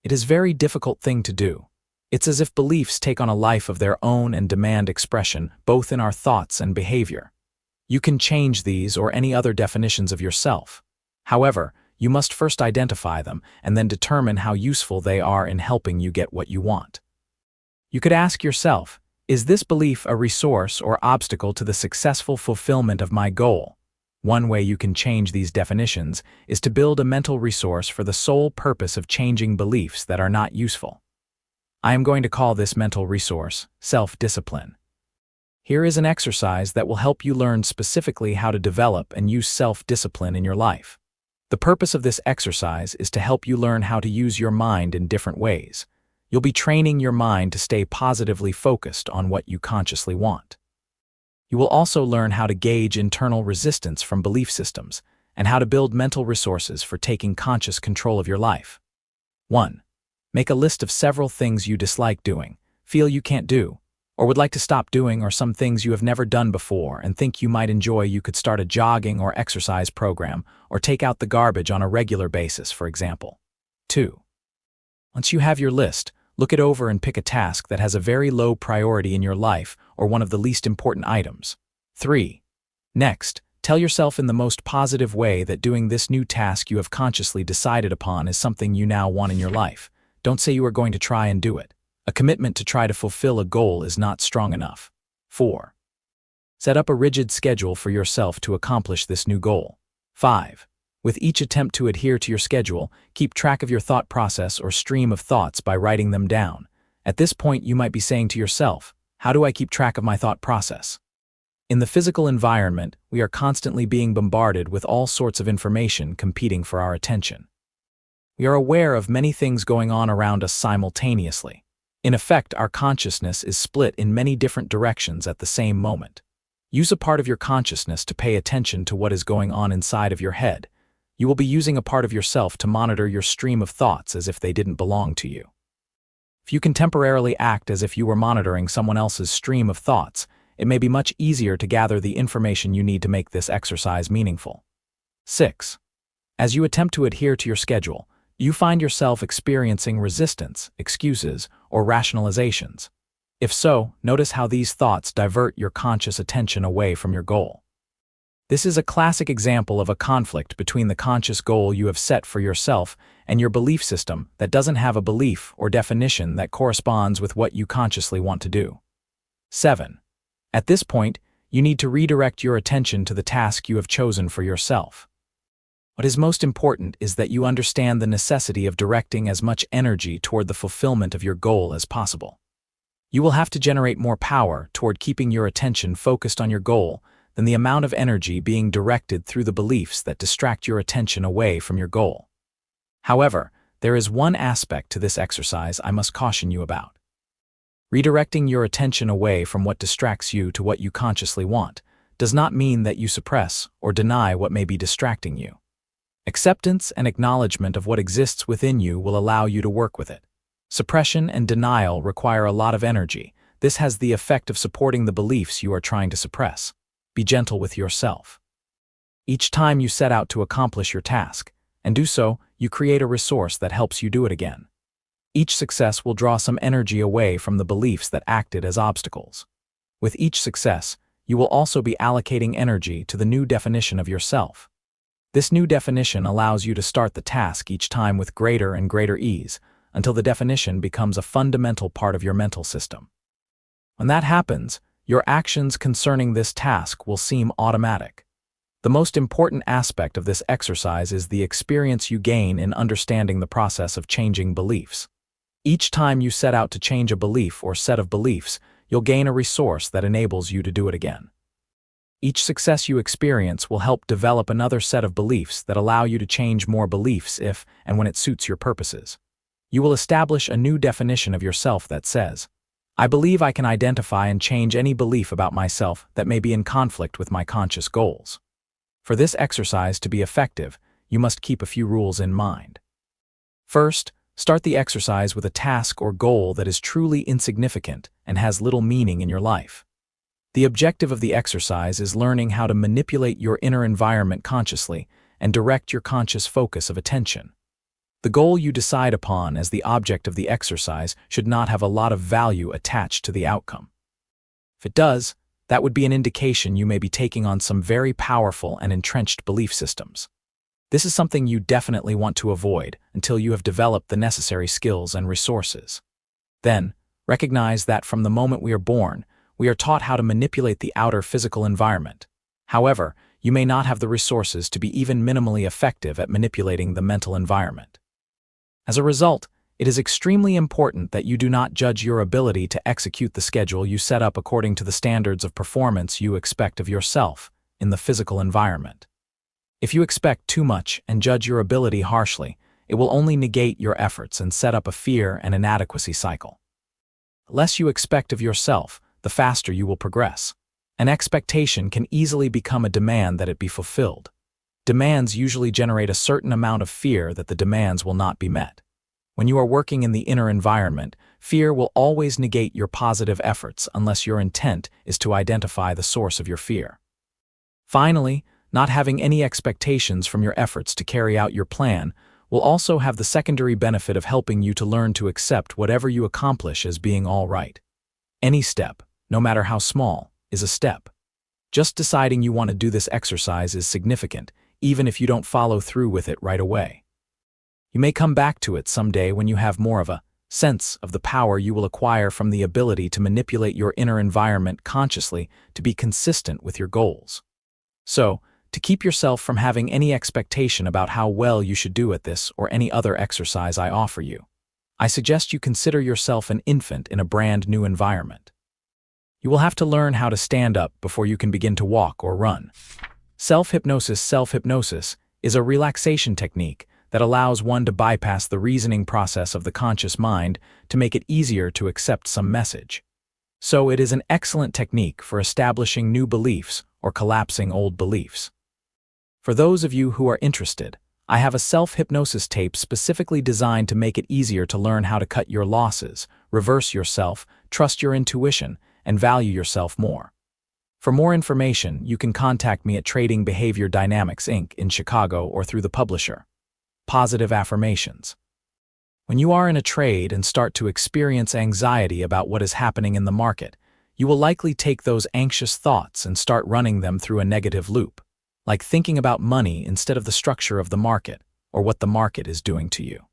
It is a very difficult thing to do. It's as if beliefs take on a life of their own and demand expression both in our thoughts and behavior. You can change these or any other definitions of yourself. However, you must first identify them and then determine how useful they are in helping you get what you want. You could ask yourself, is this belief a resource or obstacle to the successful fulfillment of my goal? One way you can change these definitions is to build a mental resource for the sole purpose of changing beliefs that are not useful. I am going to call this mental resource self-discipline. Here is an exercise that will help you learn specifically how to develop and use self-discipline in your life. The purpose of this exercise is to help you learn how to use your mind in different ways. You'll be training your mind to stay positively focused on what you consciously want. You will also learn how to gauge internal resistance from belief systems and how to build mental resources for taking conscious control of your life. 1. Make a list of several things you dislike doing, feel you can't do, or would like to stop doing, or some things you have never done before and think you might enjoy. You could start a jogging or exercise program, or take out the garbage on a regular basis, for example. 2. Once you have your list, look it over and pick a task that has a very low priority in your life or one of the least important items. 3. Next, tell yourself in the most positive way that doing this new task you have consciously decided upon is something you now want in your life. Don't say you are going to try and do it. A commitment to try to fulfill a goal is not strong enough. 4. Set up a rigid schedule for yourself to accomplish this new goal. 5. With each attempt to adhere to your schedule, keep track of your thought process or stream of thoughts by writing them down. At this point, you might be saying to yourself, how do I keep track of my thought process? In the physical environment, we are constantly being bombarded with all sorts of information competing for our attention. We are aware of many things going on around us simultaneously. In effect, our consciousness is split in many different directions at the same moment. Use a part of your consciousness to pay attention to what is going on inside of your head. You will be using a part of yourself to monitor your stream of thoughts as if they didn't belong to you. If you can temporarily act as if you were monitoring someone else's stream of thoughts, it may be much easier to gather the information you need to make this exercise meaningful. 6. As you attempt to adhere to your schedule, you find yourself experiencing resistance, excuses, or rationalizations. If so, notice how these thoughts divert your conscious attention away from your goal. This is a classic example of a conflict between the conscious goal you have set for yourself and your belief system that doesn't have a belief or definition that corresponds with what you consciously want to do. 7. At this point, you need to redirect your attention to the task you have chosen for yourself. What is most important is that you understand the necessity of directing as much energy toward the fulfillment of your goal as possible. You will have to generate more power toward keeping your attention focused on your goal than the amount of energy being directed through the beliefs that distract your attention away from your goal. However, there is one aspect to this exercise I must caution you about. Redirecting your attention away from what distracts you to what you consciously want does not mean that you suppress or deny what may be distracting you. Acceptance and acknowledgement of what exists within you will allow you to work with it. Suppression and denial require a lot of energy. This has the effect of supporting the beliefs you are trying to suppress. Be gentle with yourself. Each time you set out to accomplish your task, and do so, you create a resource that helps you do it again. Each success will draw some energy away from the beliefs that acted as obstacles. With each success, you will also be allocating energy to the new definition of yourself. This new definition allows you to start the task each time with greater and greater ease, until the definition becomes a fundamental part of your mental system. When that happens, your actions concerning this task will seem automatic. The most important aspect of this exercise is the experience you gain in understanding the process of changing beliefs. Each time you set out to change a belief or set of beliefs, you'll gain a resource that enables you to do it again. Each success you experience will help develop another set of beliefs that allow you to change more beliefs if and when it suits your purposes. You will establish a new definition of yourself that says, I believe I can identify and change any belief about myself that may be in conflict with my conscious goals. For this exercise to be effective, you must keep a few rules in mind. First, start the exercise with a task or goal that is truly insignificant and has little meaning in your life. The objective of the exercise is learning how to manipulate your inner environment consciously and direct your conscious focus of attention. The goal you decide upon as the object of the exercise should not have a lot of value attached to the outcome. If it does, that would be an indication you may be taking on some very powerful and entrenched belief systems. This is something you definitely want to avoid until you have developed the necessary skills and resources. Then, recognize that from the moment we are born, we are taught how to manipulate the outer physical environment. However, you may not have the resources to be even minimally effective at manipulating the mental environment. As a result, it is extremely important that you do not judge your ability to execute the schedule you set up according to the standards of performance you expect of yourself in the physical environment. If you expect too much and judge your ability harshly, it will only negate your efforts and set up a fear and inadequacy cycle. The less you expect of yourself, the faster you will progress. An expectation can easily become a demand that it be fulfilled. Demands usually generate a certain amount of fear that the demands will not be met. When you are working in the inner environment, fear will always negate your positive efforts unless your intent is to identify the source of your fear. Finally, not having any expectations from your efforts to carry out your plan will also have the secondary benefit of helping you to learn to accept whatever you accomplish as being all right. Any step, no matter how small, is a step. Just deciding you want to do this exercise is significant, even if you don't follow through with it right away. You may come back to it someday when you have more of a sense of the power you will acquire from the ability to manipulate your inner environment consciously to be consistent with your goals. So, to keep yourself from having any expectation about how well you should do at this or any other exercise I offer you, I suggest you consider yourself an infant in a brand new environment. You will have to learn how to stand up before you can begin to walk or run. Self-hypnosis is a relaxation technique that allows one to bypass the reasoning process of the conscious mind to make it easier to accept some message. So it is an excellent technique for establishing new beliefs or collapsing old beliefs. For those of you who are interested, I have a self-hypnosis tape specifically designed to make it easier to learn how to cut your losses, reverse yourself, trust your intuition, and value yourself more. For more information, you can contact me at Trading Behavior Dynamics Inc. in Chicago or through the publisher. Positive affirmations. When you are in a trade and start to experience anxiety about what is happening in the market, you will likely take those anxious thoughts and start running them through a negative loop, like thinking about money instead of the structure of the market or what the market is doing to you.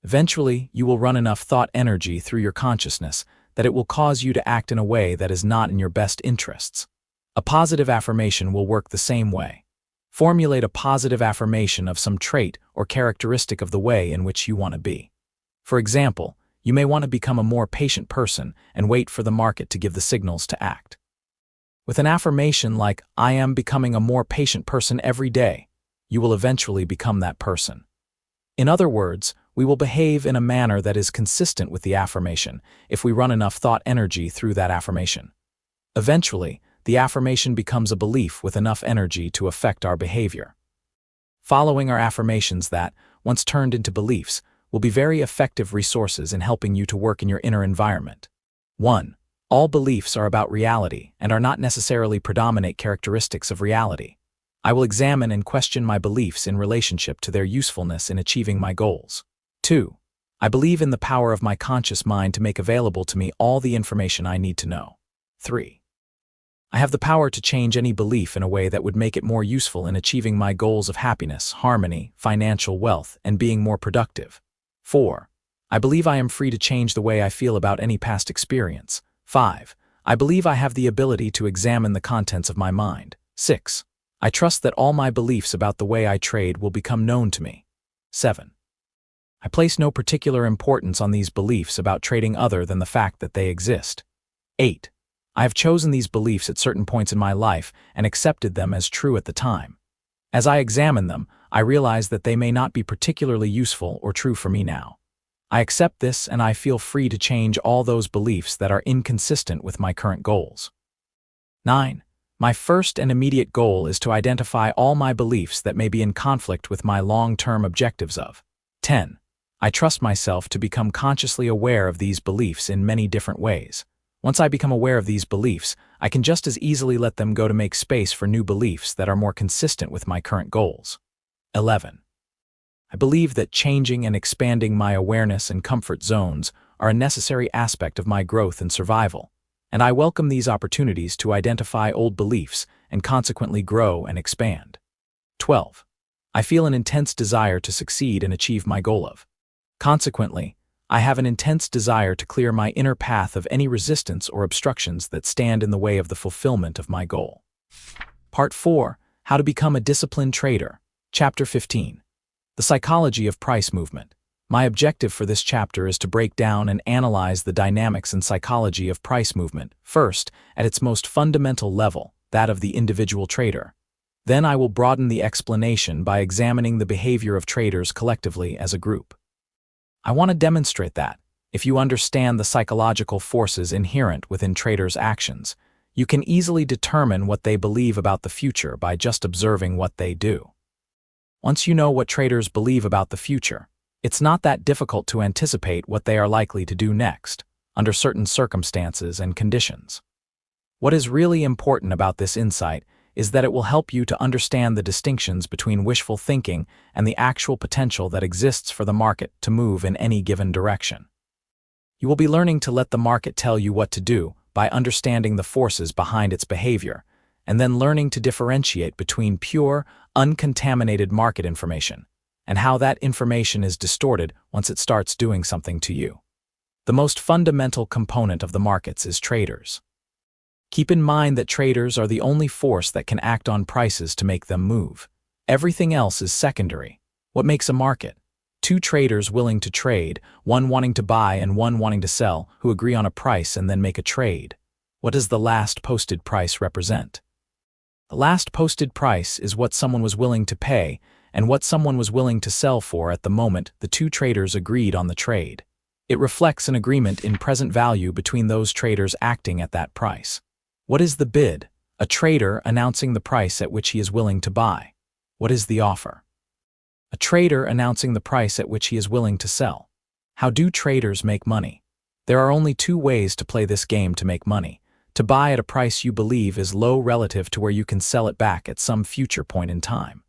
Eventually, you will run enough thought energy through your consciousness that it will cause you to act in a way that is not in your best interests. A positive affirmation will work the same way. Formulate a positive affirmation of some trait or characteristic of the way in which you want to be. For example, you may want to become a more patient person and wait for the market to give the signals to act. With an affirmation like, "I am becoming a more patient person every day," you will eventually become that person. In other words, we will behave in a manner that is consistent with the affirmation if we run enough thought energy through that affirmation. Eventually, the affirmation becomes a belief with enough energy to affect our behavior. Following are affirmations that, once turned into beliefs, will be very effective resources in helping you to work in your inner environment. 1. All beliefs are about reality and are not necessarily predominant characteristics of reality. I will examine and question my beliefs in relationship to their usefulness in achieving my goals. 2. I believe in the power of my conscious mind to make available to me all the information I need to know. 3. I have the power to change any belief in a way that would make it more useful in achieving my goals of happiness, harmony, financial wealth, and being more productive. 4. I believe I am free to change the way I feel about any past experience. 5. I believe I have the ability to examine the contents of my mind. 6. I trust that all my beliefs about the way I trade will become known to me. 7. I place no particular importance on these beliefs about trading other than the fact that they exist. 8. I have chosen these beliefs at certain points in my life and accepted them as true at the time. As I examine them, I realize that they may not be particularly useful or true for me now. I accept this and I feel free to change all those beliefs that are inconsistent with my current goals. 9. My first and immediate goal is to identify all my beliefs that may be in conflict with my long-term objectives of. 10. I trust myself to become consciously aware of these beliefs in many different ways. Once I become aware of these beliefs, I can just as easily let them go to make space for new beliefs that are more consistent with my current goals. 11. I believe that changing and expanding my awareness and comfort zones are a necessary aspect of my growth and survival, and I welcome these opportunities to identify old beliefs and consequently grow and expand. 12. I feel an intense desire to succeed and achieve my goal of. Consequently, I have an intense desire to clear my inner path of any resistance or obstructions that stand in the way of the fulfillment of my goal. Part 4. How to become a disciplined trader. Chapter 15. The psychology of price movement. My objective for this chapter is to break down and analyze the dynamics and psychology of price movement, first, at its most fundamental level, that of the individual trader. Then I will broaden the explanation by examining the behavior of traders collectively as a group. I want to demonstrate that, if you understand the psychological forces inherent within traders' actions, you can easily determine what they believe about the future by just observing what they do. Once you know what traders believe about the future, it's not that difficult to anticipate what they are likely to do next, under certain circumstances and conditions. What is really important about this insight is that it will help you to understand the distinctions between wishful thinking and the actual potential that exists for the market to move in any given direction. You will be learning to let the market tell you what to do by understanding the forces behind its behavior, and then learning to differentiate between pure, uncontaminated market information and how that information is distorted once it starts doing something to you. The most fundamental component of the markets is traders. Keep in mind that traders are the only force that can act on prices to make them move. Everything else is secondary. What makes a market? Two traders willing to trade, one wanting to buy and one wanting to sell, who agree on a price and then make a trade. What does the last posted price represent? The last posted price is what someone was willing to pay and what someone was willing to sell for at the moment the two traders agreed on the trade. It reflects an agreement in present value between those traders acting at that price. What is the bid? A trader announcing the price at which he is willing to buy. What is the offer? A trader announcing the price at which he is willing to sell. How do traders make money? There are only two ways to play this game to make money. To buy at a price you believe is low relative to where you can sell it back at some future point in time.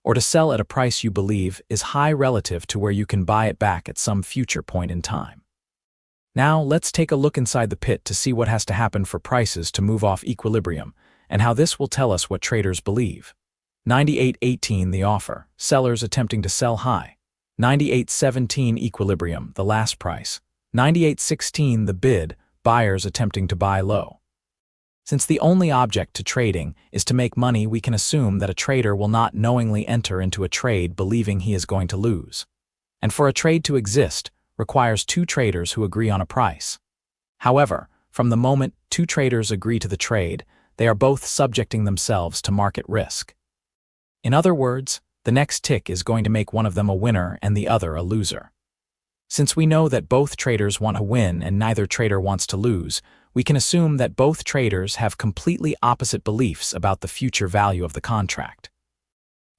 Or to sell at a price you believe is high relative to where you can buy it back at some future point in time. Now, let's take a look inside the pit to see what has to happen for prices to move off equilibrium, and how this will tell us what traders believe. 98.18 the offer, sellers attempting to sell high. 98.17 equilibrium, the last price. 98.16 the bid, buyers attempting to buy low. Since the only object to trading is to make money, we can assume that a trader will not knowingly enter into a trade believing he is going to lose. And for a trade to exist, requires two traders who agree on a price. However, from the moment two traders agree to the trade, they are both subjecting themselves to market risk. In other words, the next tick is going to make one of them a winner and the other a loser. Since we know that both traders want to win and neither trader wants to lose, we can assume that both traders have completely opposite beliefs about the future value of the contract.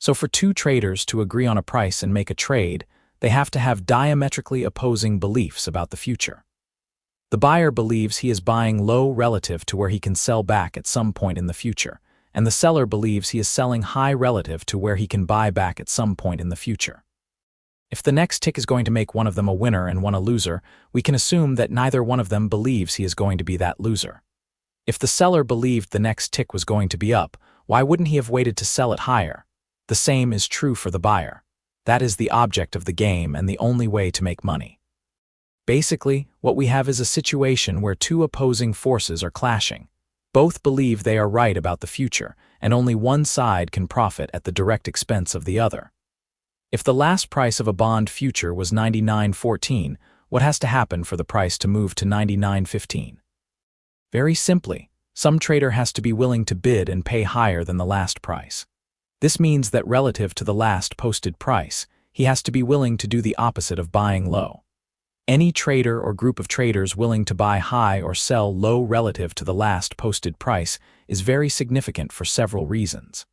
So for two traders to agree on a price and make a trade, they have to have diametrically opposing beliefs about the future. The buyer believes he is buying low relative to where he can sell back at some point in the future, and the seller believes he is selling high relative to where he can buy back at some point in the future. If the next tick is going to make one of them a winner and one a loser, we can assume that neither one of them believes he is going to be that loser. If the seller believed the next tick was going to be up, why wouldn't he have waited to sell it higher? The same is true for the buyer. That is the object of the game and the only way to make money. Basically, what we have is a situation where two opposing forces are clashing. Both believe they are right about the future, and only one side can profit at the direct expense of the other. If the last price of a bond future was 99.14, what has to happen for the price to move to 99.15? Very simply, some trader has to be willing to bid and pay higher than the last price. This means that relative to the last posted price, he has to be willing to do the opposite of buying low. Any trader or group of traders willing to buy high or sell low relative to the last posted price is very significant for several reasons.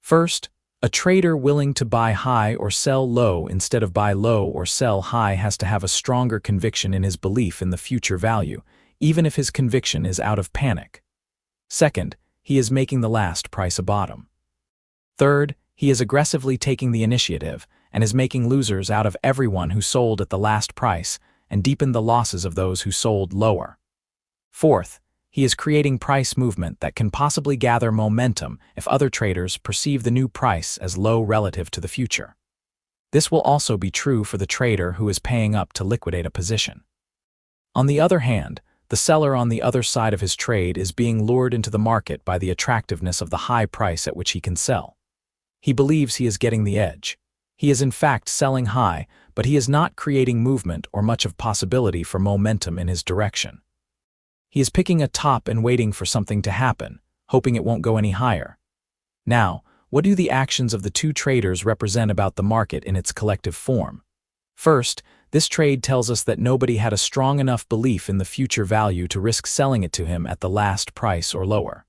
First, a trader willing to buy high or sell low instead of buy low or sell high has to have a stronger conviction in his belief in the future value, even if his conviction is out of panic. Second, he is making the last price a bottom. Third, he is aggressively taking the initiative and is making losers out of everyone who sold at the last price and deepened the losses of those who sold lower. Fourth, He is creating price movement that can possibly gather momentum if other traders perceive the new price as low relative to the future. This will also be true for the trader who is paying up to liquidate a position. On the other hand, the seller on the other side of his trade is being lured into the market by the attractiveness of the high price at which he can sell. He believes he is getting the edge. He is in fact selling high, but he is not creating movement or much of possibility for momentum in his direction. He is picking a top and waiting for something to happen, hoping it won't go any higher. Now, what do the actions of the two traders represent about the market in its collective form? First, this trade tells us that nobody had a strong enough belief in the future value to risk selling it to him at the last price or lower.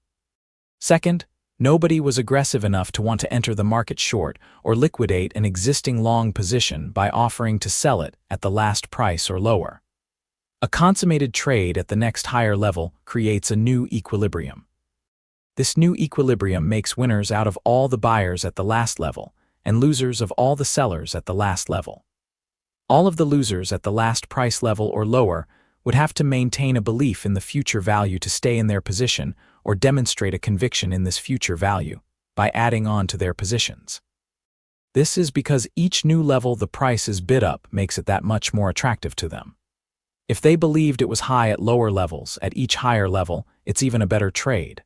Second, nobody was aggressive enough to want to enter the market short or liquidate an existing long position by offering to sell it at the last price or lower. A consummated trade at the next higher level creates a new equilibrium. This new equilibrium makes winners out of all the buyers at the last level and losers of all the sellers at the last level. All of the losers at the last price level or lower would have to maintain a belief in the future value to stay in their position or demonstrate a conviction in this future value by adding on to their positions. This is because each new level the price is bid up makes it that much more attractive to them. If they believed it was high at lower levels, at each higher level, it's even a better trade.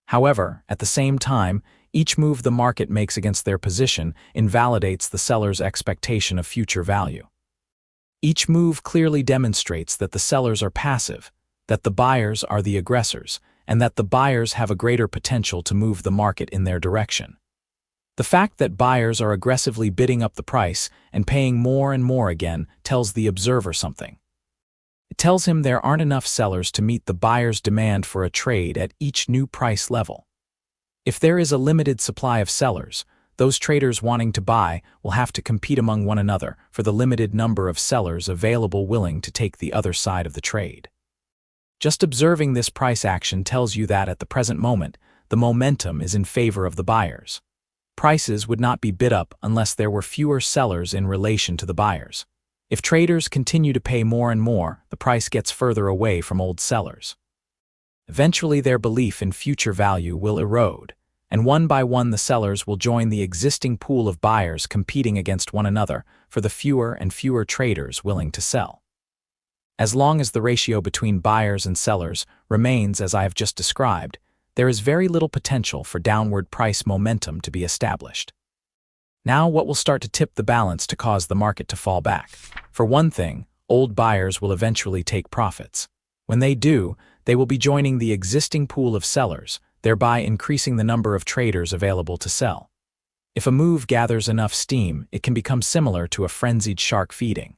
However, at the same time, each move the market makes against their position invalidates the seller's expectation of future value. Each move clearly demonstrates that the sellers are passive, that the buyers are the aggressors, and that the buyers have a greater potential to move the market in their direction. The fact that buyers are aggressively bidding up the price and paying more and more again tells the observer something. It tells him there aren't enough sellers to meet the buyer's demand for a trade at each new price level. If there is a limited supply of sellers, those traders wanting to buy will have to compete among one another for the limited number of sellers available willing to take the other side of the trade. Just observing this price action tells you that at the present moment, the momentum is in favor of the buyers. Prices would not be bid up unless there were fewer sellers in relation to the buyers. If traders continue to pay more and more, the price gets further away from old sellers. Eventually their belief in future value will erode, and one by one the sellers will join the existing pool of buyers competing against one another for the fewer and fewer traders willing to sell. As long as the ratio between buyers and sellers remains as I have just described, there is very little potential for downward price momentum to be established. Now what will start to tip the balance to cause the market to fall back? For one thing, old buyers will eventually take profits. When they do, they will be joining the existing pool of sellers, thereby increasing the number of traders available to sell. If a move gathers enough steam, it can become similar to a frenzied shark feeding.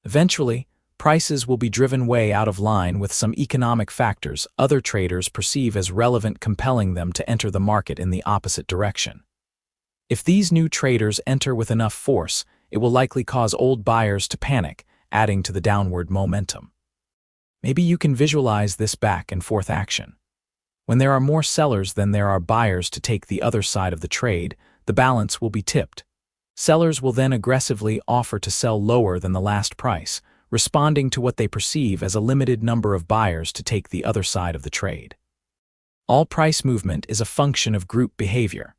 Eventually, prices will be driven way out of line with some economic factors other traders perceive as relevant, compelling them to enter the market in the opposite direction. If these new traders enter with enough force, it will likely cause old buyers to panic, adding to the downward momentum. Maybe you can visualize this back and forth action. When there are more sellers than there are buyers to take the other side of the trade, the balance will be tipped. Sellers will then aggressively offer to sell lower than the last price, responding to what they perceive as a limited number of buyers to take the other side of the trade. All price movement is a function of group behavior.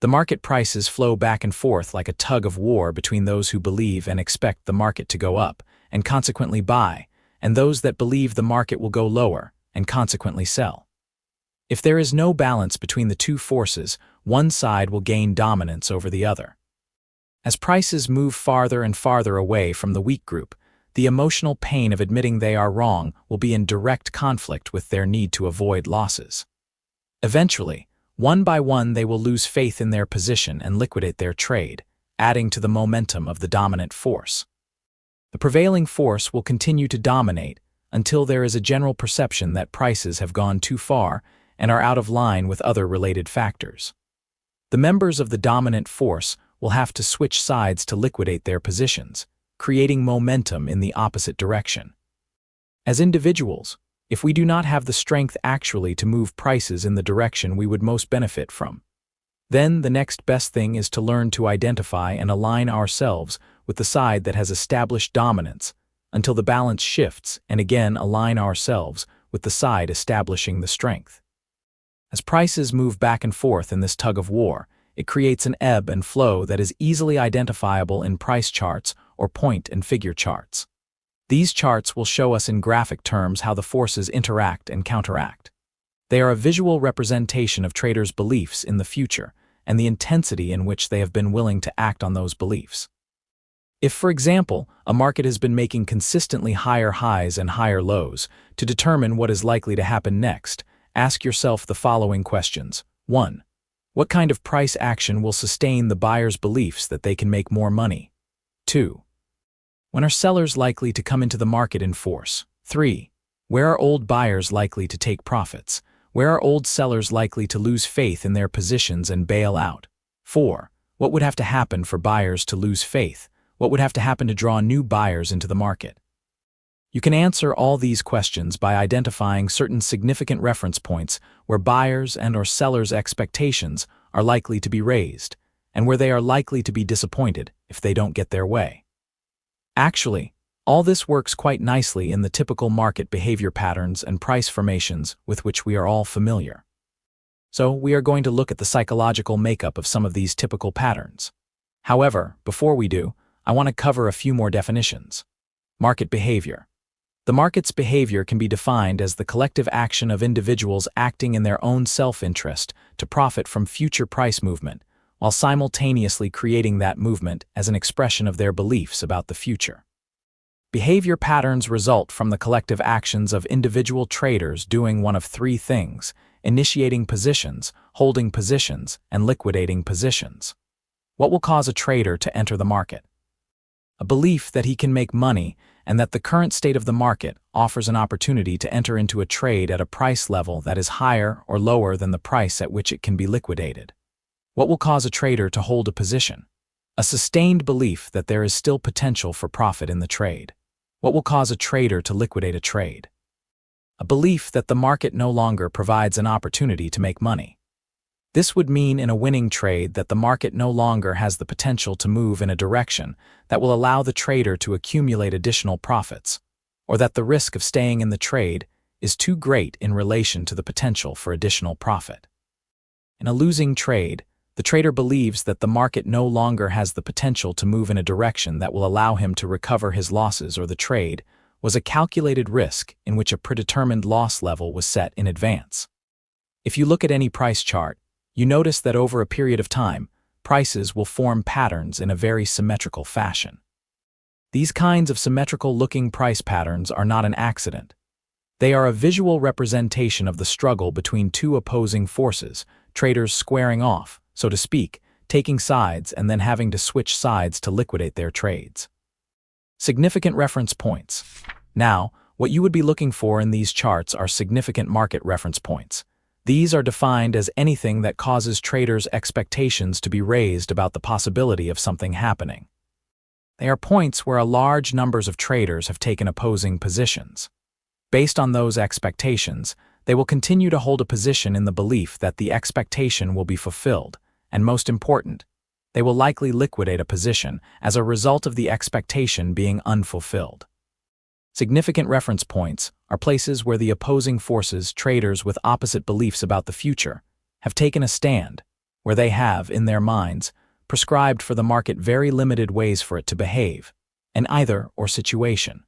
The market prices flow back and forth like a tug of war between those who believe and expect the market to go up, and consequently buy, and those that believe the market will go lower, and consequently sell. If there is no balance between the two forces, one side will gain dominance over the other. As prices move farther and farther away from the weak group, the emotional pain of admitting they are wrong will be in direct conflict with their need to avoid losses. Eventually, one by one they will lose faith in their position and liquidate their trade, adding to the momentum of the dominant force. The prevailing force will continue to dominate until there is a general perception that prices have gone too far and are out of line with other related factors. The members of the dominant force will have to switch sides to liquidate their positions, creating momentum in the opposite direction. As individuals, if we do not have the strength actually to move prices in the direction we would most benefit from, then the next best thing is to learn to identify and align ourselves with the side that has established dominance until the balance shifts, and again align ourselves with the side establishing the strength. As prices move back and forth in this tug of war, it creates an ebb and flow that is easily identifiable in price charts or point and figure charts. These charts will show us in graphic terms how the forces interact and counteract. They are a visual representation of traders' beliefs in the future and the intensity in which they have been willing to act on those beliefs. If, for example, a market has been making consistently higher highs and higher lows, to determine what is likely to happen next, ask yourself the following questions. 1. What kind of price action will sustain the buyer's beliefs that they can make more money? 2. When are sellers likely to come into the market in force? 3. Where are old buyers likely to take profits? Where are old sellers likely to lose faith in their positions and bail out? 4. What would have to happen for buyers to lose faith? What would have to happen to draw new buyers into the market? You can answer all these questions by identifying certain significant reference points where buyers and/or sellers' expectations are likely to be raised, and where they are likely to be disappointed if they don't get their way. Actually, all this works quite nicely in the typical market behavior patterns and price formations with which we are all familiar. So we are going to look at the psychological makeup of some of these typical patterns. However, before we do, I want to cover a few more definitions. Market behavior. The market's behavior can be defined as the collective action of individuals acting in their own self-interest to profit from future price movement, while simultaneously creating that movement as an expression of their beliefs about the future. Behavior patterns result from the collective actions of individual traders doing one of three things: initiating positions, holding positions, and liquidating positions. What will cause a trader to enter the market? A belief that he can make money and that the current state of the market offers an opportunity to enter into a trade at a price level that is higher or lower than the price at which it can be liquidated. What will cause a trader to hold a position? A sustained belief that there is still potential for profit in the trade. What will cause a trader to liquidate a trade? A belief that the market no longer provides an opportunity to make money. This would mean in a winning trade that the market no longer has the potential to move in a direction that will allow the trader to accumulate additional profits, or that the risk of staying in the trade is too great in relation to the potential for additional profit. In a losing trade, the trader believes that the market no longer has the potential to move in a direction that will allow him to recover his losses, or the trade was a calculated risk in which a predetermined loss level was set in advance. If you look at any price chart, you notice that over a period of time, prices will form patterns in a very symmetrical fashion. These kinds of symmetrical-looking price patterns are not an accident. They are a visual representation of the struggle between two opposing forces, traders squaring off, so to speak, taking sides and then having to switch sides to liquidate their trades. Significant reference points. Now, what you would be looking for in these charts are significant market reference points. These are defined as anything that causes traders' expectations to be raised about the possibility of something happening. They are points where a large numbers of traders have taken opposing positions. Based on those expectations, they will continue to hold a position in the belief that the expectation will be fulfilled, and most important, they will likely liquidate a position as a result of the expectation being unfulfilled. Significant reference points are places where the opposing forces, traders with opposite beliefs about the future, have taken a stand, where they have, in their minds, prescribed for the market very limited ways for it to behave, in either or situation.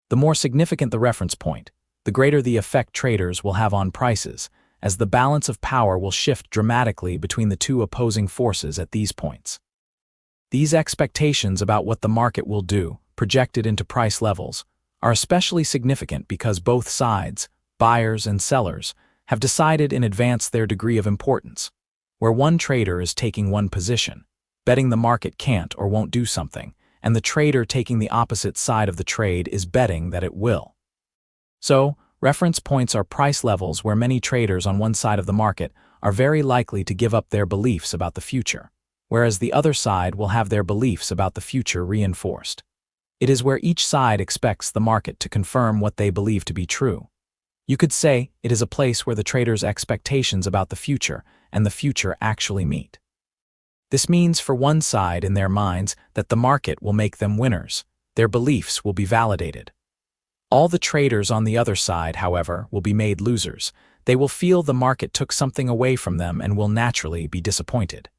The more significant the reference point, the greater the effect traders will have on prices, as the balance of power will shift dramatically between the two opposing forces at these points. These expectations about what the market will do, projected into price levels, are especially significant because both sides, buyers and sellers, have decided in advance their degree of importance, where one trader is taking one position, betting the market can't or won't do something, and the trader taking the opposite side of the trade is betting that it will. So, reference points are price levels where many traders on one side of the market are very likely to give up their beliefs about the future, whereas the other side will have their beliefs about the future reinforced. It is where each side expects the market to confirm what they believe to be true. You could say it is a place where the traders' expectations about the future and the future actually meet. This means for one side in their minds that the market will make them winners, their beliefs will be validated. All the traders on the other side, however, will be made losers. They will feel the market took something away from them and will naturally be disappointed.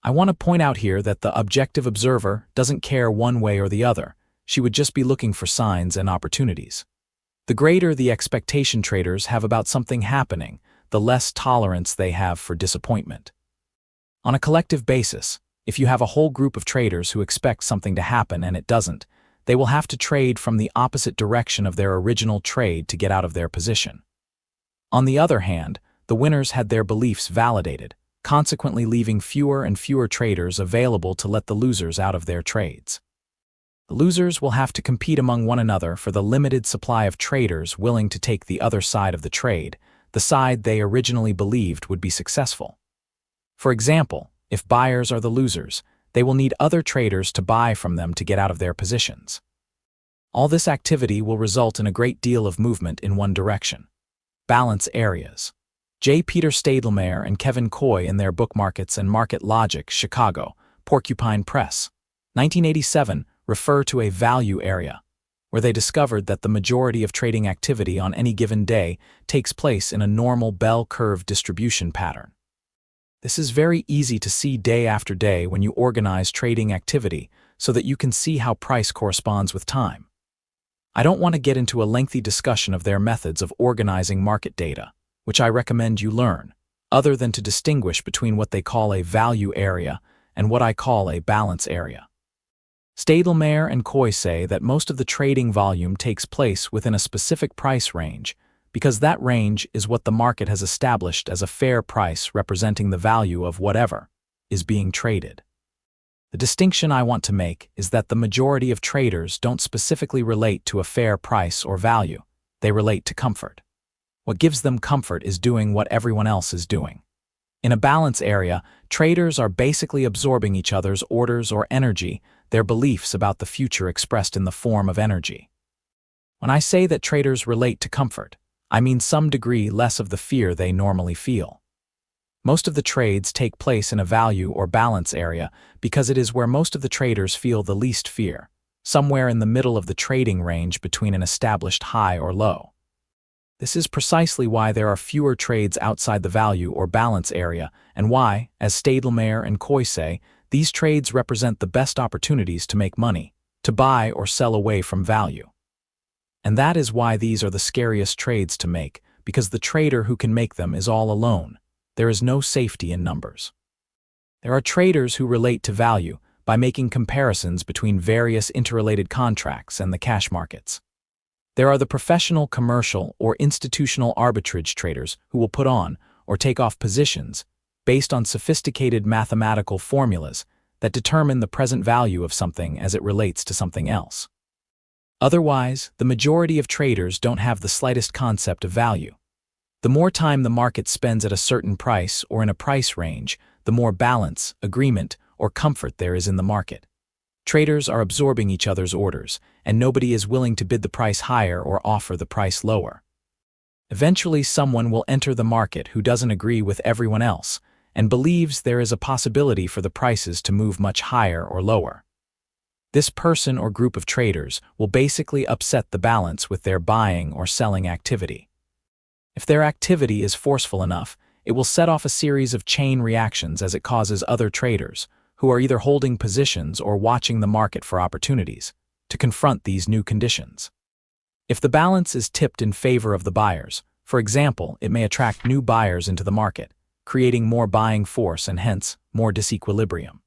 I want to point out here that the objective observer doesn't care one way or the other. She would just be looking for signs and opportunities. The greater the expectation traders have about something happening, the less tolerance they have for disappointment. On a collective basis, if you have a whole group of traders who expect something to happen and it doesn't, they will have to trade from the opposite direction of their original trade to get out of their position. On the other hand, the winners had their beliefs validated, consequently leaving fewer and fewer traders available to let the losers out of their trades. The losers will have to compete among one another for the limited supply of traders willing to take the other side of the trade, the side they originally believed would be successful. For example, if buyers are the losers, they will need other traders to buy from them to get out of their positions. All this activity will result in a great deal of movement in one direction. Balance areas. J. Peter Stadelmayer and Kevin Coy in their book Markets and Market Logic, Chicago, Porcupine Press, 1987, refer to a value area, where they discovered that the majority of trading activity on any given day takes place in a normal bell curve distribution pattern. This is very easy to see day after day when you organize trading activity so that you can see how price corresponds with time. I don't want to get into a lengthy discussion of their methods of organizing market data, which I recommend you learn, other than to distinguish between what they call a value area and what I call a balance area. Stadelmayer and Coy say that most of the trading volume takes place within a specific price range, because that range is what the market has established as a fair price representing the value of whatever is being traded. The distinction I want to make is that the majority of traders don't specifically relate to a fair price or value, they relate to comfort. What gives them comfort is doing what everyone else is doing. In a balance area, traders are basically absorbing each other's orders or energy, their beliefs about the future expressed in the form of energy. When I say that traders relate to comfort, I mean some degree less of the fear they normally feel. Most of the trades take place in a value or balance area because it is where most of the traders feel the least fear, somewhere in the middle of the trading range between an established high or low. This is precisely why there are fewer trades outside the value or balance area and why, as Stadelmayer and Coy say, these trades represent the best opportunities to make money, to buy or sell away from value. And that is why these are the scariest trades to make, because the trader who can make them is all alone. There is no safety in numbers. There are traders who relate to value by making comparisons between various interrelated contracts and the cash markets. There are the professional, commercial, or institutional arbitrage traders who will put on or take off positions based on sophisticated mathematical formulas that determine the present value of something as it relates to something else. Otherwise, the majority of traders don't have the slightest concept of value. The more time the market spends at a certain price or in a price range, the more balance, agreement, or comfort there is in the market. Traders are absorbing each other's orders, and nobody is willing to bid the price higher or offer the price lower. Eventually, someone will enter the market who doesn't agree with everyone else and believes there is a possibility for the prices to move much higher or lower. This person or group of traders will basically upset the balance with their buying or selling activity. If their activity is forceful enough, it will set off a series of chain reactions as it causes other traders, who are either holding positions or watching the market for opportunities, to confront these new conditions. If the balance is tipped in favor of the buyers, for example, it may attract new buyers into the market, creating more buying force and hence more disequilibrium.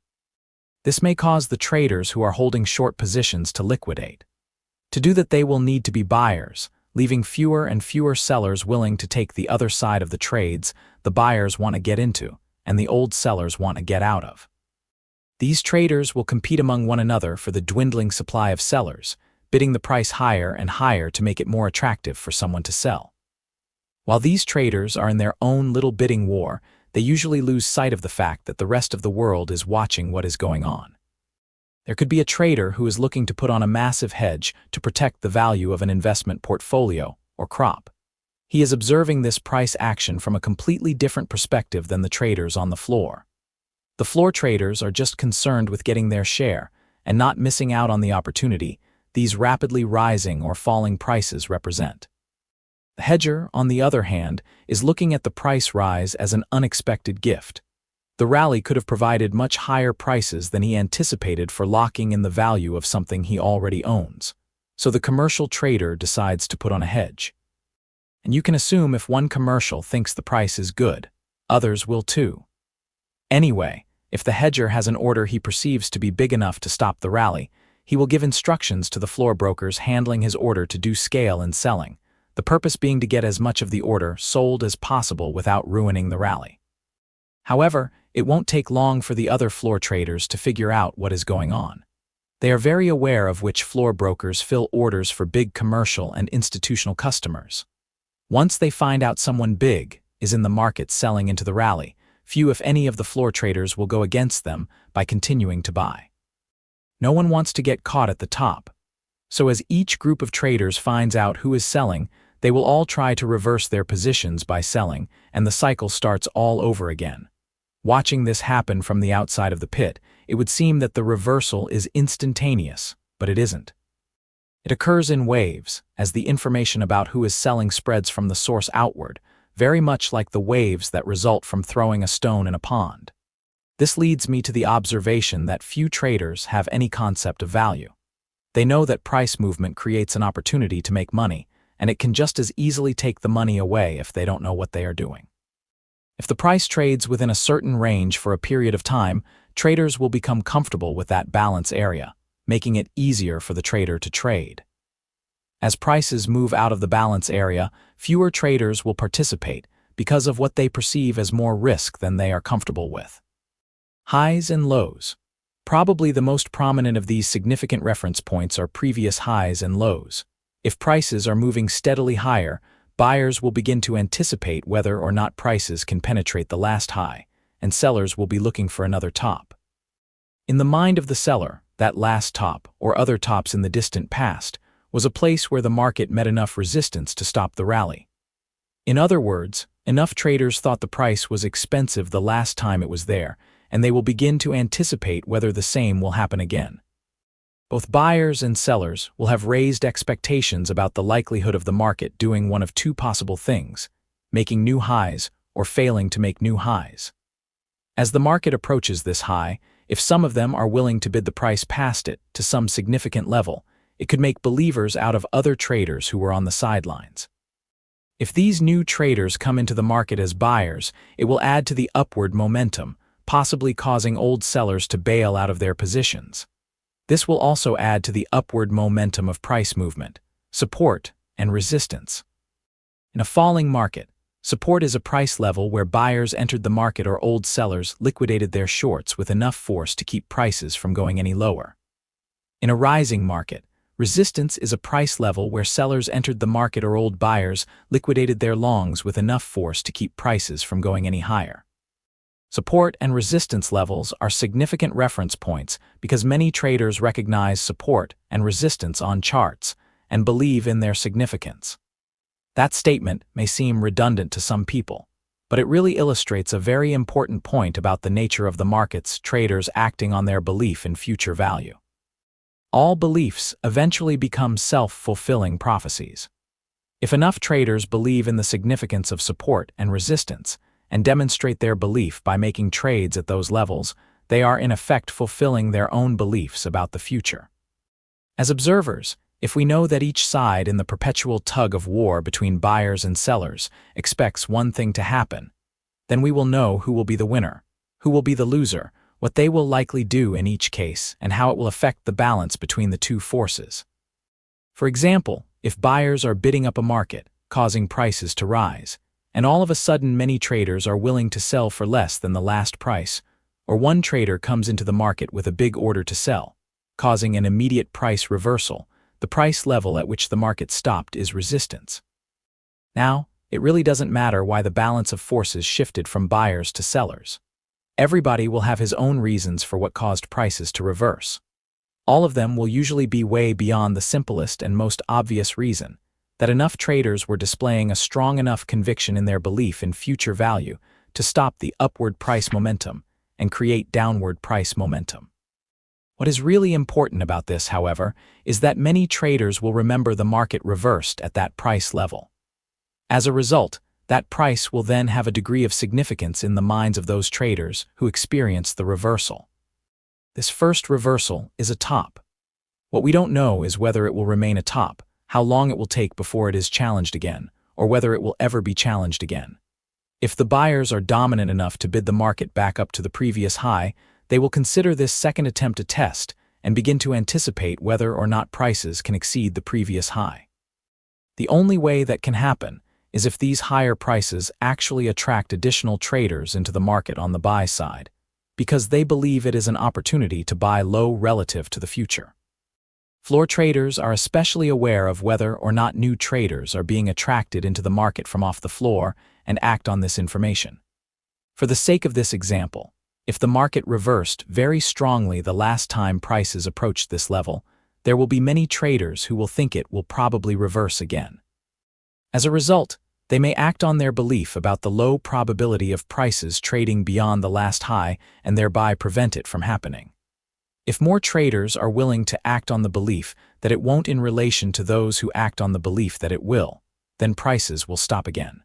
This may cause the traders who are holding short positions to liquidate. To do that, they will need to be buyers, leaving fewer and fewer sellers willing to take the other side of the trades the buyers want to get into and the old sellers want to get out of. These traders will compete among one another for the dwindling supply of sellers, bidding the price higher and higher to make it more attractive for someone to sell. While these traders are in their own little bidding war, they usually lose sight of the fact that the rest of the world is watching what is going on. There could be a trader who is looking to put on a massive hedge to protect the value of an investment portfolio or crop. He is observing this price action from a completely different perspective than the traders on the floor. The floor traders are just concerned with getting their share and not missing out on the opportunity. these rapidly rising or falling prices represent. The hedger, on the other hand, is looking at the price rise as an unexpected gift. The rally could have provided much higher prices than he anticipated for locking in the value of something he already owns. So the commercial trader decides to put on a hedge. And you can assume if one commercial thinks the price is good, others will too. Anyway, if the hedger has an order he perceives to be big enough to stop the rally, he will give instructions to the floor brokers handling his order to do scale in selling, the purpose being to get as much of the order sold as possible without ruining the rally. However, it won't take long for the other floor traders to figure out what is going on. They are very aware of which floor brokers fill orders for big commercial and institutional customers. Once they find out someone big is in the market selling into the rally, few if any of the floor traders will go against them by continuing to buy. No one wants to get caught at the top. So as each group of traders finds out who is selling, they will all try to reverse their positions by selling, and the cycle starts all over again. Watching this happen from the outside of the pit, it would seem that the reversal is instantaneous, but it isn't. It occurs in waves, as the information about who is selling spreads from the source outward, very much like the waves that result from throwing a stone in a pond. This leads me to the observation that few traders have any concept of value. They know that price movement creates an opportunity to make money, and it can just as easily take the money away if they don't know what they are doing. If the price trades within a certain range for a period of time, traders will become comfortable with that balance area, making it easier for the trader to trade. As prices move out of the balance area, fewer traders will participate because of what they perceive as more risk than they are comfortable with. Highs and lows. Probably the most prominent of these significant reference points are previous highs and lows. If prices are moving steadily higher, buyers will begin to anticipate whether or not prices can penetrate the last high, and sellers will be looking for another top. In the mind of the seller, that last top, or other tops in the distant past, was a place where the market met enough resistance to stop the rally. In other words, enough traders thought the price was expensive the last time it was there, and they will begin to anticipate whether the same will happen again. Both buyers and sellers will have raised expectations about the likelihood of the market doing one of two possible things: making new highs or failing to make new highs. As the market approaches this high, if some of them are willing to bid the price past it to some significant level, it could make believers out of other traders who were on the sidelines. If these new traders come into the market as buyers, it will add to the upward momentum, possibly causing old sellers to bail out of their positions. This will also add to the upward momentum of price movement, support, and resistance. In a falling market, support is a price level where buyers entered the market or old sellers liquidated their shorts with enough force to keep prices from going any lower. In a rising market, resistance is a price level where sellers entered the market or old buyers liquidated their longs with enough force to keep prices from going any higher. Support and resistance levels are significant reference points because many traders recognize support and resistance on charts and believe in their significance. That statement may seem redundant to some people, but it really illustrates a very important point about the nature of the markets traders acting on their belief in future value. All beliefs eventually become self-fulfilling prophecies. If enough traders believe in the significance of support and resistance, and demonstrate their belief by making trades at those levels, they are in effect fulfilling their own beliefs about the future. As observers, if we know that each side in the perpetual tug of war between buyers and sellers expects one thing to happen, then we will know who will be the winner, who will be the loser, what they will likely do in each case, and how it will affect the balance between the two forces. For example, if buyers are bidding up a market, causing prices to rise, and all of a sudden many traders are willing to sell for less than the last price, or one trader comes into the market with a big order to sell, causing an immediate price reversal, the price level at which the market stopped is resistance. Now, it really doesn't matter why the balance of forces shifted from buyers to sellers. Everybody will have his own reasons for what caused prices to reverse. All of them will usually be way beyond the simplest and most obvious reason, that enough traders were displaying a strong enough conviction in their belief in future value to stop the upward price momentum and create downward price momentum. What is really important about this, however, is that many traders will remember the market reversed at that price level. As a result, that price will then have a degree of significance in the minds of those traders who experience the reversal. This first reversal is a top. What we don't know is whether it will remain a top, how long it will take before it is challenged again, or whether it will ever be challenged again. If the buyers are dominant enough to bid the market back up to the previous high, they will consider this second attempt a test and begin to anticipate whether or not prices can exceed the previous high. The only way that can happen is if these higher prices actually attract additional traders into the market on the buy side, because they believe it is an opportunity to buy low relative to the future. Floor traders are especially aware of whether or not new traders are being attracted into the market from off the floor and act on this information. For the sake of this example, if the market reversed very strongly the last time prices approached this level, there will be many traders who will think it will probably reverse again. As a result, they may act on their belief about the low probability of prices trading beyond the last high and thereby prevent it from happening. If more traders are willing to act on the belief that it won't in relation to those who act on the belief that it will, then prices will stop again.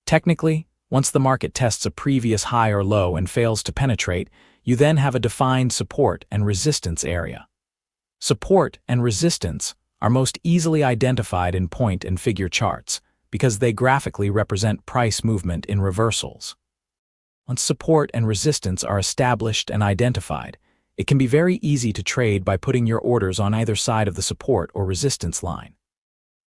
Technically, once the market tests a previous high or low and fails to penetrate, you then have a defined support and resistance area. Support and resistance are most easily identified in point and figure charts because they graphically represent price movement in reversals. Once support and resistance are established and identified, it can be very easy to trade by putting your orders on either side of the support or resistance line.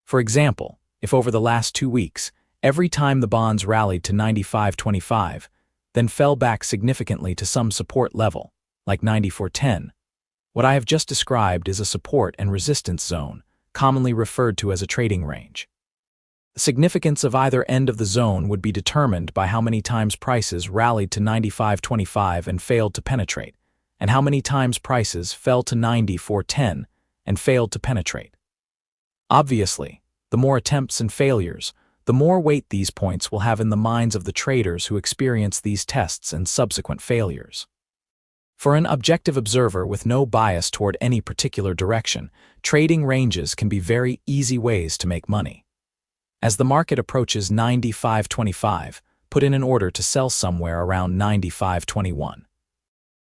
For example, if over the last 2 weeks, every time the bonds rallied to 95.25, then fell back significantly to some support level, like 94.10, what I have just described is a support and resistance zone, commonly referred to as a trading range. The significance of either end of the zone would be determined by how many times prices rallied to 95.25 and failed to penetrate, and how many times prices fell to 94.10 and failed to penetrate. Obviously, the more attempts and failures, the more weight these points will have in the minds of the traders who experience these tests and subsequent failures. For an objective observer with no bias toward any particular direction, trading ranges can be very easy ways to make money. As the market approaches 95.25, put in an order to sell somewhere around 95.21.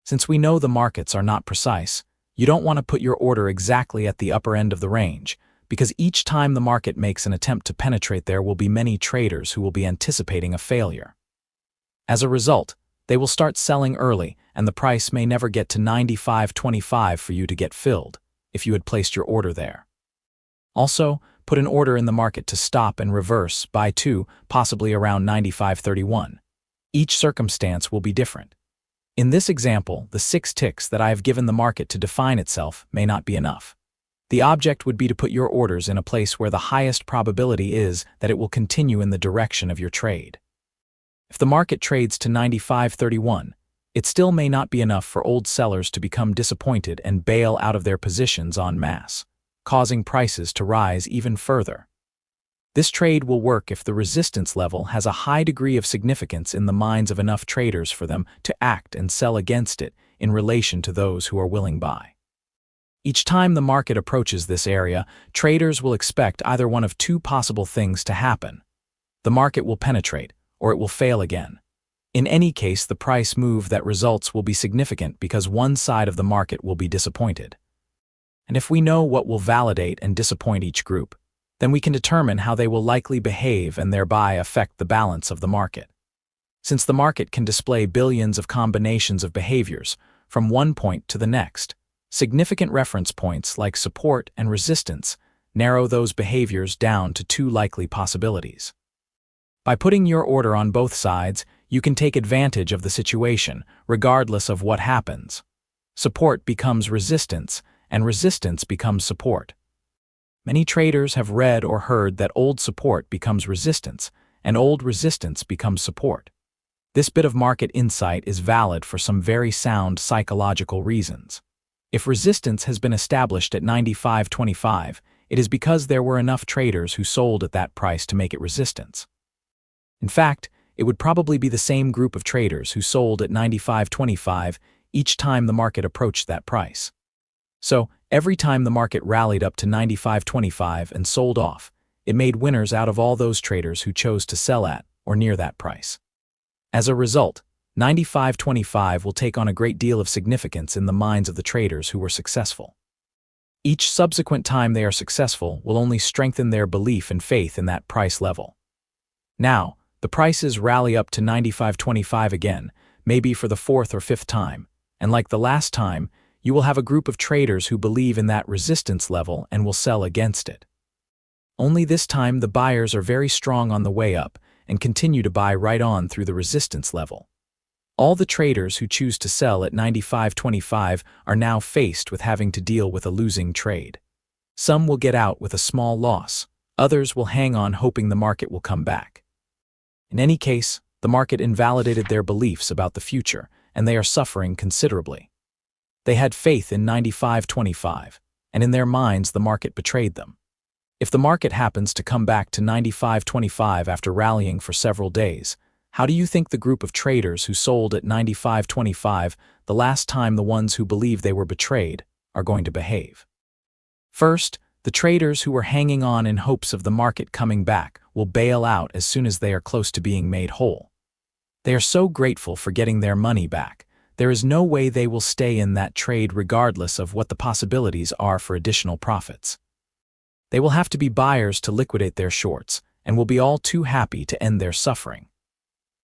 Since we know the markets are not precise, you don't want to put your order exactly at the upper end of the range, because each time the market makes an attempt to penetrate there will be many traders who will be anticipating a failure. As a result, they will start selling early, and the price may never get to 95.25 for you to get filled, if you had placed your order there. Also, put an order in the market to stop and reverse buy to possibly around 95.31. Each circumstance will be different. In this example, the 6 ticks that I have given the market to define itself may not be enough. The object would be to put your orders in a place where the highest probability is that it will continue in the direction of your trade. If the market trades to 95.31, it still may not be enough for old sellers to become disappointed and bail out of their positions en masse, causing prices to rise even further. This trade will work if the resistance level has a high degree of significance in the minds of enough traders for them to act and sell against it in relation to those who are willing buy. Each time the market approaches this area, traders will expect either one of 2 possible things to happen. The market will penetrate, or it will fail again. In any case, the price move that results will be significant because one side of the market will be disappointed. And if we know what will validate and disappoint each group, then we can determine how they will likely behave and thereby affect the balance of the market. Since the market can display billions of combinations of behaviors from one point to the next, significant reference points like support and resistance narrow those behaviors down to 2 likely possibilities. By putting your order on both sides, you can take advantage of the situation, regardless of what happens. Support becomes resistance, and resistance becomes support. Many traders have read or heard that old support becomes resistance, and old resistance becomes support. This bit of market insight is valid for some very sound psychological reasons. If resistance has been established at 95.25, it is because there were enough traders who sold at that price to make it resistance. In fact, it would probably be the same group of traders who sold at 95.25 each time the market approached that price. So, every time the market rallied up to 95.25 and sold off, it made winners out of all those traders who chose to sell at or near that price. As a result, 95.25 will take on a great deal of significance in the minds of the traders who were successful. Each subsequent time they are successful will only strengthen their belief and faith in that price level. Now, the prices rally up to 95.25 again, maybe for the fourth or fifth time, and like the last time, you will have a group of traders who believe in that resistance level and will sell against it. Only this time the buyers are very strong on the way up and continue to buy right on through the resistance level. All the traders who choose to sell at 95.25 are now faced with having to deal with a losing trade. Some will get out with a small loss, others will hang on hoping the market will come back. In any case, the market invalidated their beliefs about the future, and they are suffering considerably. They had faith in 95.25, and in their minds the market betrayed them. If the market happens to come back to 95.25 after rallying for several days, how do you think the group of traders who sold at 95.25 the last time, the ones who believe they were betrayed, are going to behave? First, the traders who were hanging on in hopes of the market coming back will bail out as soon as they are close to being made whole. They are so grateful for getting their money back, there is no way they will stay in that trade regardless of what the possibilities are for additional profits. They will have to be buyers to liquidate their shorts, and will be all too happy to end their suffering.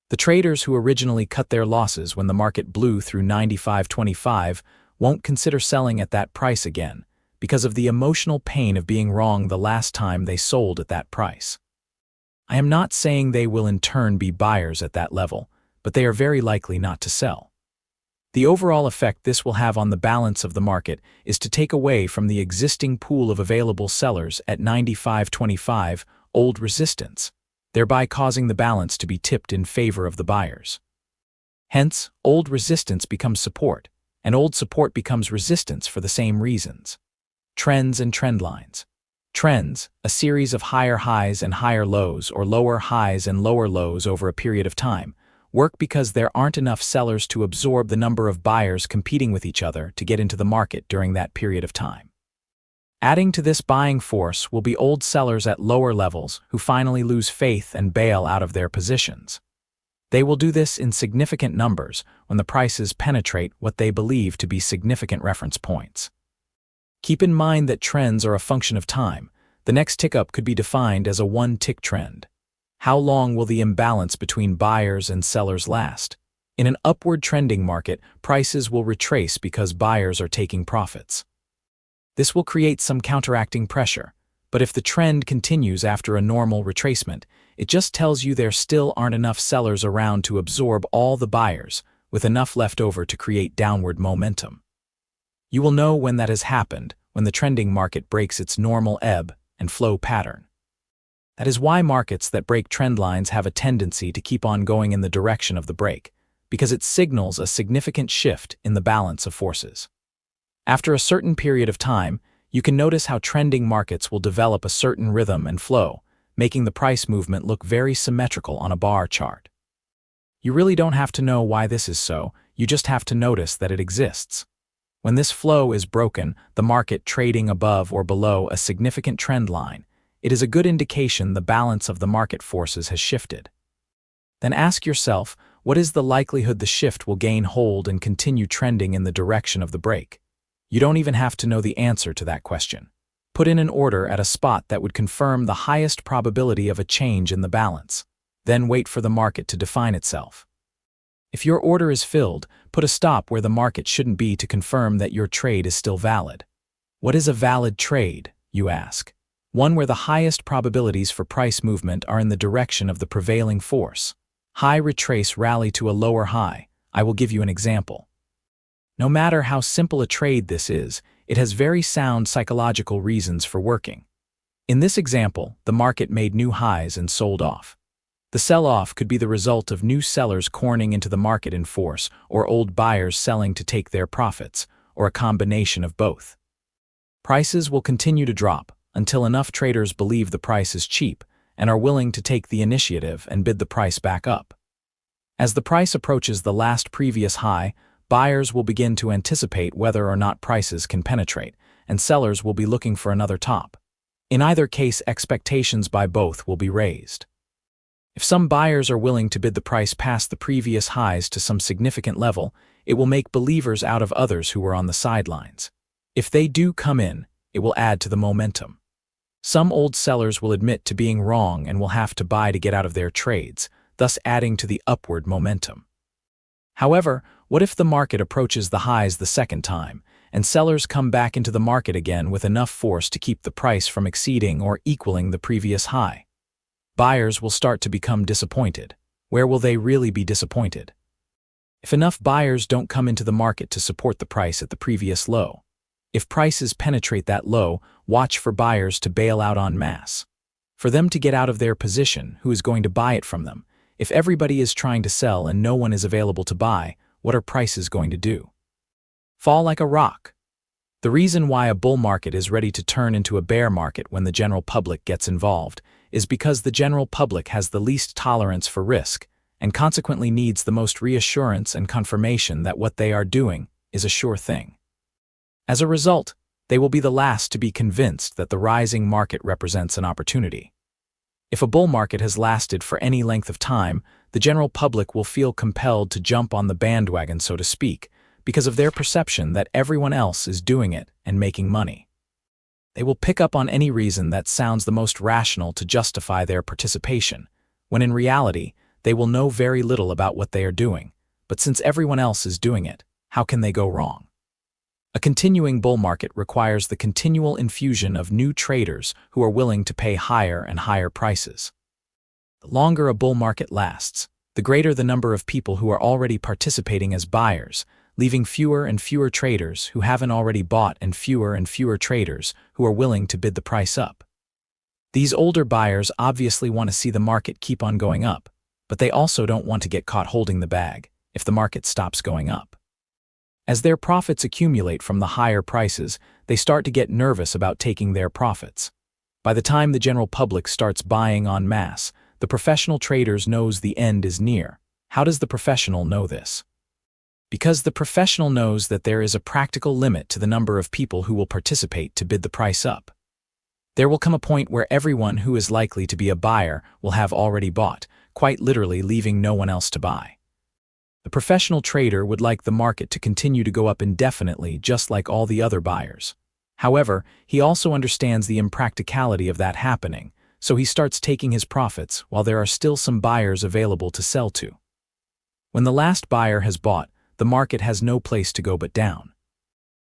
The traders who originally cut their losses when the market blew through 95.25 won't consider selling at that price again because of the emotional pain of being wrong the last time they sold at that price. I am not saying they will in turn be buyers at that level, but they are very likely not to sell. The overall effect this will have on the balance of the market is to take away from the existing pool of available sellers at 95.25 old resistance, thereby causing the balance to be tipped in favor of the buyers. Hence, old resistance becomes support, and old support becomes resistance for the same reasons. Trends and trend lines. Trends, a series of higher highs and higher lows or lower highs and lower lows over a period of time, work because there aren't enough sellers to absorb the number of buyers competing with each other to get into the market during that period of time. Adding to this buying force will be old sellers at lower levels who finally lose faith and bail out of their positions. They will do this in significant numbers when the prices penetrate what they believe to be significant reference points. Keep in mind that trends are a function of time. The next tick-up could be defined as a one-tick trend. How long will the imbalance between buyers and sellers last? In an upward trending market, prices will retrace because buyers are taking profits. This will create some counteracting pressure, but if the trend continues after a normal retracement, it just tells you there still aren't enough sellers around to absorb all the buyers, with enough left over to create downward momentum. You will know when that has happened, when the trending market breaks its normal ebb and flow pattern. That is why markets that break trend lines have a tendency to keep on going in the direction of the break, because it signals a significant shift in the balance of forces. After a certain period of time, you can notice how trending markets will develop a certain rhythm and flow, making the price movement look very symmetrical on a bar chart. You really don't have to know why this is so, you just have to notice that it exists. When this flow is broken, the market trading above or below a significant trend line, it is a good indication the balance of the market forces has shifted. Then ask yourself, what is the likelihood the shift will gain hold and continue trending in the direction of the break? You don't even have to know the answer to that question. Put in an order at a spot that would confirm the highest probability of a change in the balance. Then wait for the market to define itself. If your order is filled, put a stop where the market shouldn't be to confirm that your trade is still valid. What is a valid trade, you ask? One where the highest probabilities for price movement are in the direction of the prevailing force. High retrace rally to a lower high. I will give you an example. No matter how simple a trade this is, it has very sound psychological reasons for working. In this example, the market made new highs and sold off. The sell-off could be the result of new sellers cornering into the market in force, or old buyers selling to take their profits, or a combination of both. Prices will continue to drop until enough traders believe the price is cheap and are willing to take the initiative and bid the price back up. As the price approaches the last previous high, Buyers will begin to anticipate whether or not prices can penetrate, and sellers will be looking for another top. In either case, expectations by both will be raised. If some buyers are willing to bid the price past the previous highs to some significant level, it will make believers out of others who were on the sidelines. If they do come in, it will add to the momentum. Some old sellers will admit to being wrong and will have to buy to get out of their trades, thus adding to the upward momentum. However, what if the market approaches the highs the second time, and sellers come back into the market again with enough force to keep the price from exceeding or equaling the previous high? Buyers will start to become disappointed. Where will they really be disappointed? If enough buyers don't come into the market to support the price at the previous low. If prices penetrate that low, watch for buyers to bail out en masse. For them to get out of their position, who is going to buy it from them? If everybody is trying to sell and no one is available to buy, what are prices going to do? Fall like a rock. The reason why a bull market is ready to turn into a bear market when the general public gets involved is because the general public has the least tolerance for risk and consequently needs the most reassurance and confirmation that what they are doing is a sure thing. As a result, they will be the last to be convinced that the rising market represents an opportunity. If a bull market has lasted for any length of time, the general public will feel compelled to jump on the bandwagon, so to speak, because of their perception that everyone else is doing it and making money. They will pick up on any reason that sounds the most rational to justify their participation, when in reality, they will know very little about what they are doing, but since everyone else is doing it, how can they go wrong? A continuing bull market requires the continual infusion of new traders who are willing to pay higher and higher prices. The longer a bull market lasts, the greater the number of people who are already participating as buyers, leaving fewer and fewer traders who haven't already bought and fewer traders who are willing to bid the price up. These older buyers obviously want to see the market keep on going up, but they also don't want to get caught holding the bag if the market stops going up. As their profits accumulate from the higher prices, they start to get nervous about taking their profits. By the time the general public starts buying en masse, the professional traders knows the end is near. How does the professional know this? Because the professional knows that there is a practical limit to the number of people who will participate to bid the price up. There will come a point where everyone who is likely to be a buyer will have already bought, quite literally leaving no one else to buy. The professional trader would like the market to continue to go up indefinitely just like all the other buyers. However, he also understands the impracticality of that happening, so he starts taking his profits while there are still some buyers available to sell to. When the last buyer has bought, the market has no place to go but down.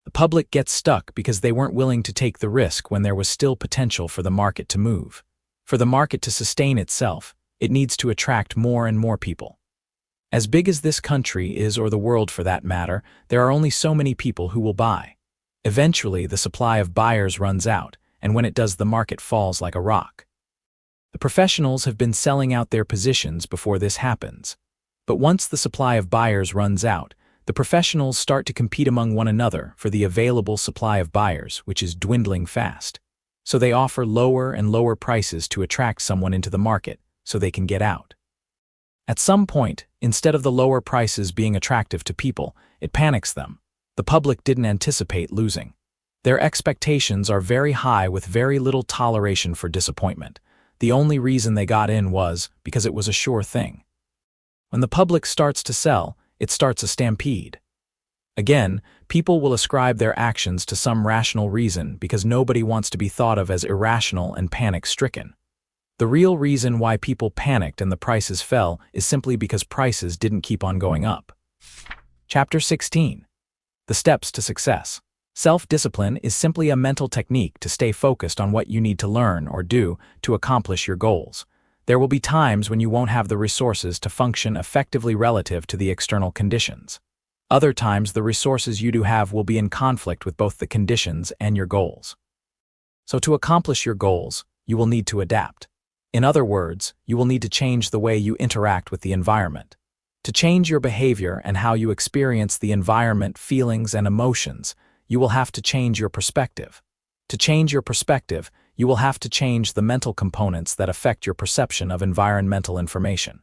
The public gets stuck because they weren't willing to take the risk when there was still potential for the market to move. For the market to sustain itself, it needs to attract more and more people. As big as this country is, or the world for that matter, there are only so many people who will buy. Eventually, the supply of buyers runs out, and when it does, the market falls like a rock. The professionals have been selling out their positions before this happens. But once the supply of buyers runs out, the professionals start to compete among one another for the available supply of buyers, which is dwindling fast. So they offer lower and lower prices to attract someone into the market so they can get out. At some point, instead of the lower prices being attractive to people, it panics them. The public didn't anticipate losing. Their expectations are very high with very little toleration for disappointment. The only reason they got in was because it was a sure thing. When the public starts to sell, it starts a stampede. Again, people will ascribe their actions to some rational reason because nobody wants to be thought of as irrational and panic-stricken. The real reason why people panicked and the prices fell is simply because prices didn't keep on going up. Chapter 16. The Steps to Success. Self-discipline is simply a mental technique to stay focused on what you need to learn or do to accomplish your goals. There will be times when you won't have the resources to function effectively relative to the external conditions. Other times, the resources you do have will be in conflict with both the conditions and your goals. So to accomplish your goals, you will need to adapt. In other words, you will need to change the way you interact with the environment. To change your behavior and how you experience the environment, feelings, and emotions, you will have to change your perspective. To change your perspective, you will have to change the mental components that affect your perception of environmental information.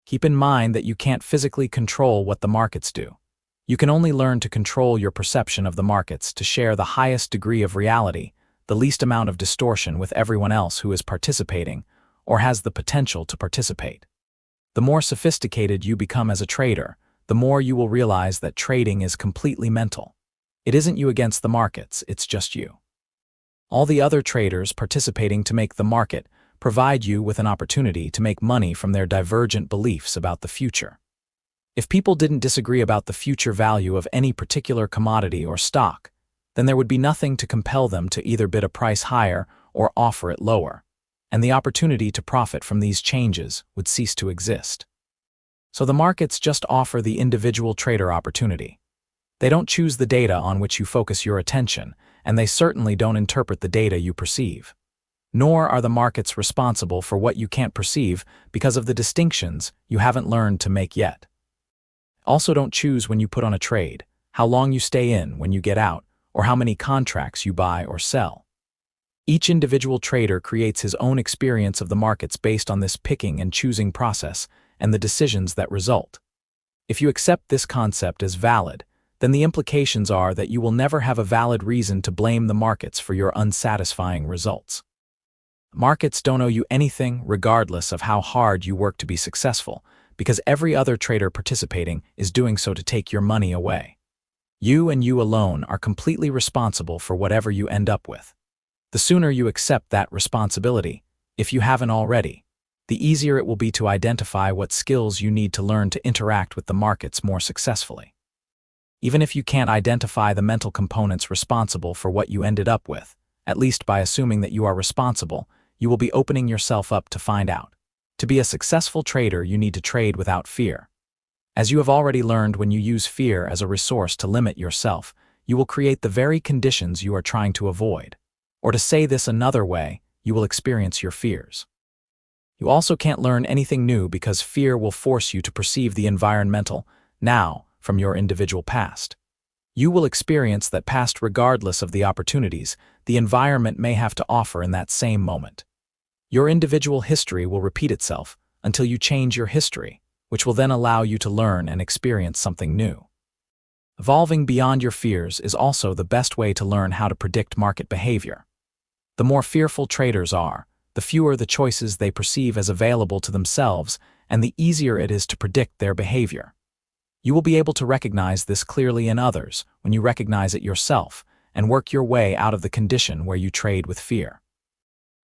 Keep in mind that you can't physically control what the markets do. You can only learn to control your perception of the markets to share the highest degree of reality, the least amount of distortion with everyone else who is participating or has the potential to participate. The more sophisticated you become as a trader, the more you will realize that trading is completely mental. It isn't you against the markets, it's just you. All the other traders participating to make the market provide you with an opportunity to make money from their divergent beliefs about the future. If people didn't disagree about the future value of any particular commodity or stock, then there would be nothing to compel them to either bid a price higher or offer it lower, and the opportunity to profit from these changes would cease to exist. So the markets just offer the individual trader opportunity. They don't choose the data on which you focus your attention, and they certainly don't interpret the data you perceive. Nor are the markets responsible for what you can't perceive because of the distinctions you haven't learned to make yet. Also, don't choose when you put on a trade, how long you stay in when you get out, or how many contracts you buy or sell. Each individual trader creates his own experience of the markets based on this picking and choosing process and the decisions that result. If you accept this concept as valid, then the implications are that you will never have a valid reason to blame the markets for your unsatisfying results. Markets don't owe you anything regardless of how hard you work to be successful, because every other trader participating is doing so to take your money away. You and you alone are completely responsible for whatever you end up with. The sooner you accept that responsibility, if you haven't already, the easier it will be to identify what skills you need to learn to interact with the markets more successfully. Even if you can't identify the mental components responsible for what you ended up with, at least by assuming that you are responsible, you will be opening yourself up to find out. To be a successful trader, you need to trade without fear. As you have already learned, when you use fear as a resource to limit yourself, you will create the very conditions you are trying to avoid. Or to say this another way, you will experience your fears. You also can't learn anything new because fear will force you to perceive the environmental now from your individual past. You will experience that past regardless of the opportunities the environment may have to offer in that same moment. Your individual history will repeat itself until you change your history, which will then allow you to learn and experience something new. Evolving beyond your fears is also the best way to learn how to predict market behavior. The more fearful traders are, the fewer the choices they perceive as available to themselves, and the easier it is to predict their behavior. You will be able to recognize this clearly in others when you recognize it yourself and work your way out of the condition where you trade with fear.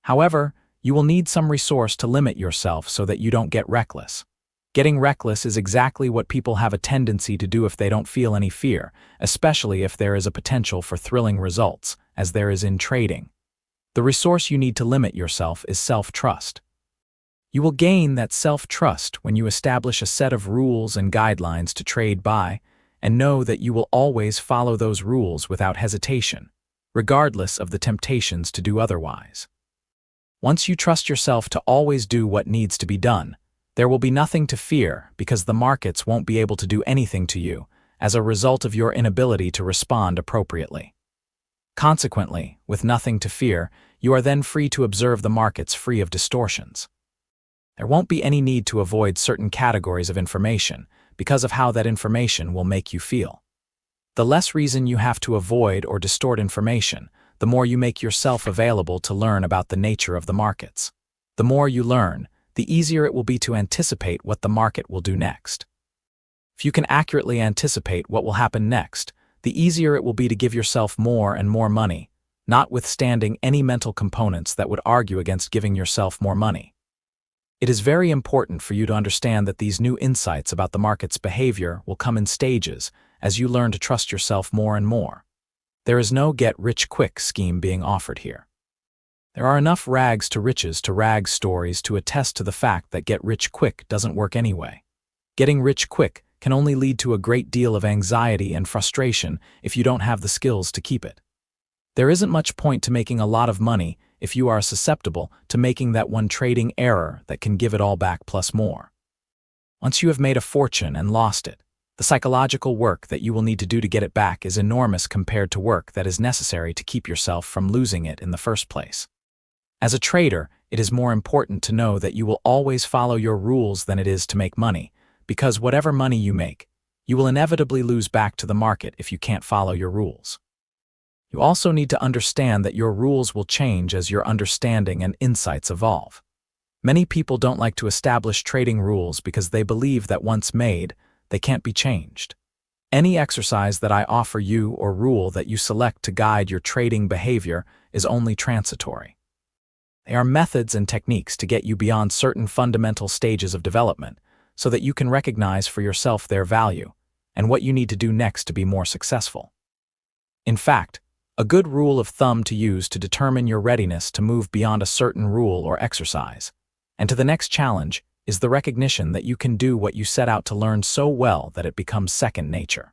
However, you will need some resource to limit yourself so that you don't get reckless. Getting reckless is exactly what people have a tendency to do if they don't feel any fear, especially if there is a potential for thrilling results, as there is in trading. The resource you need to limit yourself is self-trust. You will gain that self-trust when you establish a set of rules and guidelines to trade by, and know that you will always follow those rules without hesitation, regardless of the temptations to do otherwise. Once you trust yourself to always do what needs to be done, there will be nothing to fear because the markets won't be able to do anything to you as a result of your inability to respond appropriately. Consequently, with nothing to fear, you are then free to observe the markets free of distortions. There won't be any need to avoid certain categories of information because of how that information will make you feel. The less reason you have to avoid or distort information, the more you make yourself available to learn about the nature of the markets. The more you learn, the easier it will be to anticipate what the market will do next. If you can accurately anticipate what will happen next, the easier it will be to give yourself more and more money, notwithstanding any mental components that would argue against giving yourself more money. It is very important for you to understand that these new insights about the market's behavior will come in stages as you learn to trust yourself more and more. There is no get-rich-quick scheme being offered here. There are enough rags to rags stories to attest to the fact that get-rich-quick doesn't work anyway. Getting rich quick can only lead to a great deal of anxiety and frustration if you don't have the skills to keep it. There isn't much point to making a lot of money if you are susceptible to making that one trading error that can give it all back plus more. Once you have made a fortune and lost it, the psychological work that you will need to do to get it back is enormous compared to work that is necessary to keep yourself from losing it in the first place. As a trader, it is more important to know that you will always follow your rules than it is to make money, because whatever money you make, You will inevitably lose back to the market if you can't follow your rules. You also need to understand that your rules will change as your understanding and insights evolve. Many people don't like to establish trading rules because they believe that once made, they can't be changed. Any exercise that I offer you or rule that you select to guide your trading behavior is only transitory. They are methods and techniques to get you beyond certain fundamental stages of development so that you can recognize for yourself their value and what you need to do next to be more successful. In fact, a good rule of thumb to use to determine your readiness to move beyond a certain rule or exercise and to the next challenge is the recognition that you can do what you set out to learn so well that it becomes second nature.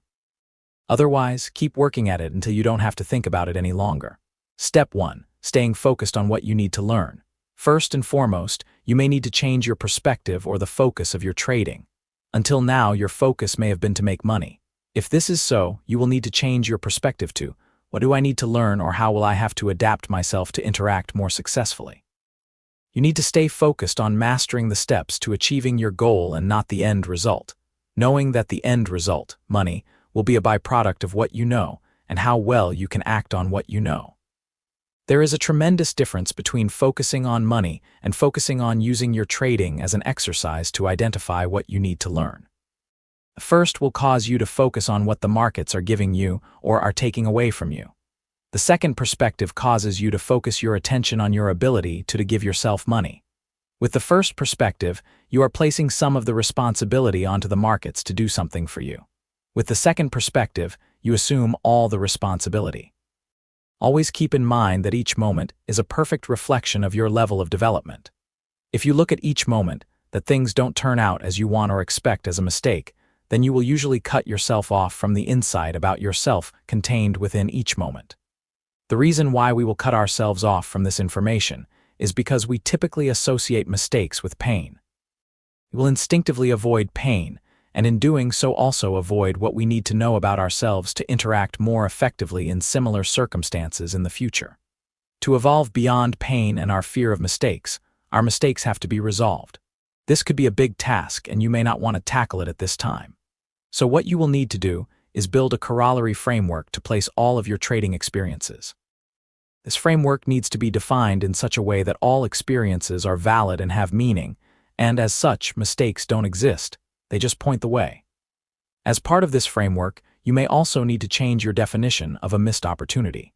Otherwise, keep working at it until you don't have to think about it any longer. Step 1. Staying focused on what you need to learn. First and foremost, you may need to change your perspective or the focus of your trading. Until now, your focus may have been to make money. If this is so, you will need to change your perspective to, what do I need to learn or how will I have to adapt myself to interact more successfully? You need to stay focused on mastering the steps to achieving your goal and not the end result, knowing that the end result, money, will be a byproduct of what you know and how well you can act on what you know. There is a tremendous difference between focusing on money and focusing on using your trading as an exercise to identify what you need to learn. The first will cause you to focus on what the markets are giving you or are taking away from you. The second perspective causes you to focus your attention on your ability to give yourself money. With the first perspective, you are placing some of the responsibility onto the markets to do something for you. With the second perspective, you assume all the responsibility. Always keep in mind that each moment is a perfect reflection of your level of development. If you look at each moment that things don't turn out as you want or expect as a mistake, then you will usually cut yourself off from the insight about yourself contained within each moment. The reason why we will cut ourselves off from this information is because we typically associate mistakes with pain. We will instinctively avoid pain, and in doing so also avoid what we need to know about ourselves to interact more effectively in similar circumstances in the future. To evolve beyond pain and our fear of mistakes, our mistakes have to be resolved. This could be a big task and you may not want to tackle it at this time. So what you will need to do is build a corollary framework to place all of your trading experiences. This framework needs to be defined in such a way that all experiences are valid and have meaning, and as such, mistakes don't exist, they just point the way. As part of this framework, you may also need to change your definition of a missed opportunity.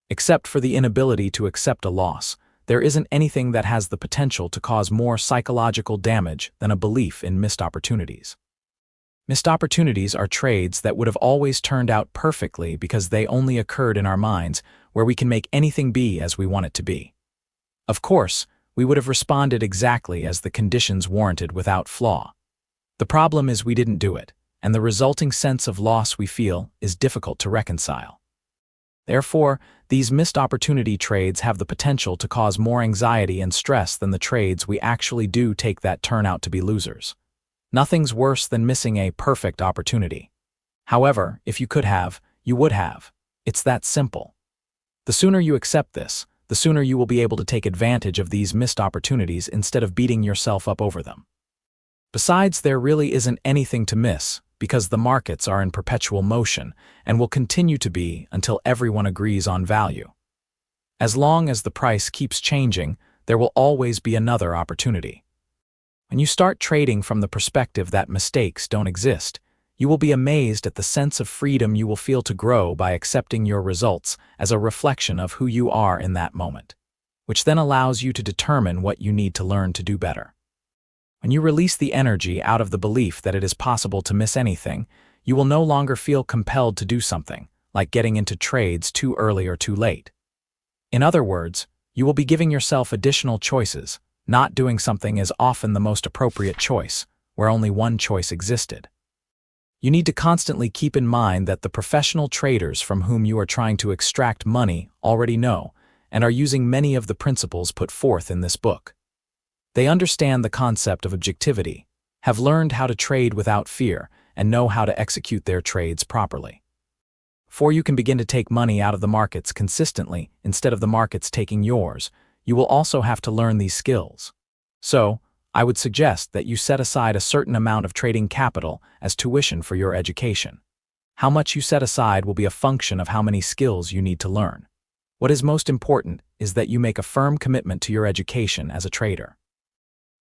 Except for the inability to accept a loss, there isn't anything that has the potential to cause more psychological damage than a belief in missed opportunities. Missed opportunities are trades that would have always turned out perfectly because they only occurred in our minds, where we can make anything be as we want it to be. Of course, we would have responded exactly as the conditions warranted without flaw. The problem is we didn't do it, and the resulting sense of loss we feel is difficult to reconcile. Therefore, these missed opportunity trades have the potential to cause more anxiety and stress than the trades we actually do take that turn out to be losers. Nothing's worse than missing a perfect opportunity. However, if you could have, you would have. It's that simple. The sooner you accept this, the sooner you will be able to take advantage of these missed opportunities instead of beating yourself up over them. Besides, there really isn't anything to miss, because the markets are in perpetual motion and will continue to be until everyone agrees on value. As long as the price keeps changing, there will always be another opportunity. When you start trading from the perspective that mistakes don't exist, you will be amazed at the sense of freedom you will feel to grow by accepting your results as a reflection of who you are in that moment, which then allows you to determine what you need to learn to do better. When you release the energy out of the belief that it is possible to miss anything, you will no longer feel compelled to do something, like getting into trades too early or too late. In other words, you will be giving yourself additional choices. Not doing something is often the most appropriate choice, where only one choice existed. You need to constantly keep in mind that the professional traders from whom you are trying to extract money already know and are using many of the principles put forth in this book. They understand the concept of objectivity, have learned how to trade without fear, and know how to execute their trades properly. Before you can begin to take money out of the markets consistently instead of the markets taking yours, you will also have to learn these skills. So, I would suggest that you set aside a certain amount of trading capital as tuition for your education. How much you set aside will be a function of how many skills you need to learn. What is most important is that you make a firm commitment to your education as a trader.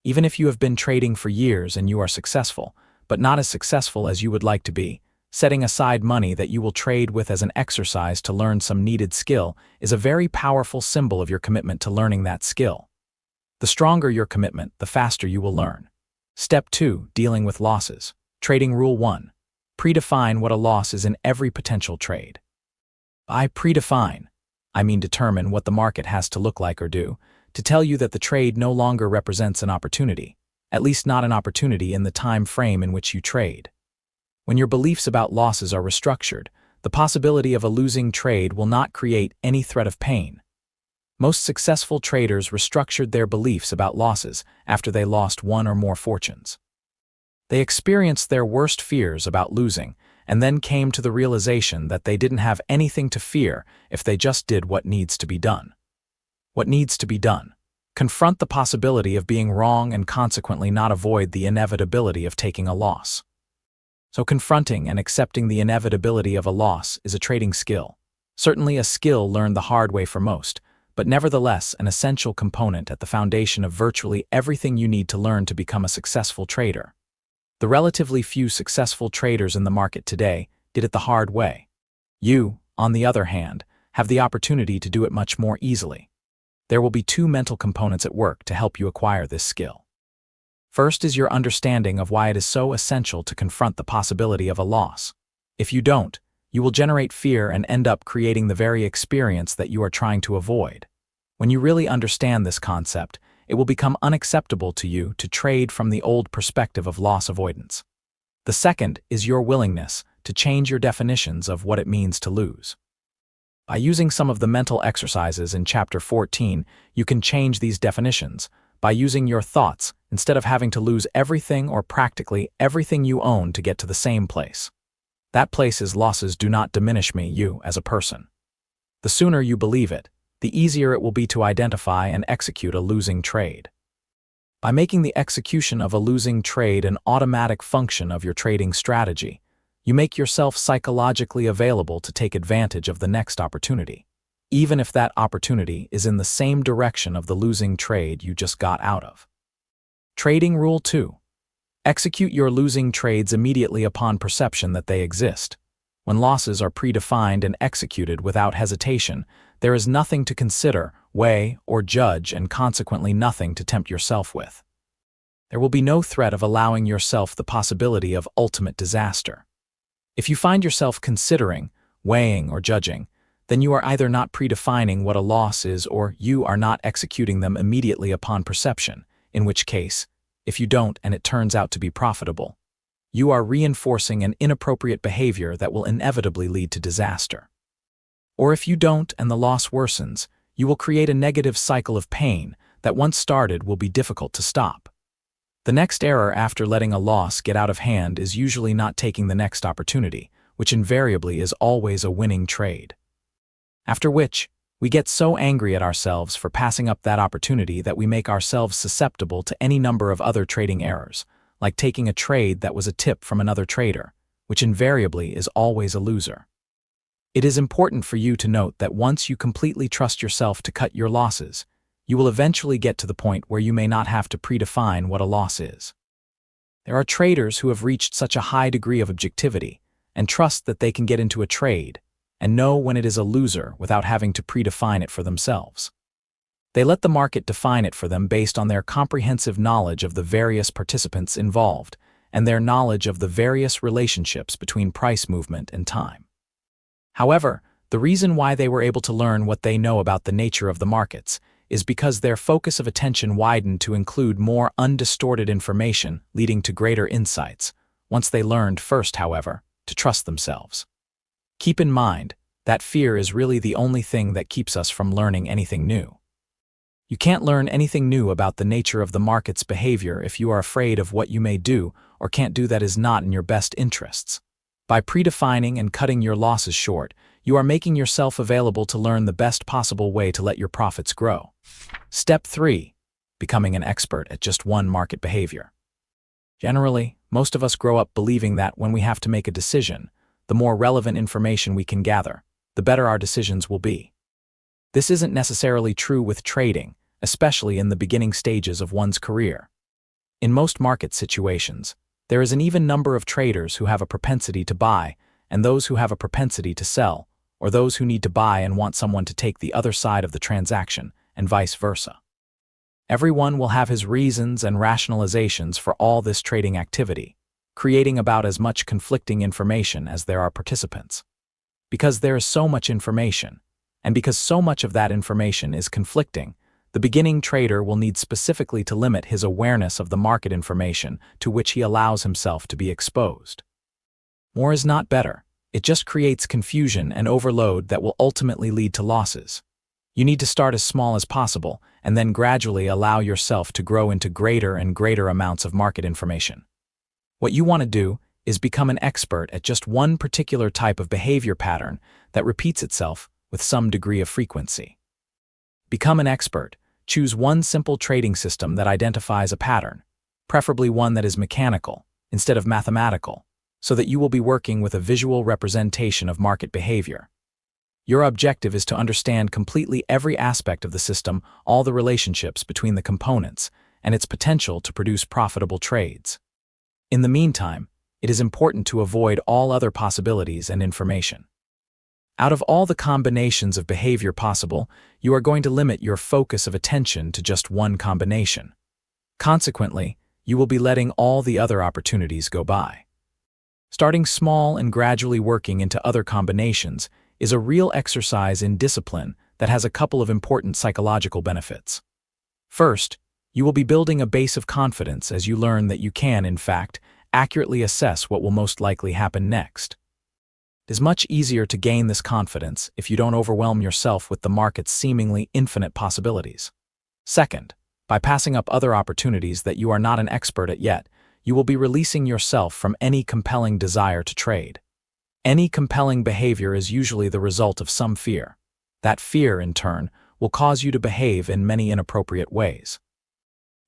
Even if you have been trading for years and you are successful, but not as successful as you would like to be, setting aside money that you will trade with as an exercise to learn some needed skill is a very powerful symbol of your commitment to learning that skill. The stronger your commitment, the faster you will learn. Step 2. Dealing with losses. Trading Rule 1. Predefine what a loss is in every potential trade. By predefine, I mean determine what the market has to look like or do, to tell you that the trade no longer represents an opportunity, at least not an opportunity in the time frame in which you trade. When your beliefs about losses are restructured, the possibility of a losing trade will not create any threat of pain. Most successful traders restructured their beliefs about losses after they lost one or more fortunes. They experienced their worst fears about losing and then came to the realization that they didn't have anything to fear if they just did what needs to be done. What needs to be done? Confront the possibility of being wrong and consequently not avoid the inevitability of taking a loss. So confronting and accepting the inevitability of a loss is a trading skill. Certainly a skill learned the hard way for most, but nevertheless an essential component at the foundation of virtually everything you need to learn to become a successful trader. The relatively few successful traders in the market today did it the hard way. You, on the other hand, have the opportunity to do it much more easily. There will be two mental components at work to help you acquire this skill. First is your understanding of why it is so essential to confront the possibility of a loss. If you don't, you will generate fear and end up creating the very experience that you are trying to avoid. When you really understand this concept, it will become unacceptable to you to trade from the old perspective of loss avoidance. The second is your willingness to change your definitions of what it means to lose. By using some of the mental exercises in Chapter 14, you can change these definitions by using your thoughts instead of having to lose everything or practically everything you own to get to the same place. That place is losses do not diminish me, you, as a person. The sooner you believe it, the easier it will be to identify and execute a losing trade. By making the execution of a losing trade an automatic function of your trading strategy, you make yourself psychologically available to take advantage of the next opportunity, even if that opportunity is in the same direction of the losing trade you just got out of. Trading Rule 2. Execute your losing trades immediately upon perception that they exist. When losses are predefined and executed without hesitation, there is nothing to consider, weigh, or judge, and consequently nothing to tempt yourself with. There will be no threat of allowing yourself the possibility of ultimate disaster. If you find yourself considering, weighing, or judging, then you are either not predefining what a loss is or you are not executing them immediately upon perception, in which case, if you don't and it turns out to be profitable, you are reinforcing an inappropriate behavior that will inevitably lead to disaster. Or if you don't and the loss worsens, you will create a negative cycle of pain that once started will be difficult to stop. The next error after letting a loss get out of hand is usually not taking the next opportunity, which invariably is always a winning trade. After which, we get so angry at ourselves for passing up that opportunity that we make ourselves susceptible to any number of other trading errors, like taking a trade that was a tip from another trader, which invariably is always a loser. It is important for you to note that once you completely trust yourself to cut your losses, you will eventually get to the point where you may not have to predefine what a loss is. There are traders who have reached such a high degree of objectivity and trust that they can get into a trade and know when it is a loser without having to predefine it for themselves. They let the market define it for them based on their comprehensive knowledge of the various participants involved and their knowledge of the various relationships between price movement and time. However, the reason why they were able to learn what they know about the nature of the markets is because their focus of attention widened to include more undistorted information, leading to greater insights, once they learned first, however, to trust themselves. Keep in mind that fear is really the only thing that keeps us from learning anything new. You can't learn anything new about the nature of the market's behavior if you are afraid of what you may do or can't do that is not in your best interests. By predefining and cutting your losses short, you are making yourself available to learn the best possible way to let your profits grow. Step 3. becoming an expert at just one market behavior. Generally, most of us grow up believing that when we have to make a decision, the more relevant information we can gather, the better our decisions will be. This isn't necessarily true with trading, especially in the beginning stages of one's career. In most market situations, there is an even number of traders who have a propensity to buy and those who have a propensity to sell, or those who need to buy and want someone to take the other side of the transaction, and vice versa. Everyone will have his reasons and rationalizations for all this trading activity, creating about as much conflicting information as there are participants. Because there is so much information, and because so much of that information is conflicting, the beginning trader will need specifically to limit his awareness of the market information to which he allows himself to be exposed. More is not better. It just creates confusion and overload that will ultimately lead to losses. You need to start as small as possible and then gradually allow yourself to grow into greater and greater amounts of market information. What you want to do is become an expert at just one particular type of behavior pattern that repeats itself with some degree of frequency. Become an expert. Choose one simple trading system that identifies a pattern, preferably one that is mechanical instead of mathematical, so that you will be working with a visual representation of market behavior. Your objective is to understand completely every aspect of the system, all the relationships between the components, and its potential to produce profitable trades. In the meantime, it is important to avoid all other possibilities and information. Out of all the combinations of behavior possible, you are going to limit your focus of attention to just one combination. Consequently, you will be letting all the other opportunities go by. Starting small and gradually working into other combinations is a real exercise in discipline that has a couple of important psychological benefits. First, you will be building a base of confidence as you learn that you can, in fact, accurately assess what will most likely happen next. It is much easier to gain this confidence if you don't overwhelm yourself with the market's seemingly infinite possibilities. Second, by passing up other opportunities that you are not an expert at yet, you will be releasing yourself from any compelling desire to trade. Any compelling behavior is usually the result of some fear. That fear, in turn, will cause you to behave in many inappropriate ways.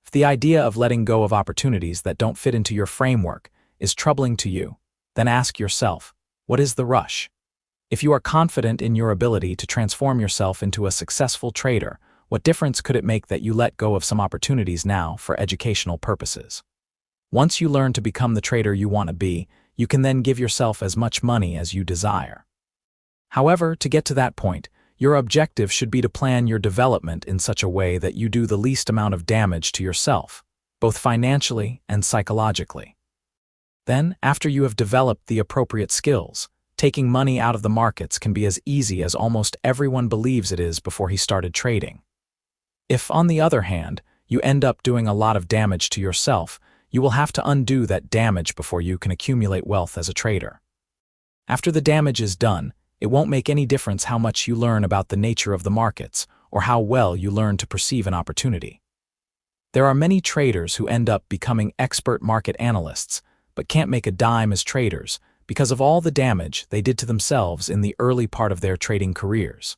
If the idea of letting go of opportunities that don't fit into your framework is troubling to you, then ask yourself, what is the rush? If you are confident in your ability to transform yourself into a successful trader, what difference could it make that you let go of some opportunities now for educational purposes? Once you learn to become the trader you want to be, you can then give yourself as much money as you desire. However, to get to that point, your objective should be to plan your development in such a way that you do the least amount of damage to yourself, both financially and psychologically. Then, after you have developed the appropriate skills, taking money out of the markets can be as easy as almost everyone believes it is before he started trading. If, on the other hand, you end up doing a lot of damage to yourself, you will have to undo that damage before you can accumulate wealth as a trader. After the damage is done, it won't make any difference how much you learn about the nature of the markets or how well you learn to perceive an opportunity. There are many traders who end up becoming expert market analysts, but can't make a dime as traders because of all the damage they did to themselves in the early part of their trading careers.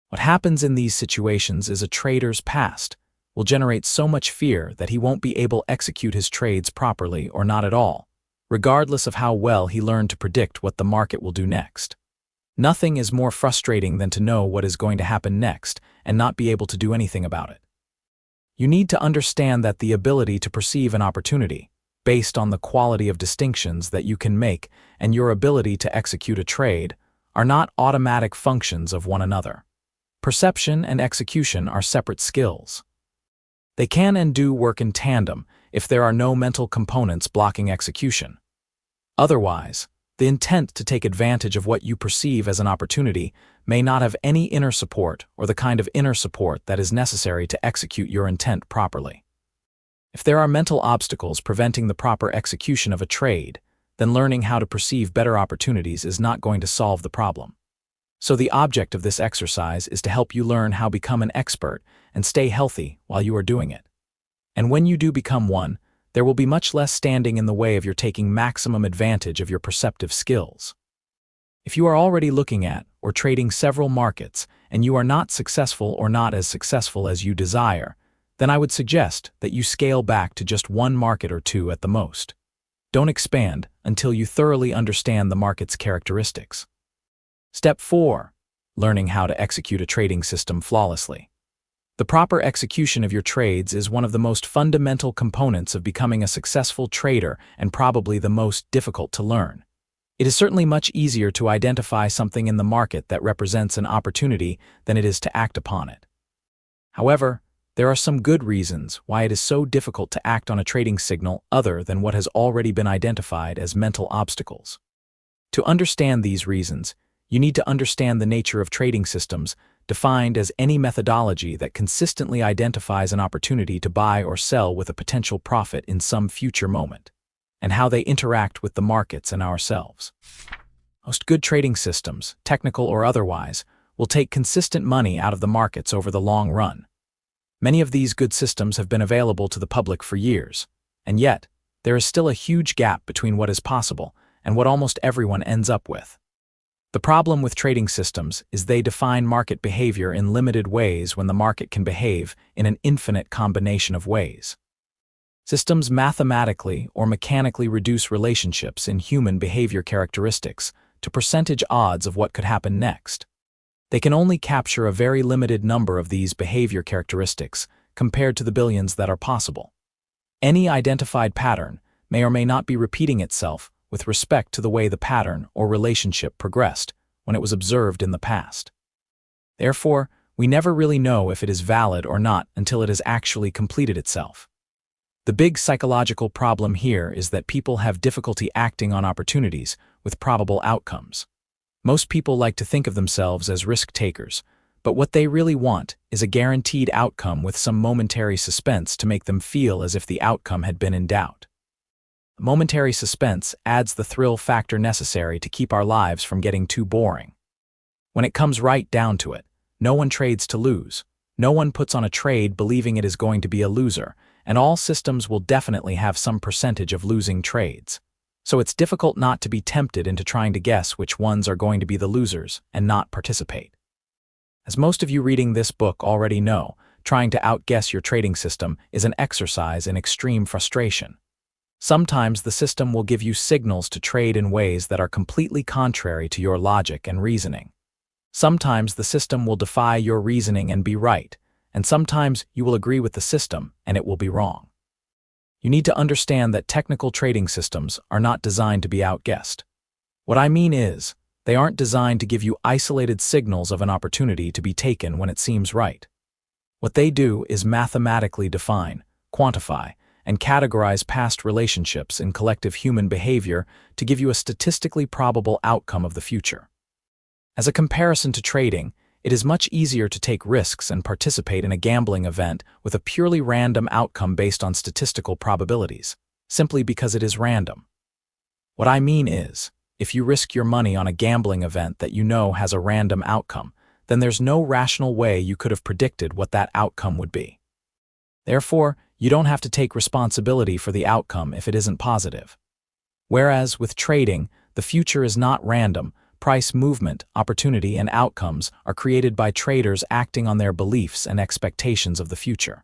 What happens in these situations is a trader's past will generate so much fear that he won't be able to execute his trades properly or not at all, regardless of how well he learned to predict what the market will do next. Nothing is more frustrating than to know what is going to happen next and not be able to do anything about it. You need to understand that the ability to perceive an opportunity, based on the quality of distinctions that you can make and your ability to execute a trade, are not automatic functions of one another. Perception and execution are separate skills. They can and do work in tandem if there are no mental components blocking execution. Otherwise, the intent to take advantage of what you perceive as an opportunity may not have any inner support or the kind of inner support that is necessary to execute your intent properly. If there are mental obstacles preventing the proper execution of a trade, then learning how to perceive better opportunities is not going to solve the problem. So the object of this exercise is to help you learn how to become an expert and stay healthy while you are doing it. And when you do become one, there will be much less standing in the way of your taking maximum advantage of your perceptive skills. If you are already looking at or trading several markets and you are not successful or not as successful as you desire, then I would suggest that you scale back to just one market or two at the most. Don't expand until you thoroughly understand the market's characteristics. Step 4. Learning how to execute a trading system flawlessly. The proper execution of your trades is one of the most fundamental components of becoming a successful trader and probably the most difficult to learn. It is certainly much easier to identify something in the market that represents an opportunity than it is to act upon it. However, there are some good reasons why it is so difficult to act on a trading signal other than what has already been identified as mental obstacles. To understand these reasons, you need to understand the nature of trading systems, defined as any methodology that consistently identifies an opportunity to buy or sell with a potential profit in some future moment, and how they interact with the markets and ourselves. Most good trading systems, technical or otherwise, will take consistent money out of the markets over the long run. Many of these good systems have been available to the public for years, and yet, there is still a huge gap between what is possible and what almost everyone ends up with. The problem with trading systems is they define market behavior in limited ways when the market can behave in an infinite combination of ways. Systems mathematically or mechanically reduce relationships in human behavior characteristics to percentage odds of what could happen next. They can only capture a very limited number of these behavior characteristics compared to the billions that are possible. Any identified pattern may or may not be repeating itself with respect to the way the pattern or relationship progressed when it was observed in the past. Therefore, we never really know if it is valid or not until it has actually completed itself. The big psychological problem here is that people have difficulty acting on opportunities with probable outcomes. Most people like to think of themselves as risk takers, but what they really want is a guaranteed outcome with some momentary suspense to make them feel as if the outcome had been in doubt. Momentary suspense adds the thrill factor necessary to keep our lives from getting too boring. When it comes right down to it, no one trades to lose. No one puts on a trade believing it is going to be a loser, and all systems will definitely have some percentage of losing trades. So it's difficult not to be tempted into trying to guess which ones are going to be the losers and not participate. As most of you reading this book already know, trying to outguess your trading system is an exercise in extreme frustration. Sometimes the system will give you signals to trade in ways that are completely contrary to your logic and reasoning. Sometimes the system will defy your reasoning and be right, and sometimes you will agree with the system and it will be wrong. You need to understand that technical trading systems are not designed to be outguessed. What I mean is, they aren't designed to give you isolated signals of an opportunity to be taken when it seems right. What they do is mathematically define, quantify, and categorize past relationships in collective human behavior to give you a statistically probable outcome of the future. As a comparison to trading, it is much easier to take risks and participate in a gambling event with a purely random outcome based on statistical probabilities, simply because it is random. What I mean is, if you risk your money on a gambling event that you know has a random outcome, then there's no rational way you could have predicted what that outcome would be. Therefore, you don't have to take responsibility for the outcome if it isn't positive. Whereas with trading, the future is not random. Price movement, opportunity, and outcomes are created by traders acting on their beliefs and expectations of the future.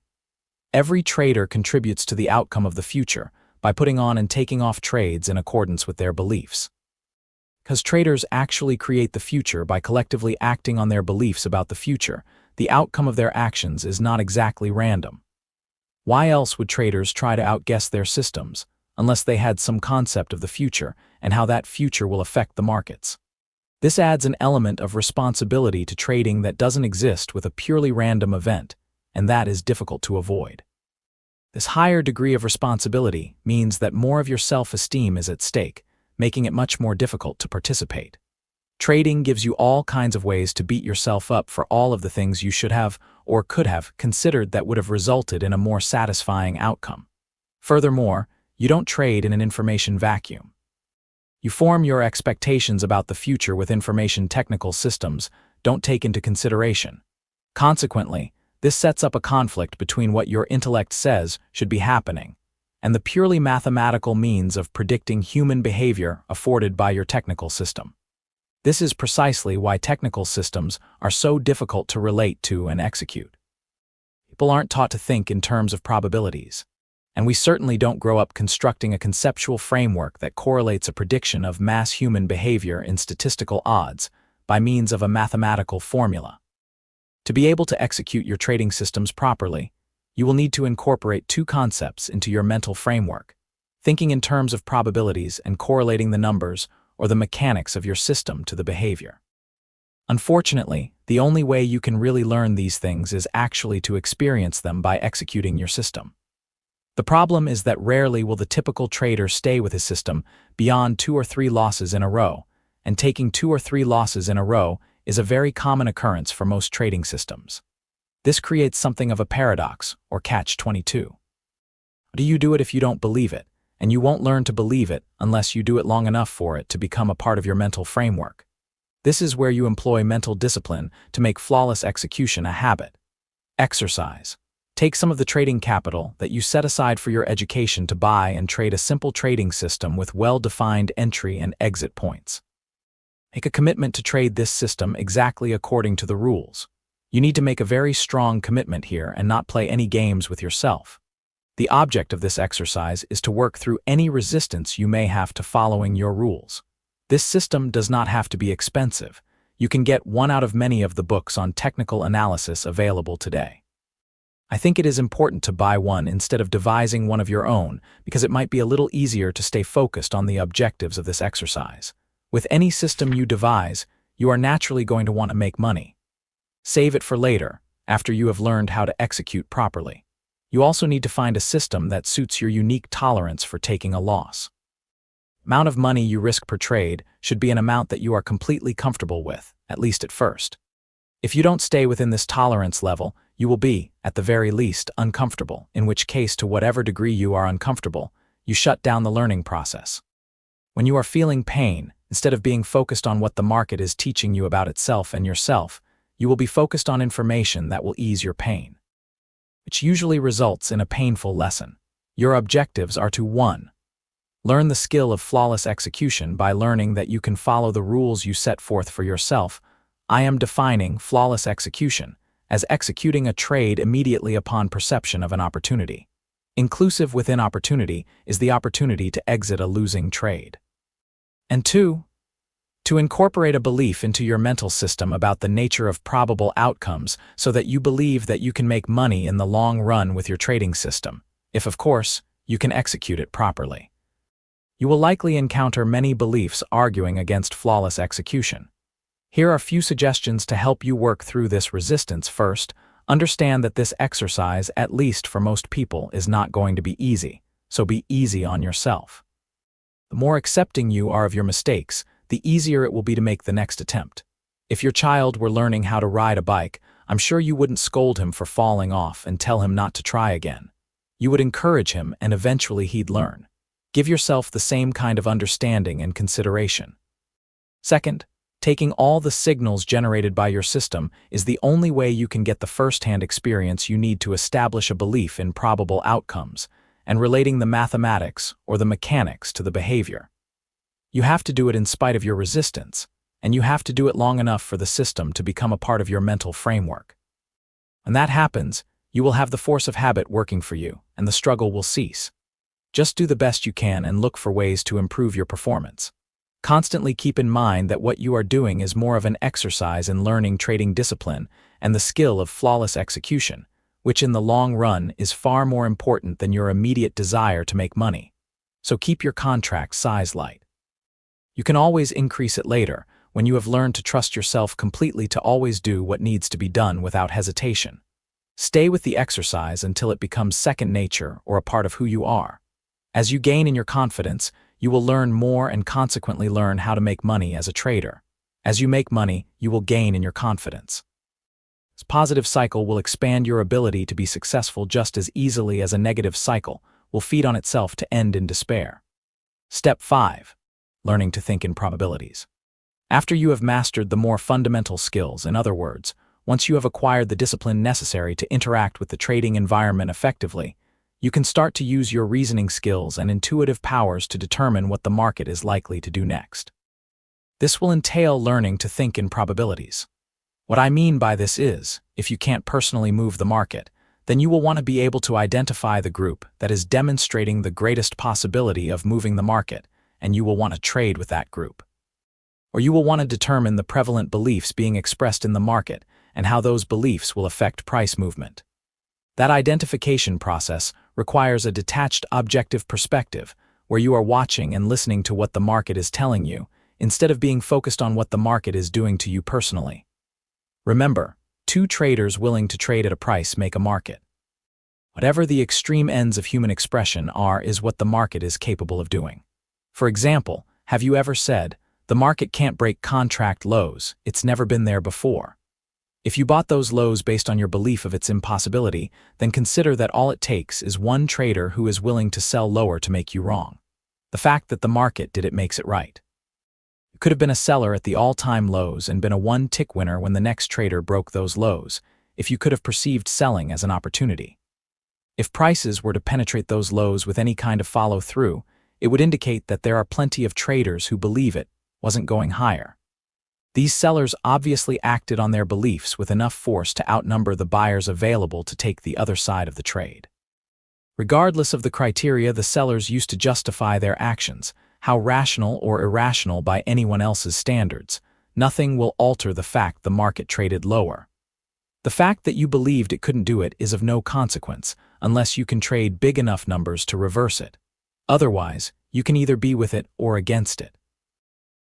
Every trader contributes to the outcome of the future by putting on and taking off trades in accordance with their beliefs. Because traders actually create the future by collectively acting on their beliefs about the future, the outcome of their actions is not exactly random. Why else would traders try to outguess their systems, unless they had some concept of the future and how that future will affect the markets? This adds an element of responsibility to trading that doesn't exist with a purely random event, and that is difficult to avoid. This higher degree of responsibility means that more of your self-esteem is at stake, making it much more difficult to participate. Trading gives you all kinds of ways to beat yourself up for all of the things you should have or could have considered that would have resulted in a more satisfying outcome. Furthermore, you don't trade in an information vacuum. You form your expectations about the future with information technical systems don't take into consideration. Consequently, this sets up a conflict between what your intellect says should be happening and the purely mathematical means of predicting human behavior afforded by your technical system. This is precisely why technical systems are so difficult to relate to and execute. People aren't taught to think in terms of probabilities. And we certainly don't grow up constructing a conceptual framework that correlates a prediction of mass human behavior in statistical odds by means of a mathematical formula. To be able to execute your trading systems properly, you will need to incorporate two concepts into your mental framework: thinking in terms of probabilities and correlating the numbers or the mechanics of your system to the behavior. Unfortunately, the only way you can really learn these things is actually to experience them by executing your system. The problem is that rarely will the typical trader stay with his system beyond 2 or 3 losses in a row, and taking 2 or 3 losses in a row is a very common occurrence for most trading systems. This creates something of a paradox, or catch-22. Do you do it if you don't believe it, and you won't learn to believe it unless you do it long enough for it to become a part of your mental framework. This is where you employ mental discipline to make flawless execution a habit. Exercise. Take some of the trading capital that you set aside for your education to buy and trade a simple trading system with well-defined entry and exit points. Make a commitment to trade this system exactly according to the rules. You need to make a very strong commitment here and not play any games with yourself. The object of this exercise is to work through any resistance you may have to following your rules. This system does not have to be expensive. You can get one out of many of the books on technical analysis available today. I think it is important to buy one instead of devising one of your own because it might be a little easier to stay focused on the objectives of this exercise. With any system you devise, you are naturally going to want to make money. Save it for later, after you have learned how to execute properly. You also need to find a system that suits your unique tolerance for taking a loss. The amount of money you risk per trade should be an amount that you are completely comfortable with, at least at first. If you don't stay within this tolerance level, you will be, at the very least, uncomfortable, in which case, to whatever degree you are uncomfortable, you shut down the learning process. When you are feeling pain, instead of being focused on what the market is teaching you about itself and yourself, you will be focused on information that will ease your pain, which usually results in a painful lesson. Your objectives are to 1. Learn the skill of flawless execution by learning that you can follow the rules you set forth for yourself. I am defining flawless execution as executing a trade immediately upon perception of an opportunity. Inclusive within opportunity is the opportunity to exit a losing trade. And 2. To incorporate a belief into your mental system about the nature of probable outcomes so that you believe that you can make money in the long run with your trading system, if, of course, you can execute it properly. You will likely encounter many beliefs arguing against flawless execution. Here are a few suggestions to help you work through this resistance. First, understand that this exercise, at least for most people, is not going to be easy, so be easy on yourself. The more accepting you are of your mistakes, the easier it will be to make the next attempt. If your child were learning how to ride a bike, I'm sure you wouldn't scold him for falling off and tell him not to try again. You would encourage him, and eventually he'd learn. Give yourself the same kind of understanding and consideration. Second, taking all the signals generated by your system is the only way you can get the first-hand experience you need to establish a belief in probable outcomes and relating the mathematics or the mechanics to the behavior. You have to do it in spite of your resistance, and you have to do it long enough for the system to become a part of your mental framework. When that happens, you will have the force of habit working for you, and the struggle will cease. Just do the best you can and look for ways to improve your performance. Constantly keep in mind that what you are doing is more of an exercise in learning trading discipline and the skill of flawless execution, which in the long run is far more important than your immediate desire to make money. So keep your contract size light. You can always increase it later when you have learned to trust yourself completely to always do what needs to be done without hesitation. Stay with the exercise until it becomes second nature or a part of who you are. As you gain in your confidence, you will learn more and consequently learn how to make money as a trader. As you make money, you will gain in your confidence. This positive cycle will expand your ability to be successful just as easily as a negative cycle will feed on itself to end in despair. Step 5. Learning to think in probabilities. After you have mastered the more fundamental skills, in other words, once you have acquired the discipline necessary to interact with the trading environment effectively, you can start to use your reasoning skills and intuitive powers to determine what the market is likely to do next. This will entail learning to think in probabilities. What I mean by this is, if you can't personally move the market, then you will want to be able to identify the group that is demonstrating the greatest possibility of moving the market, and you will want to trade with that group. Or you will want to determine the prevalent beliefs being expressed in the market and how those beliefs will affect price movement. That identification process requires a detached objective perspective where you are watching and listening to what the market is telling you, instead of being focused on what the market is doing to you personally. Remember, two traders willing to trade at a price make a market. Whatever the extreme ends of human expression are is what the market is capable of doing. For example, have you ever said, "The market can't break contract lows, it's never been there before"? If you bought those lows based on your belief of its impossibility, then consider that all it takes is one trader who is willing to sell lower to make you wrong. The fact that the market did it makes it right. You could have been a seller at the all-time lows and been a one-tick winner when the next trader broke those lows, if you could have perceived selling as an opportunity. If prices were to penetrate those lows with any kind of follow-through, it would indicate that there are plenty of traders who believe it wasn't going higher. These sellers obviously acted on their beliefs with enough force to outnumber the buyers available to take the other side of the trade. Regardless of the criteria the sellers used to justify their actions, how rational or irrational by anyone else's standards, nothing will alter the fact the market traded lower. The fact that you believed it couldn't do it is of no consequence unless you can trade big enough numbers to reverse it. Otherwise, you can either be with it or against it.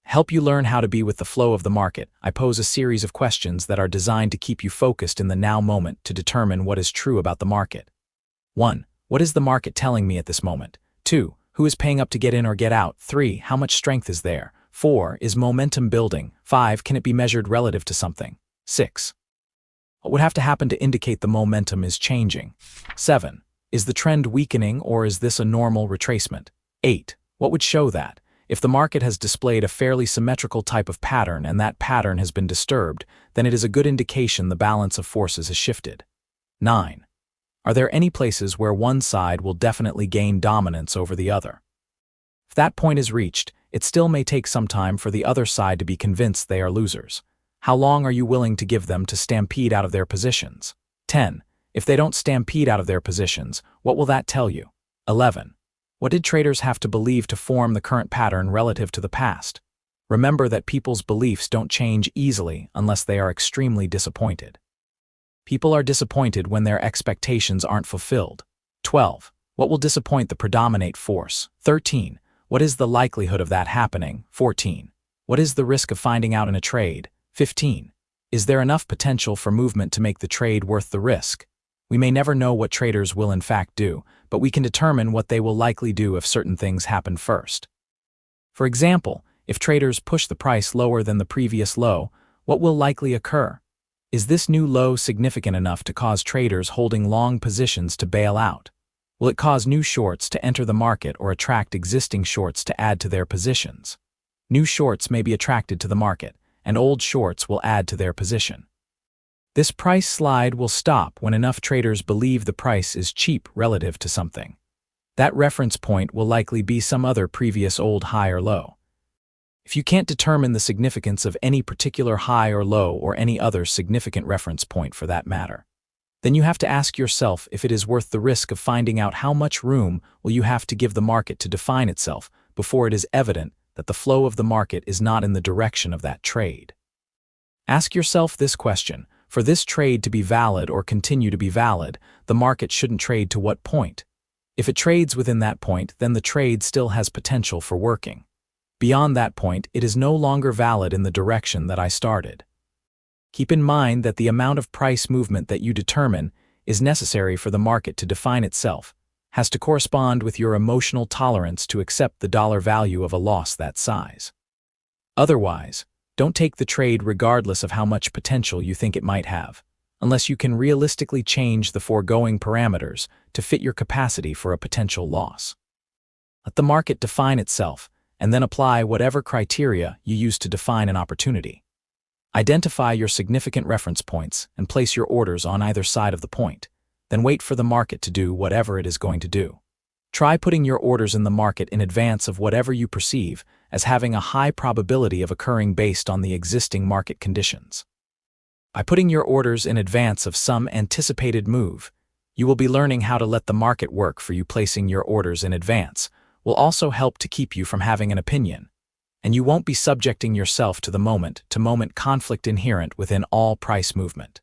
Help you learn how to be with the flow of the market, I pose a series of questions that are designed to keep you focused in the now moment to determine what is true about the market. 1. What is the market telling me at this moment? 2. Who is paying up to get in or get out? 3. How much strength is there? 4. Is momentum building? 5. Can it be measured relative to something? 6. What would have to happen to indicate the momentum is changing? 7. Is the trend weakening or is this a normal retracement? 8. What would show that? If the market has displayed a fairly symmetrical type of pattern and that pattern has been disturbed, then it is a good indication the balance of forces has shifted. 9. Are there any places where one side will definitely gain dominance over the other? If that point is reached, it still may take some time for the other side to be convinced they are losers. How long are you willing to give them to stampede out of their positions? 10. If they don't stampede out of their positions, what will that tell you? 11. What did traders have to believe to form the current pattern relative to the past? Remember that people's beliefs don't change easily unless they are extremely disappointed. People are disappointed when their expectations aren't fulfilled. 12. What will disappoint the predominate force? 13. What is the likelihood of that happening? 14. What is the risk of finding out in a trade? 15. Is there enough potential for movement to make the trade worth the risk? We may never know what traders will in fact do, but we can determine what they will likely do if certain things happen first. For example, if traders push the price lower than the previous low, what will likely occur? Is this new low significant enough to cause traders holding long positions to bail out? Will it cause new shorts to enter the market or attract existing shorts to add to their positions? New shorts may be attracted to the market, and old shorts will add to their position. This price slide will stop when enough traders believe the price is cheap relative to something. That reference point will likely be some other previous old high or low. If you can't determine the significance of any particular high or low or any other significant reference point for that matter, then you have to ask yourself if it is worth the risk of finding out how much room will you have to give the market to define itself before it is evident that the flow of the market is not in the direction of that trade. Ask yourself this question. For this trade to be valid or continue to be valid, the market shouldn't trade to what point? If it trades within that point, then the trade still has potential for working. Beyond that point, it is no longer valid in the direction that I started. Keep in mind that the amount of price movement that you determine is necessary for the market to define itself, has to correspond with your emotional tolerance to accept the dollar value of a loss that size. Otherwise, don't take the trade regardless of how much potential you think it might have, unless you can realistically change the foregoing parameters to fit your capacity for a potential loss. Let the market define itself, and then apply whatever criteria you use to define an opportunity. Identify your significant reference points and place your orders on either side of the point, then wait for the market to do whatever it is going to do. Try putting your orders in the market in advance of whatever you perceive as having a high probability of occurring based on the existing market conditions. By putting your orders in advance of some anticipated move, You will be learning how to let the market work for you. Placing your orders in advance will also help to keep you from having an opinion, and you won't be subjecting yourself to the moment-to-moment conflict inherent within all price movement.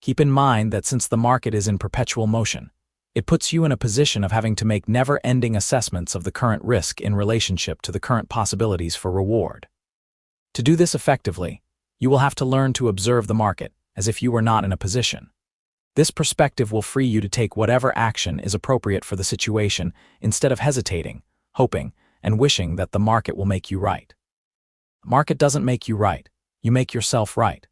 Keep in mind that since the market is in perpetual motion, it puts you in a position of having to make never-ending assessments of the current risk in relationship to the current possibilities for reward. To do this effectively, you will have to learn to observe the market as if you were not in a position. This perspective will free you to take whatever action is appropriate for the situation instead of hesitating, hoping, and wishing that the market will make you right. The market doesn't make you right, you make yourself right.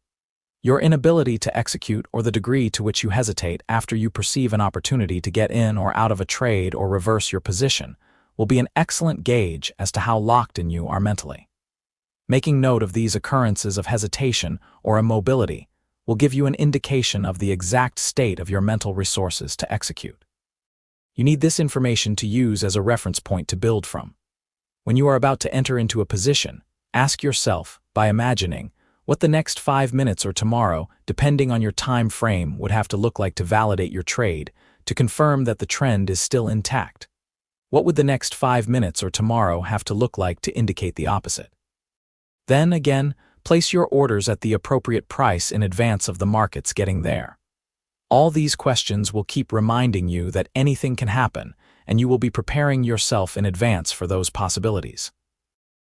Your inability to execute or the degree to which you hesitate after you perceive an opportunity to get in or out of a trade or reverse your position will be an excellent gauge as to how locked in you are mentally. Making note of these occurrences of hesitation or immobility will give you an indication of the exact state of your mental resources to execute. You need this information to use as a reference point to build from. When you are about to enter into a position, ask yourself, by imagining, what the next 5 minutes or tomorrow, depending on your time frame, would have to look like to validate your trade, to confirm that the trend is still intact. What would the next 5 minutes or tomorrow have to look like to indicate the opposite? Then, again, place your orders at the appropriate price in advance of the markets getting there. All these questions will keep reminding you that anything can happen, and you will be preparing yourself in advance for those possibilities.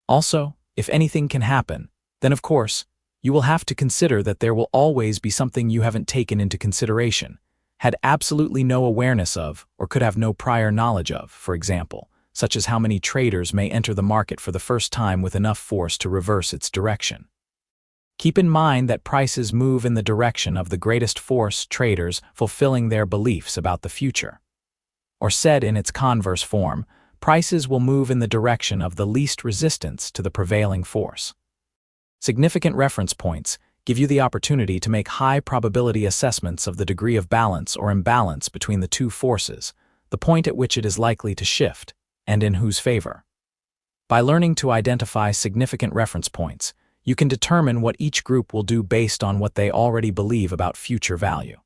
Also, if anything can happen, then of course, you will have to consider that there will always be something you haven't taken into consideration, had absolutely no awareness of, or could have no prior knowledge of, for example, such as how many traders may enter the market for the first time with enough force to reverse its direction. Keep in mind that prices move in the direction of the greatest force traders fulfilling their beliefs about the future. Or said in its converse form, prices will move in the direction of the least resistance to the prevailing force. Significant reference points give you the opportunity to make high-probability assessments of the degree of balance or imbalance between the two forces, the point at which it is likely to shift, and in whose favor. By learning to identify significant reference points, you can determine what each group will do based on what they already believe about future value.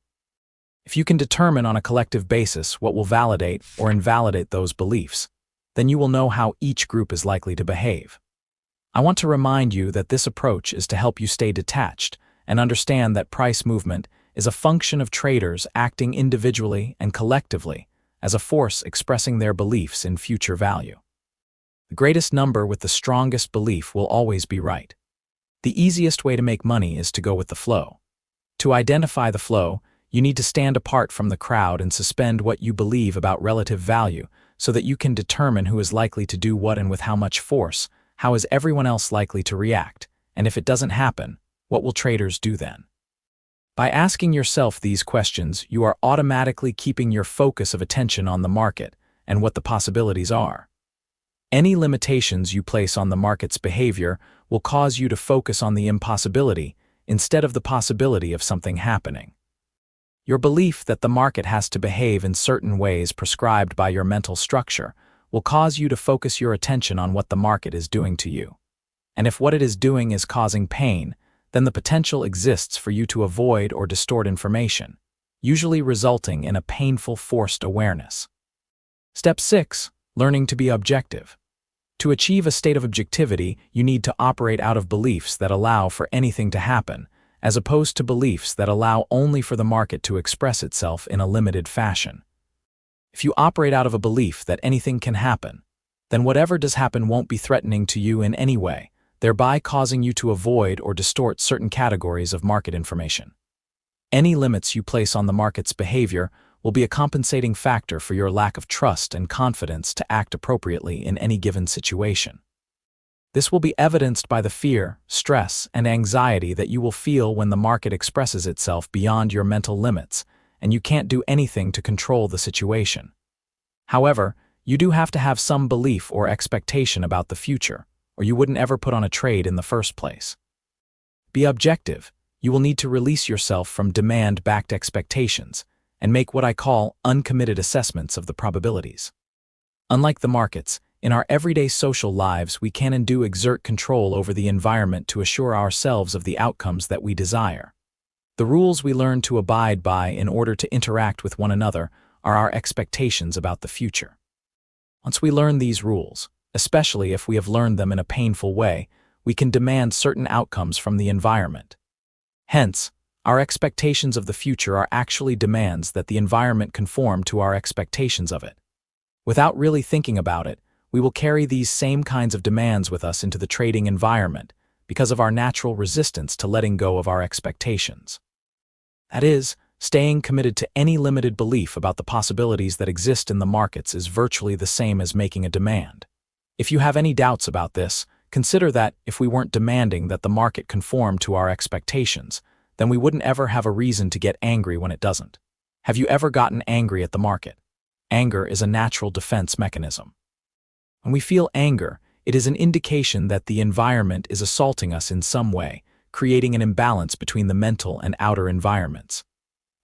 If you can determine on a collective basis what will validate or invalidate those beliefs, then you will know how each group is likely to behave. I want to remind you that this approach is to help you stay detached and understand that price movement is a function of traders acting individually and collectively as a force expressing their beliefs in future value. The greatest number with the strongest belief will always be right. The easiest way to make money is to go with the flow. To identify the flow, you need to stand apart from the crowd and suspend what you believe about relative value so that you can determine who is likely to do what and with how much force. How is everyone else likely to react? And if it doesn't happen, what will traders do then? By asking yourself these questions, you are automatically keeping your focus of attention on the market and what the possibilities are. Any limitations you place on the market's behavior will cause you to focus on the impossibility instead of the possibility of something happening. Your belief that the market has to behave in certain ways prescribed by your mental structure will cause you to focus your attention on what the market is doing to you. And if what it is doing is causing pain, then the potential exists for you to avoid or distort information, usually resulting in a painful forced awareness. Step 6. Learning to be objective. To achieve a state of objectivity, you need to operate out of beliefs that allow for anything to happen, as opposed to beliefs that allow only for the market to express itself in a limited fashion. If you operate out of a belief that anything can happen, then whatever does happen won't be threatening to you in any way, thereby causing you to avoid or distort certain categories of market information. Any limits you place on the market's behavior will be a compensating factor for your lack of trust and confidence to act appropriately in any given situation. This will be evidenced by the fear, stress, and anxiety that you will feel when the market expresses itself beyond your mental limits, and you can't do anything to control the situation. However, you do have to have some belief or expectation about the future, or you wouldn't ever put on a trade in the first place. Be objective. You will need to release yourself from demand-backed expectations and make what I call uncommitted assessments of the probabilities. Unlike the markets, in our everyday social lives we can and do exert control over the environment to assure ourselves of the outcomes that we desire. The rules we learn to abide by in order to interact with one another are our expectations about the future. Once we learn these rules, especially if we have learned them in a painful way, we can demand certain outcomes from the environment. Hence, our expectations of the future are actually demands that the environment conform to our expectations of it. Without really thinking about it, we will carry these same kinds of demands with us into the trading environment because of our natural resistance to letting go of our expectations. That is, staying committed to any limited belief about the possibilities that exist in the markets is virtually the same as making a demand. If you have any doubts about this, consider that if we weren't demanding that the market conform to our expectations, then we wouldn't ever have a reason to get angry when it doesn't. Have you ever gotten angry at the market? Anger is a natural defense mechanism. When we feel anger, it is an indication that the environment is assaulting us in some way, creating an imbalance between the mental and outer environments.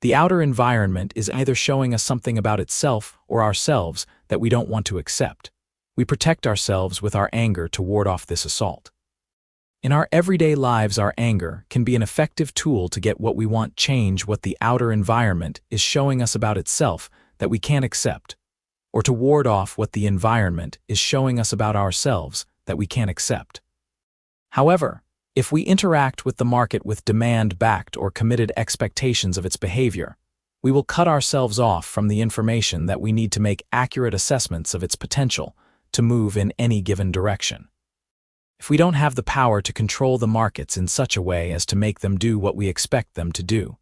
The outer environment is either showing us something about itself or ourselves that we don't want to accept. We protect ourselves with our anger to ward off this assault. In our everyday lives, our anger can be an effective tool to get what we want change what the outer environment is showing us about itself that we can't accept, or to ward off what the environment is showing us about ourselves that we can't accept. However, if we interact with the market with demand-backed or committed expectations of its behavior, we will cut ourselves off from the information that we need to make accurate assessments of its potential to move in any given direction. If we don't have the power to control the markets in such a way as to make them do what we expect them to do,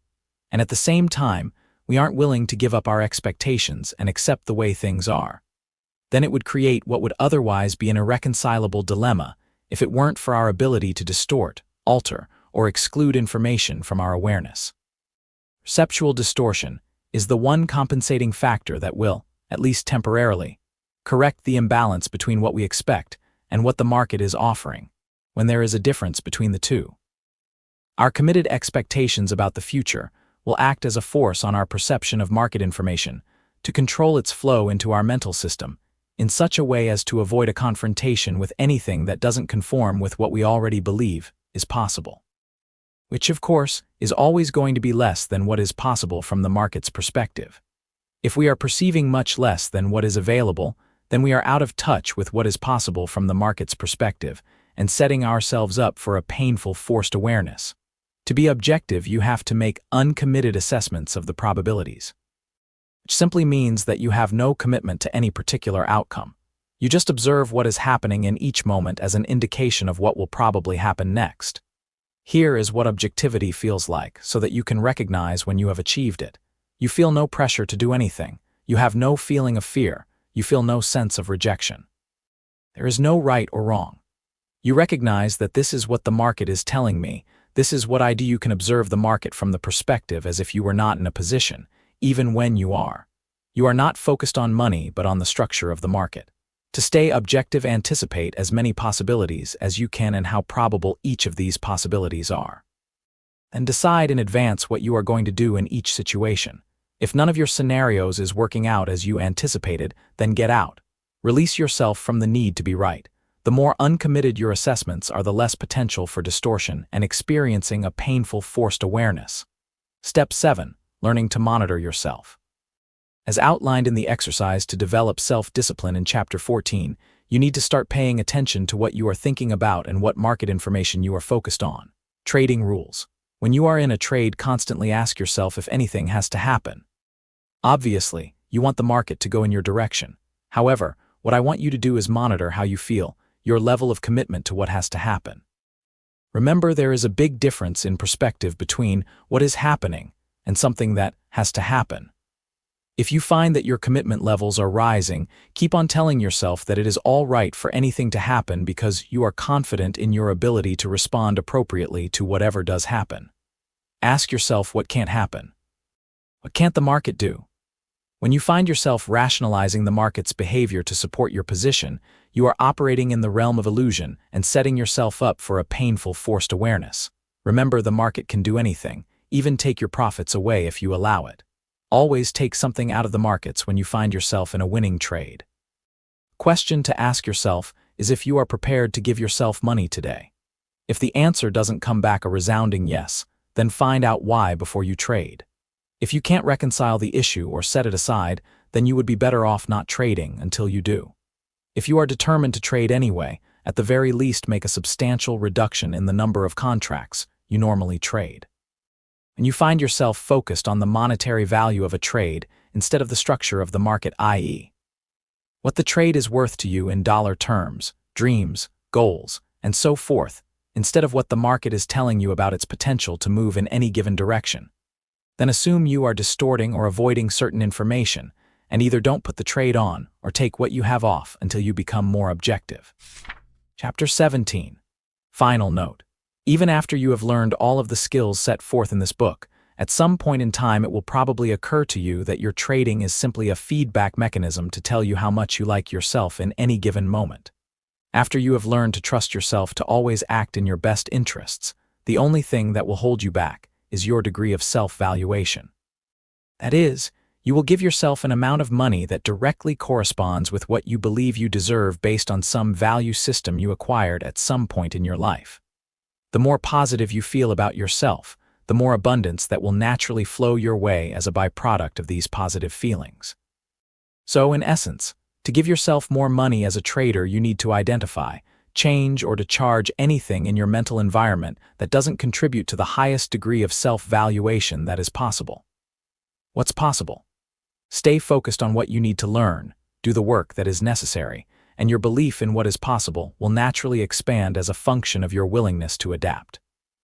and at the same time, we aren't willing to give up our expectations and accept the way things are, then it would create what would otherwise be an irreconcilable dilemma if it weren't for our ability to distort, alter, or exclude information from our awareness. Perceptual distortion is the one compensating factor that will, at least temporarily, correct the imbalance between what we expect and what the market is offering, when there is a difference between the two. Our committed expectations about the future will act as a force on our perception of market information to control its flow into our mental system in such a way as to avoid a confrontation with anything that doesn't conform with what we already believe is possible. Which, of course, is always going to be less than what is possible from the market's perspective. If we are perceiving much less than what is available, then we are out of touch with what is possible from the market's perspective and setting ourselves up for a painful forced awareness. To be objective, you have to make uncommitted assessments of the probabilities, which simply means that you have no commitment to any particular outcome. You just observe what is happening in each moment as an indication of what will probably happen next. Here is what objectivity feels like, so that you can recognize when you have achieved it. You feel no pressure to do anything. You have no feeling of fear. You feel no sense of rejection. There is no right or wrong. You recognize that this is what the market is telling me. This is what I do. You can observe the market from the perspective as if you were not in a position, even when you are. You are not focused on money, but on the structure of the market. To stay objective, anticipate as many possibilities as you can and how probable each of these possibilities are. And decide in advance what you are going to do in each situation. If none of your scenarios is working out as you anticipated, then get out. Release yourself from the need to be right. The more uncommitted your assessments are, the less potential for distortion and experiencing a painful forced awareness. Step 7. Learning to monitor yourself. As outlined in the exercise to develop self-discipline in Chapter 14, you need to start paying attention to what you are thinking about and what market information you are focused on. Trading rules. When you are in a trade, constantly ask yourself if anything has to happen. Obviously, you want the market to go in your direction. However, what I want you to do is monitor how you feel, your level of commitment to what has to happen. Remember, there is a big difference in perspective between what is happening and something that has to happen. If you find that your commitment levels are rising, keep on telling yourself that it is all right for anything to happen because you are confident in your ability to respond appropriately to whatever does happen. Ask yourself what can't happen. What can't the market do? When you find yourself rationalizing the market's behavior to support your position, you are operating in the realm of illusion and setting yourself up for a painful forced awareness. Remember, the market can do anything, even take your profits away if you allow it. Always take something out of the markets when you find yourself in a winning trade. Question to ask yourself is if you are prepared to give yourself money today. If the answer doesn't come back a resounding yes, then find out why before you trade. If you can't reconcile the issue or set it aside, then you would be better off not trading until you do. If you are determined to trade anyway, at the very least make a substantial reduction in the number of contracts you normally trade. And you find yourself focused on the monetary value of a trade instead of the structure of the market, i.e., what the trade is worth to you in dollar terms, dreams, goals, and so forth, instead of what the market is telling you about its potential to move in any given direction. Then assume you are distorting or avoiding certain information, and either don't put the trade on or take what you have off until you become more objective. Chapter 17. Final note. Even after you have learned all of the skills set forth in this book, at some point in time it will probably occur to you that your trading is simply a feedback mechanism to tell you how much you like yourself in any given moment. After you have learned to trust yourself to always act in your best interests, the only thing that will hold you back is your degree of self-valuation. That is, you will give yourself an amount of money that directly corresponds with what you believe you deserve based on some value system you acquired at some point in your life. The more positive you feel about yourself, the more abundance that will naturally flow your way as a byproduct of these positive feelings. So, in essence, to give yourself more money as a trader, you need to identify, change, or to charge anything in your mental environment that doesn't contribute to the highest degree of self-valuation that is possible. What's possible? Stay focused on what you need to learn, do the work that is necessary, and your belief in what is possible will naturally expand as a function of your willingness to adapt.